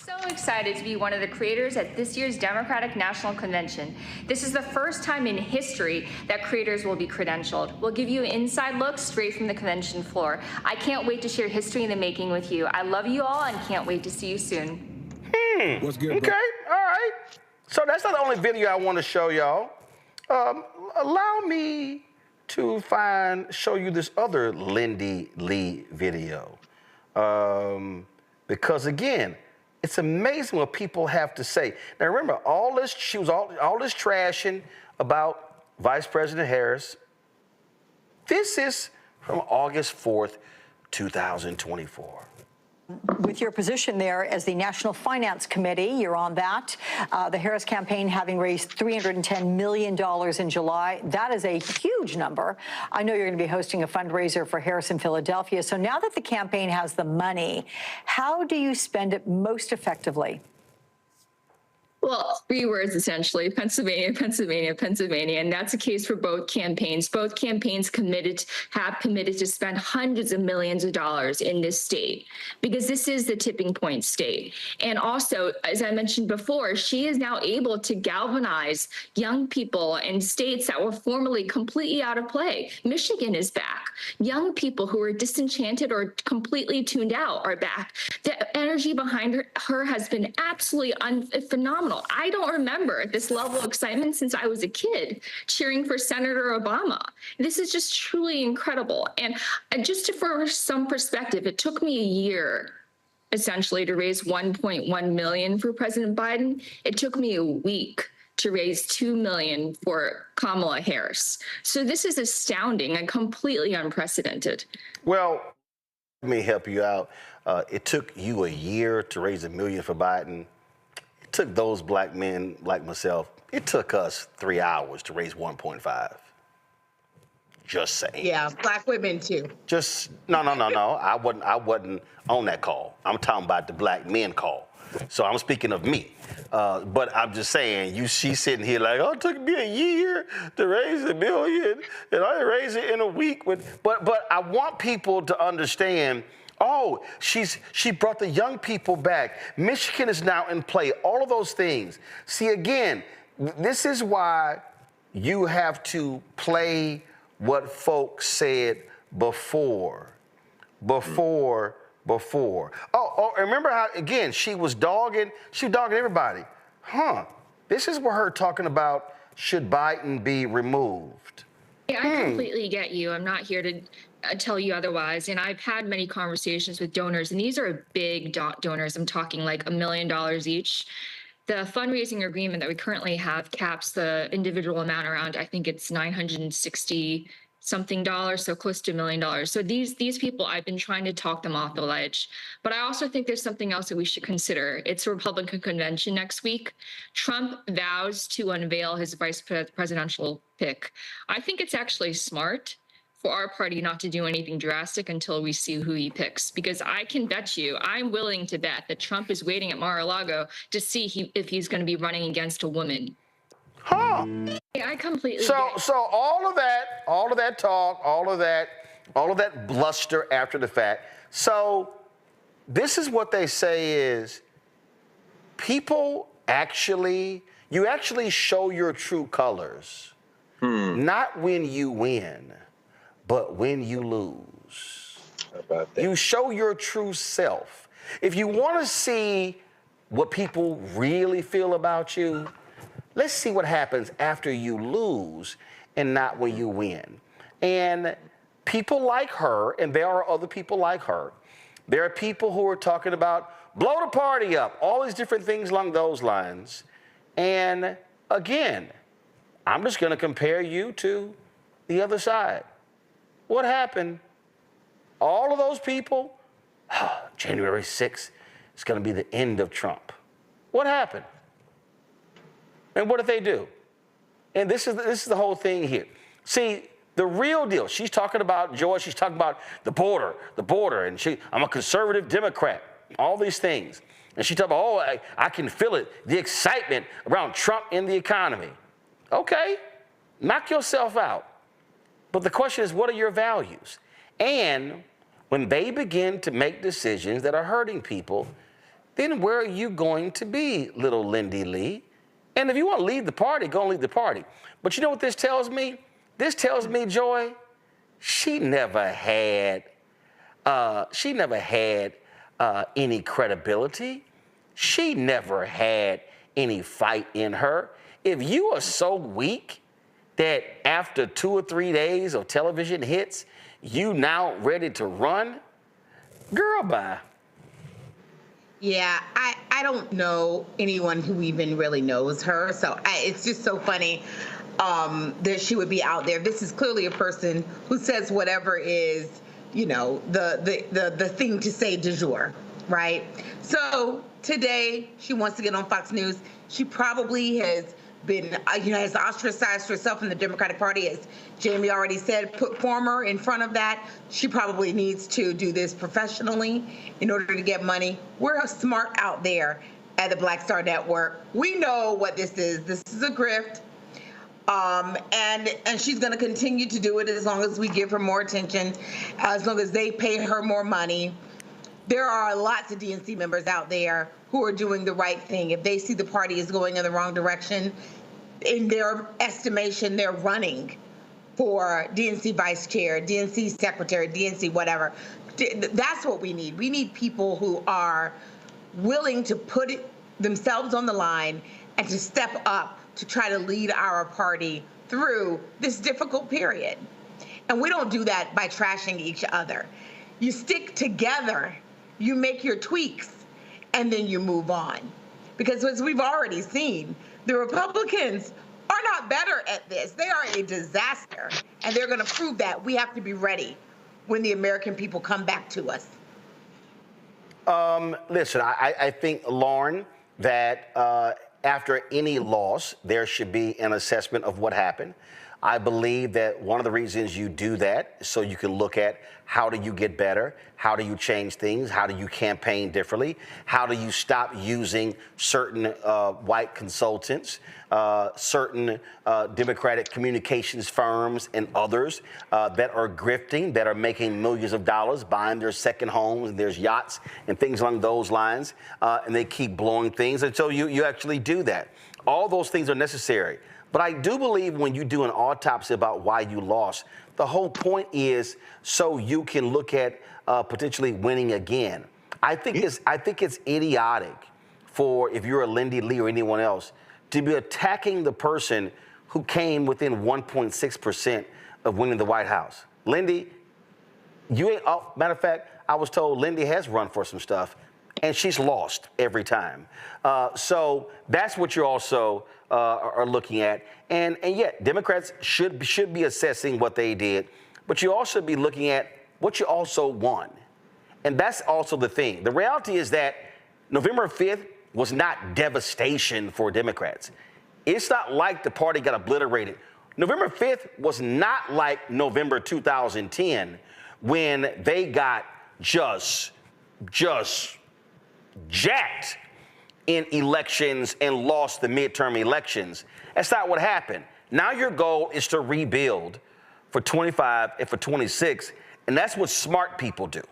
Speaker 7: So excited to be one of the creators at this year's Democratic National Convention. This is the first time in history that creators will be credentialed. We'll give you an inside look straight from the convention floor. I can't wait to share history in the making with you. I love you all and can't wait to see you soon.
Speaker 2: What's good, okay, all right. So that's not the only video I want to show y'all. Allow me to show you this other Lindy Lee video. Because again, it's amazing what people have to say. Now remember, all this trashing about Vice President Harris. This is from August 4th, 2024.
Speaker 19: With your position there as the National Finance Committee, you're on that. The Harris campaign having raised $310 million in July. That is a huge number. I know you're going to be hosting a fundraiser for Harris in Philadelphia. So now that the campaign has the money, how do you spend it most effectively?
Speaker 7: Well, 3 words essentially: Pennsylvania, Pennsylvania, Pennsylvania, and that's the case for both campaigns. Both campaigns have committed to spend hundreds of millions of dollars in this state because this is the tipping point state. And also, as I mentioned before, she is now able to galvanize young people in states that were formerly completely out of play. Michigan is back. Young people who were disenchanted or completely tuned out are back. The energy behind her has been absolutely phenomenal. I don't remember this level of excitement since I was a kid cheering for Senator Obama. This is just truly incredible. And just for some perspective, it took me a year essentially to raise $1.1 million for President Biden. It took me a week to raise $2 million for Kamala Harris. So this is astounding and completely unprecedented.
Speaker 2: Well, let me help you out. It took you a year to raise $1 million for Biden. It took those black men like myself, it took us 3 hours to raise 1.5. Just saying.
Speaker 9: Yeah, black women too.
Speaker 2: No. I wasn't on that call. I'm talking about the black men call. So I'm speaking of me. But I'm just saying, she's sitting here like, oh, it took me a year to raise $1 million, and I raised it in a week. But I want people to understand, oh, she brought the young people back. Michigan is now in play. All of those things. See, again, this is why you have to play what folks said before. Oh, remember how, again, she was dogging everybody. This is where her talking about, should Biden be removed?
Speaker 7: Yeah, I completely get you. I'm not here to tell you otherwise. And I've had many conversations with donors, and these are big donors. I'm talking like $1 million each. The fundraising agreement that we currently have caps the individual amount around, I think it's $960 something dollars, so close to $1 million. So these people, I've been trying to talk them off the ledge. But I also think there's something else that we should consider. It's a Republican convention next week. Trump vows to unveil his vice presidential pick. I think it's actually smart for our party not to do anything drastic until we see who he picks. Because I can bet you, I'm willing to bet that Trump is waiting at Mar-a-Lago to see if he's going to be running against a woman. Yeah, I completely
Speaker 2: So all of that talk, all of that bluster after the fact. So this is what they say is, you actually show your true colors, not when you win, but when you lose.
Speaker 10: How about that?
Speaker 2: You show your true self, If you want to see what people really feel about you, let's see what happens after you lose and not when you win. And people like her, and there are other people like her, there are people who are talking about blow the party up, all these different things along those lines. And again, I'm just going to compare you to the other side. What happened? All of those people, January 6th is going to be the end of Trump. What happened? And what did they do? And this is the whole thing here. See, the real deal, she's talking about, Joy, she's talking about the border, and I'm a conservative Democrat, all these things. And she talking about, I can feel it, the excitement around Trump and the economy. Okay, knock yourself out. But the question is, what are your values? And when they begin to make decisions that are hurting people, then where are you going to be, little Lindy Lee? And if you want to leave the party, go and leave the party. But you know what this tells me? This tells me, Joy, she never had any credibility. She never had any fight in her. If you are so weak that after 2 or 3 days of television hits, you now ready to run, girl, bye.
Speaker 9: Yeah, I don't know anyone who even really knows her, so it's just so funny that she would be out there. This is clearly a person who says whatever is, you know, the thing to say du jour, right? So today she wants to get on Fox News. She probably has been, has ostracized herself in the Democratic Party, as Jamie already said, put former in front of that. She probably needs to do this professionally in order to get money. We're smart out there at the Black Star Network. We know what this is. This is a grift. And she's going to continue to do it as long as we give her more attention, as long as they pay her more money. There are lots of DNC members out there who are doing the right thing. If they see the party is going in the wrong direction, in their estimation, they're running for DNC vice chair, DNC secretary, DNC whatever. That's what we need. We need people who are willing to put themselves on the line and to step up to try to lead our party through this difficult period. And we don't do that by trashing each other. You stick together, you make your tweaks, and then you move on. Because as we've already seen, the Republicans are not better at this. They are a disaster, and they're going to prove that. We have to be ready when the American people come back to us.
Speaker 2: Listen, I think, Lauren, that after any loss, there should be an assessment of what happened. I believe that one of the reasons you do that is so you can look at how do you get better, how do you change things, how do you campaign differently, how do you stop using certain white consultants, certain Democratic communications firms and others that are grifting, that are making millions of dollars, buying their second homes, there's yachts and things along those lines, and they keep blowing things. And so you actually do that. All those things are necessary. But I do believe when you do an autopsy about why you lost, the whole point is so you can look at potentially winning again. I think it's idiotic for, if you're a Lindy Lee or anyone else, to be attacking the person who came within 1.6% of winning the White House. Lindy, you ain't, matter of fact, I was told Lindy has run for some stuff, and she's lost every time. So that's what you're also are looking at. And yet, Democrats should be assessing what they did, but you also be looking at what you also won. And that's also the thing. The reality is that November 5th was not devastation for Democrats. It's not like the party got obliterated. November 5th was not like November 2010 when they got just jacked in elections and lost the midterm elections. That's not what happened. Now your goal is to rebuild for 25 and for 26, and that's what smart people do.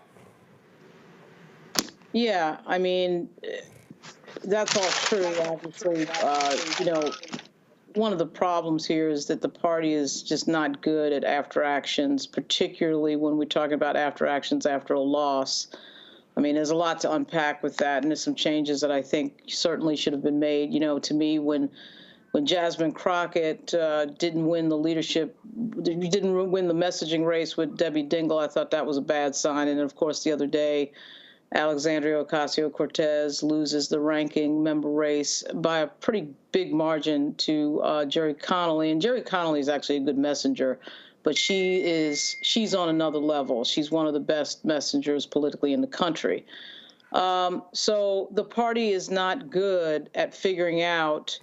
Speaker 11: Yeah, I mean, that's all true, obviously. One of the problems here is that the party is just not good at after actions, particularly when we're talking about after actions after a loss. I mean, there's a lot to unpack with that, and there's some changes that I think certainly should have been made. You know, to me, when Jasmine Crockett didn't win the leadership, didn't win the messaging race with Debbie Dingell, I thought that was a bad sign. And of course, the other day, Alexandria Ocasio-Cortez loses the ranking member race by a pretty big margin to Jerry Connolly. And Jerry Connolly is actually a good messenger, but she's on another level. She's one of the best messengers politically in the country. So the party is not good at figuring out,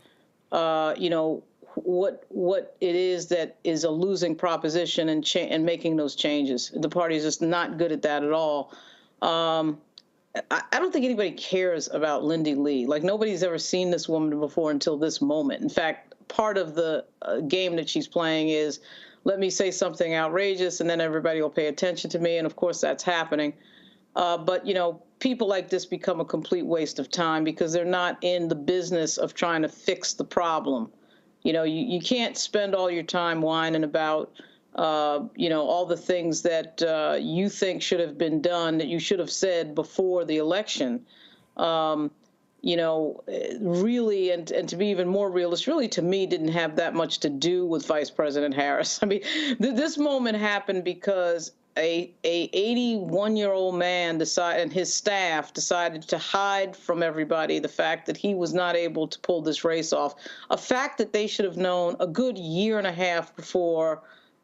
Speaker 11: you know, what it is that is a losing proposition and making those changes. The party is just not good at that at all. I don't think anybody cares about Lindy Lee. Like, nobody's ever seen this woman before until this moment. In fact, part of the game that she's playing is, let me say something outrageous and then everybody will pay attention to me. And of course that's happening. But, you know, people like this become a complete waste of time because they're not in the business of trying to fix the problem. You know, you can't spend all your time whining about, you know, all the things that you think should have been done, that you should have said before the election. You know, really, and to be even more realist, really, to me, didn't have that much to do with Vice President Harris. I mean, this moment happened because a 81-year-old man and his staff decided to hide from everybody the fact that he was not able to pull this race off, a fact that they should have known a good year and a half before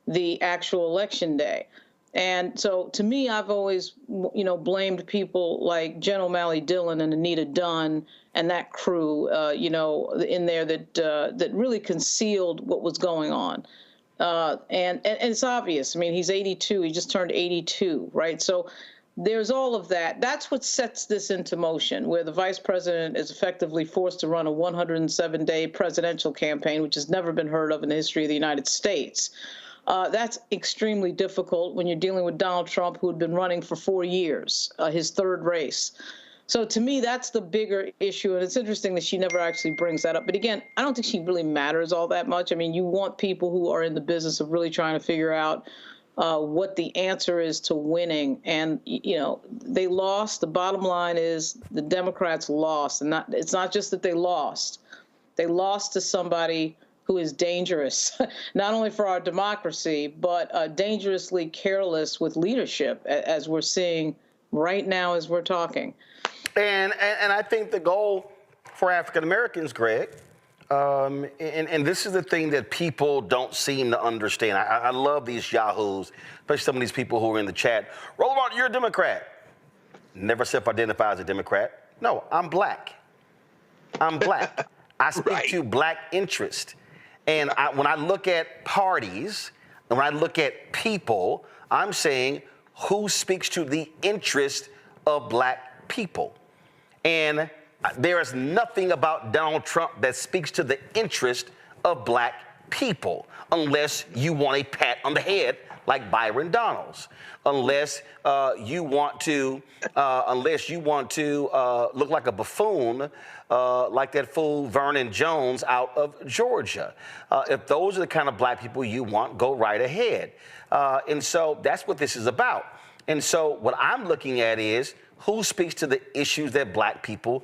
Speaker 11: the actual election day. And so, to me, I've always, you know, blamed people like Jen O'Malley Dillon and Anita Dunn and that crew, you know, in there that really concealed what was going on. And it's obvious. I mean, he's 82. He just turned 82, right? So there's all of that. That's what sets this into motion, where the vice president is effectively forced to run a 107-day presidential campaign, which has never been heard of in the history of the United States. That's extremely difficult when you're dealing with Donald Trump, who had been running for 4 years, his third race. So to me, that's the bigger issue. And it's interesting that she never actually brings that up. But again, I don't think she really matters all that much. I mean, you want people who are in the business of really trying to figure out what the answer is to winning. And, you know, they lost. The bottom line is the Democrats lost. And it's not just that they lost. They lost to somebody who is dangerous, not only for our democracy, but dangerously careless with leadership, as we're seeing right now as we're talking.
Speaker 2: And I think the goal for African Americans, Greg, and this is the thing that people don't seem to understand. I love these yahoos, especially some of these people who are in the chat. Roll on, you're a Democrat. Never self-identify as a Democrat. No, I'm black. I'm black. I speak to black interest. And when I look at parties, and when I look at people, I'm saying who speaks to the interest of black people. And there is nothing about Donald Trump that speaks to the interest of black people, unless you want a pat on the head like Byron Donalds, unless you want to look like a buffoon, like that fool Vernon Jones out of Georgia. If those are the kind of black people you want, go right ahead. And so that's what this is about. And so what I'm looking at is who speaks to the issues that black people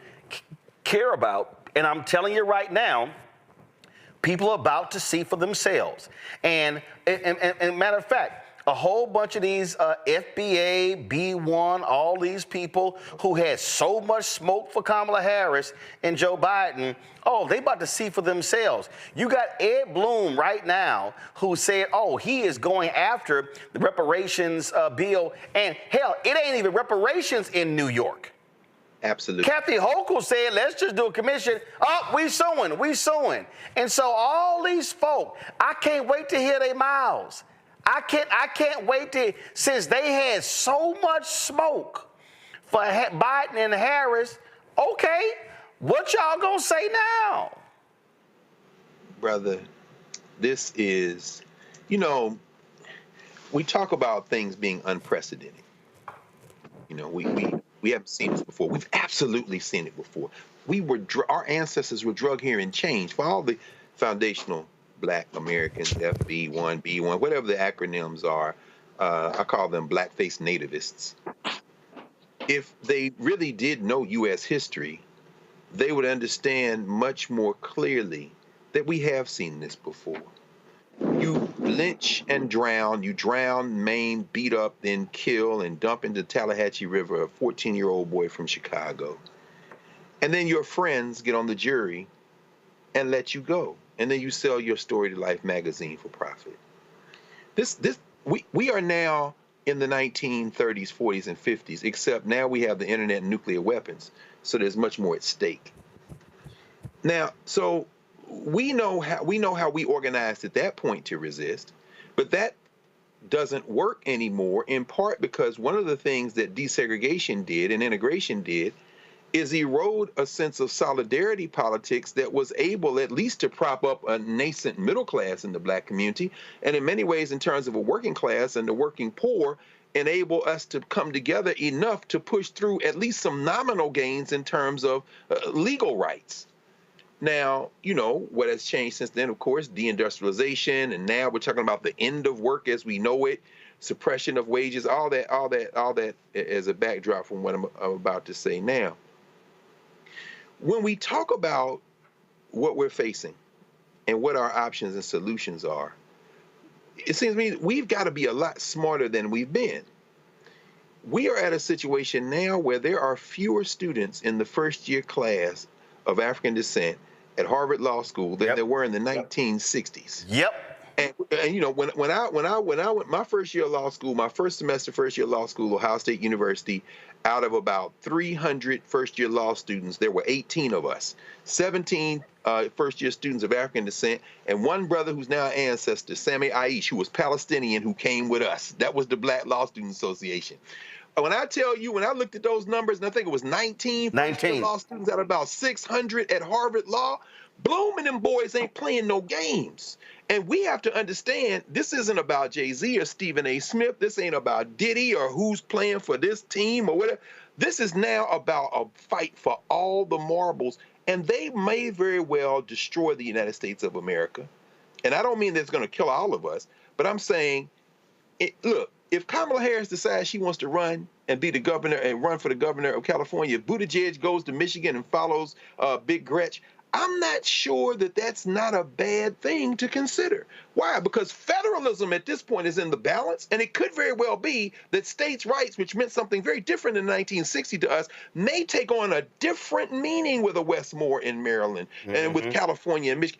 Speaker 2: care about. And I'm telling you right now, people are about to see for themselves. And matter of fact, a whole bunch of these FBA, B1, all these people who had so much smoke for Kamala Harris and Joe Biden, they about to see for themselves. You got Ed Bloom right now who said, he is going after the reparations bill. And hell, it ain't even reparations in New York.
Speaker 10: Absolutely.
Speaker 2: Kathy Hochul said, let's just do a commission. We suing. And so all these folk, I can't wait to hear their mouths. I can't wait to, since they had so much smoke for Biden and Harris, okay, what y'all gonna say now?
Speaker 10: Brother, this is, we talk about things being unprecedented. We haven't seen this before. We've absolutely seen it before. Our ancestors were drug here and changed for all the foundational Black Americans, FB1, B1, whatever the acronyms are. I call them blackface nativists. if they really did know U.S. history, they would understand much more clearly that we have seen this before. You lynch and drown, you drown, maim, beat up, then kill and dump into the Tallahatchie River a 14-year-old boy from Chicago. And then your friends get on the jury and let you go. And then you sell your story to Life magazine for profit. We are now in the 1930s, 40s, and 50s, except now we have the internet and nuclear weapons, so there's much more at stake. Now, so we know how we organized at that point to resist, but that doesn't work anymore, in part because one of the things that desegregation did and integration did is erode a sense of solidarity politics that was able at least to prop up a nascent middle class in the black community, and in many ways in terms of a working class and the working poor, enable us to come together enough to push through at least some nominal gains in terms of legal rights. Now, you know, what has changed since then, of course, deindustrialization, and now we're talking about the end of work as we know it, suppression of wages, all that as a backdrop from what I'm about to say now. When we talk about what we're facing and what our options and solutions are, it seems to me we've got to be a lot smarter than we've been. We are at a situation now where there are fewer students in the first-year class of African descent at Harvard Law School than there were in the 1960s. And you know, when I went my first year of law school, my first semester, first year of law school, Ohio State University, out of about 300 first-year law students, there were 18 of us, 17 first-year students of African descent, and one brother who's now an ancestor, Sami Aish, who was Palestinian, who came with us. That was the Black Law Student Association. When I tell you, when I looked at those numbers, and I think it was 19 first-year law students out of about 600 at Harvard Law, Bloom and them boys ain't playing no games. And we have to understand, this isn't about Jay-Z or Stephen A. Smith. This ain't about Diddy or who's playing for this team or whatever. This is now about a fight for all the marbles, and they may very well destroy the United States of America. And I don't mean that it's going to kill all of us, but I'm saying, look, if Kamala Harris decides she wants to run and be the governor and run for the governor of California, if Buttigieg goes to Michigan and follows Big Gretch, I'm not sure that that's not a bad thing to consider. Why? Because federalism at this point is in the balance, and it could very well be that states' rights, which meant something very different in 1960 to us, may take on a different meaning with a Westmore in Maryland and with California and Michigan.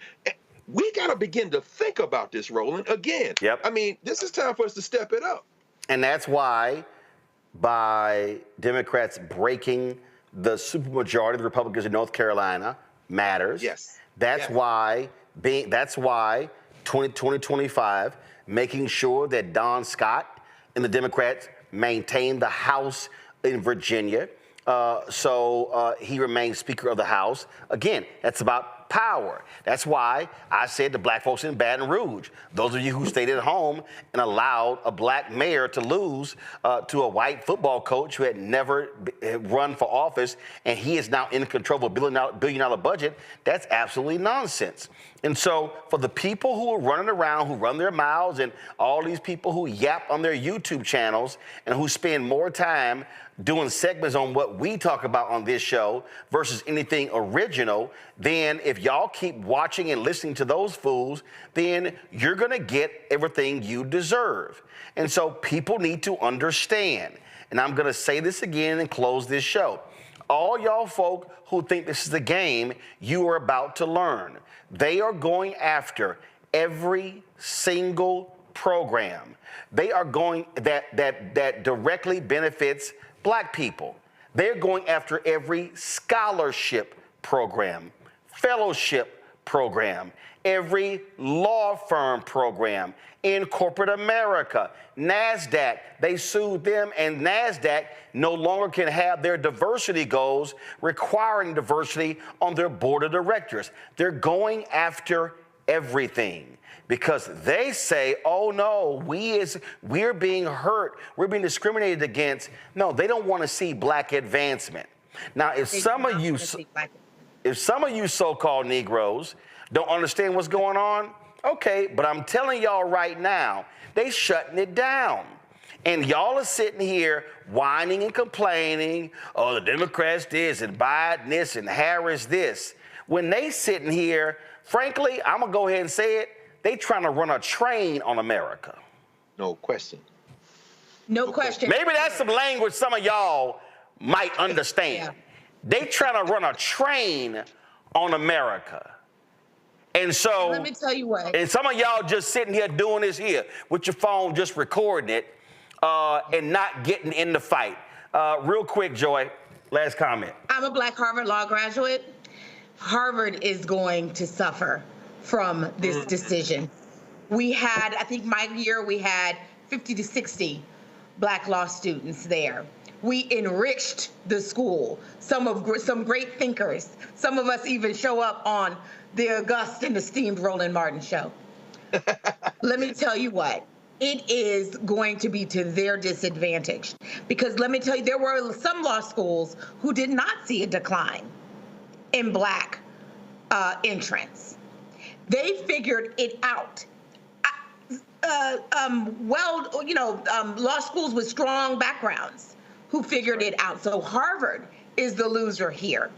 Speaker 10: We got to begin to think about this, Roland, again. I mean, this is time for us to step it up.
Speaker 2: And that's why, by Democrats breaking the supermajority of the Republicans in North Carolina, matters. That's why 2025, making sure that Don Scott and the Democrats maintain the House in Virginia, so he remains Speaker of the House. Again, that's about power. That's why I said to black folks in Baton Rouge, those of you who stayed at home and allowed a black mayor to lose to a white football coach who had never run for office, and he is now in control of a billion-dollar budget, that's absolutely nonsense. And so for the people who are running around, who run their mouths, and all these people who yap on their YouTube channels and who spend more time doing segments on what we talk about on this show versus anything original, then if y'all keep watching and listening to those fools, then you're going to get everything you deserve. And so people need to understand, and I'm going to say this again and close this show. All y'all folk who think this is a game, you are about to learn. They are going after every single program. They are going that directly benefits black people. They're going after every scholarship program, fellowship program, every law firm program in corporate America. NASDAQ, they sued them, and NASDAQ no longer can have their diversity goals requiring diversity on their board of directors. They're going after everything because they say, oh no, we're being hurt, we're being discriminated against. No, they don't want to see black advancement. Now, if some of you so-called Negroes don't understand what's going on, okay, but I'm telling y'all right now, they shutting it down. And y'all are sitting here whining and complaining, oh, the Democrats this and Biden this and Harris this. When they sitting here, frankly, I'm going to go ahead and say it, they trying to run a train on America.
Speaker 10: No question.
Speaker 9: No question.
Speaker 2: Maybe that's some language some of y'all might understand. They trying to run a train on America. And so,
Speaker 9: let me tell you what.
Speaker 2: And some of y'all just sitting here doing this here with your phone, just recording it and not getting in the fight. Real quick, Joy, last comment.
Speaker 9: I'm a Black Harvard Law graduate. Harvard is going to suffer from this decision. We had, I think my year, we had 50 to 60 Black law students there. We enriched the school. Some great thinkers. Some of us even show up on the august and esteemed Roland Martin show. Let me tell you what, it is going to be to their disadvantage. Because let me tell you, there were some law schools who did not see a decline in Black entrants. They figured it out. Law schools with strong backgrounds who figured it out. So Harvard is the loser here.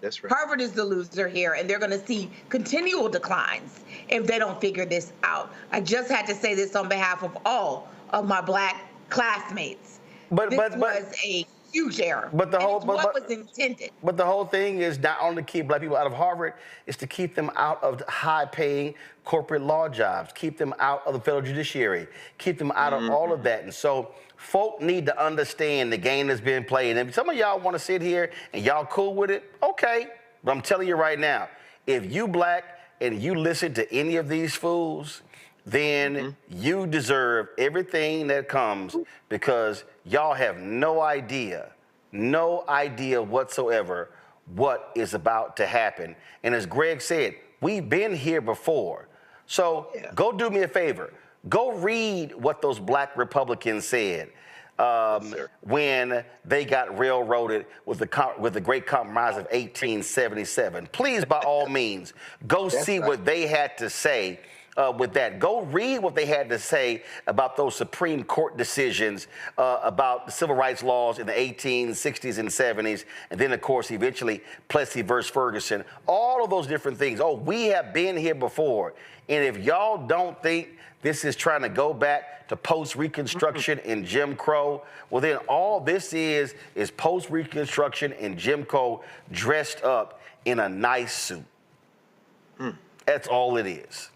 Speaker 10: That's right.
Speaker 9: Harvard is the loser here, and they're going to see continual declines if they don't figure this out. I just had to say this on behalf of all of my Black classmates. This was a huge error.
Speaker 2: But the whole,
Speaker 9: what was intended.
Speaker 2: But the whole thing is not only to keep Black people out of Harvard, it's to keep them out of high-paying corporate law jobs, keep them out of the federal judiciary, keep them out of all of that. And so folk need to understand the game that's being played. And some of y'all want to sit here and y'all cool with it, okay. But I'm telling you right now, if you Black and you listen to any of these fools, then you deserve everything that comes, because y'all have no idea whatsoever what is about to happen. And as Greg said, we've been here before. So go do me a favor. Go read what those Black Republicans said when they got railroaded with the Great Compromise of 1877. Please, by all means, go see what they had to say with that. Go read what they had to say about those Supreme Court decisions about the civil rights laws in the 1860s and 70s, and then, of course, eventually Plessy versus Ferguson, all of those different things. Oh, we have been here before. And if y'all don't think this is trying to go back to post-Reconstruction and Jim Crow, well, then all this is post-Reconstruction and Jim Crow dressed up in a nice suit. That's all it is.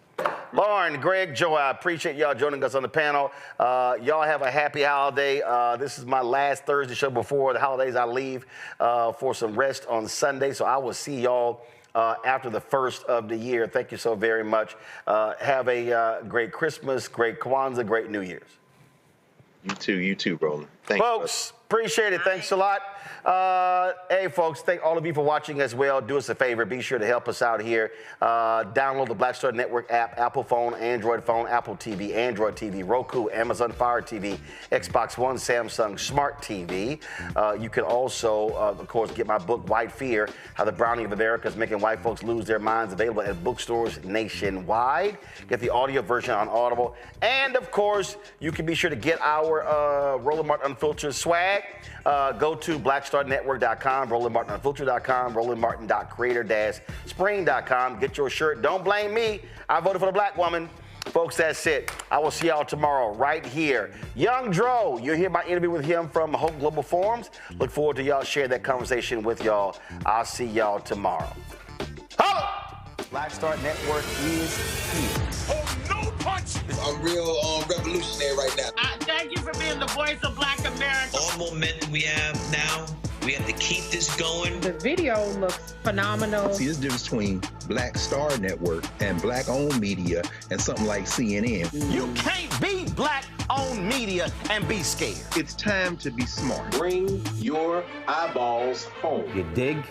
Speaker 2: Lauren, Greg, Joe, I appreciate y'all joining us on the panel. Y'all have a happy holiday. This is my last Thursday show before the holidays. I leave for some rest on Sunday, so I will see y'all after the first of the year. Thank you so very much. Have a great Christmas, great Kwanzaa, great New Year's.
Speaker 10: You too, Roland. Thanks,
Speaker 2: folks. Appreciate it. Thanks a lot. Hey, folks, thank all of you for watching as well. Do us a favor. Be sure to help us out here. Download the Black Star Network app, Apple phone, Android phone, Apple TV, Android TV, Roku, Amazon Fire TV, Xbox One, Samsung Smart TV. You can also, of course, get my book, White Fear, How the Browning of America is Making White Folks Lose Their Minds, available at bookstores nationwide. Get the audio version on Audible. And, of course, you can be sure to get our Roland Martin Unfiltered swag. Go to blackstarnetwork.com, RolandMartinUnfiltered.com, RolandMartin.creator-spring.com. Get your shirt. Don't blame me. I voted for the Black woman. Folks, that's it. I will see y'all tomorrow right here. Young Dro, you'll hear my interview with him from Hope Global Forums. Look forward to y'all sharing that conversation with y'all. I'll see y'all tomorrow. Holla! Black Star Network is here.
Speaker 13: Oh, no punch! I'm real revolutionary right now.
Speaker 20: Thank you for being the voice of Black America.
Speaker 21: All momentum we have now, we have to keep this going.
Speaker 9: The video looks phenomenal.
Speaker 13: See, there's a difference between Black Star Network and Black-owned media and something like CNN.
Speaker 2: You can't be Black-owned media and be scared.
Speaker 13: It's time to be smart.
Speaker 1: Bring your eyeballs home.
Speaker 2: You dig?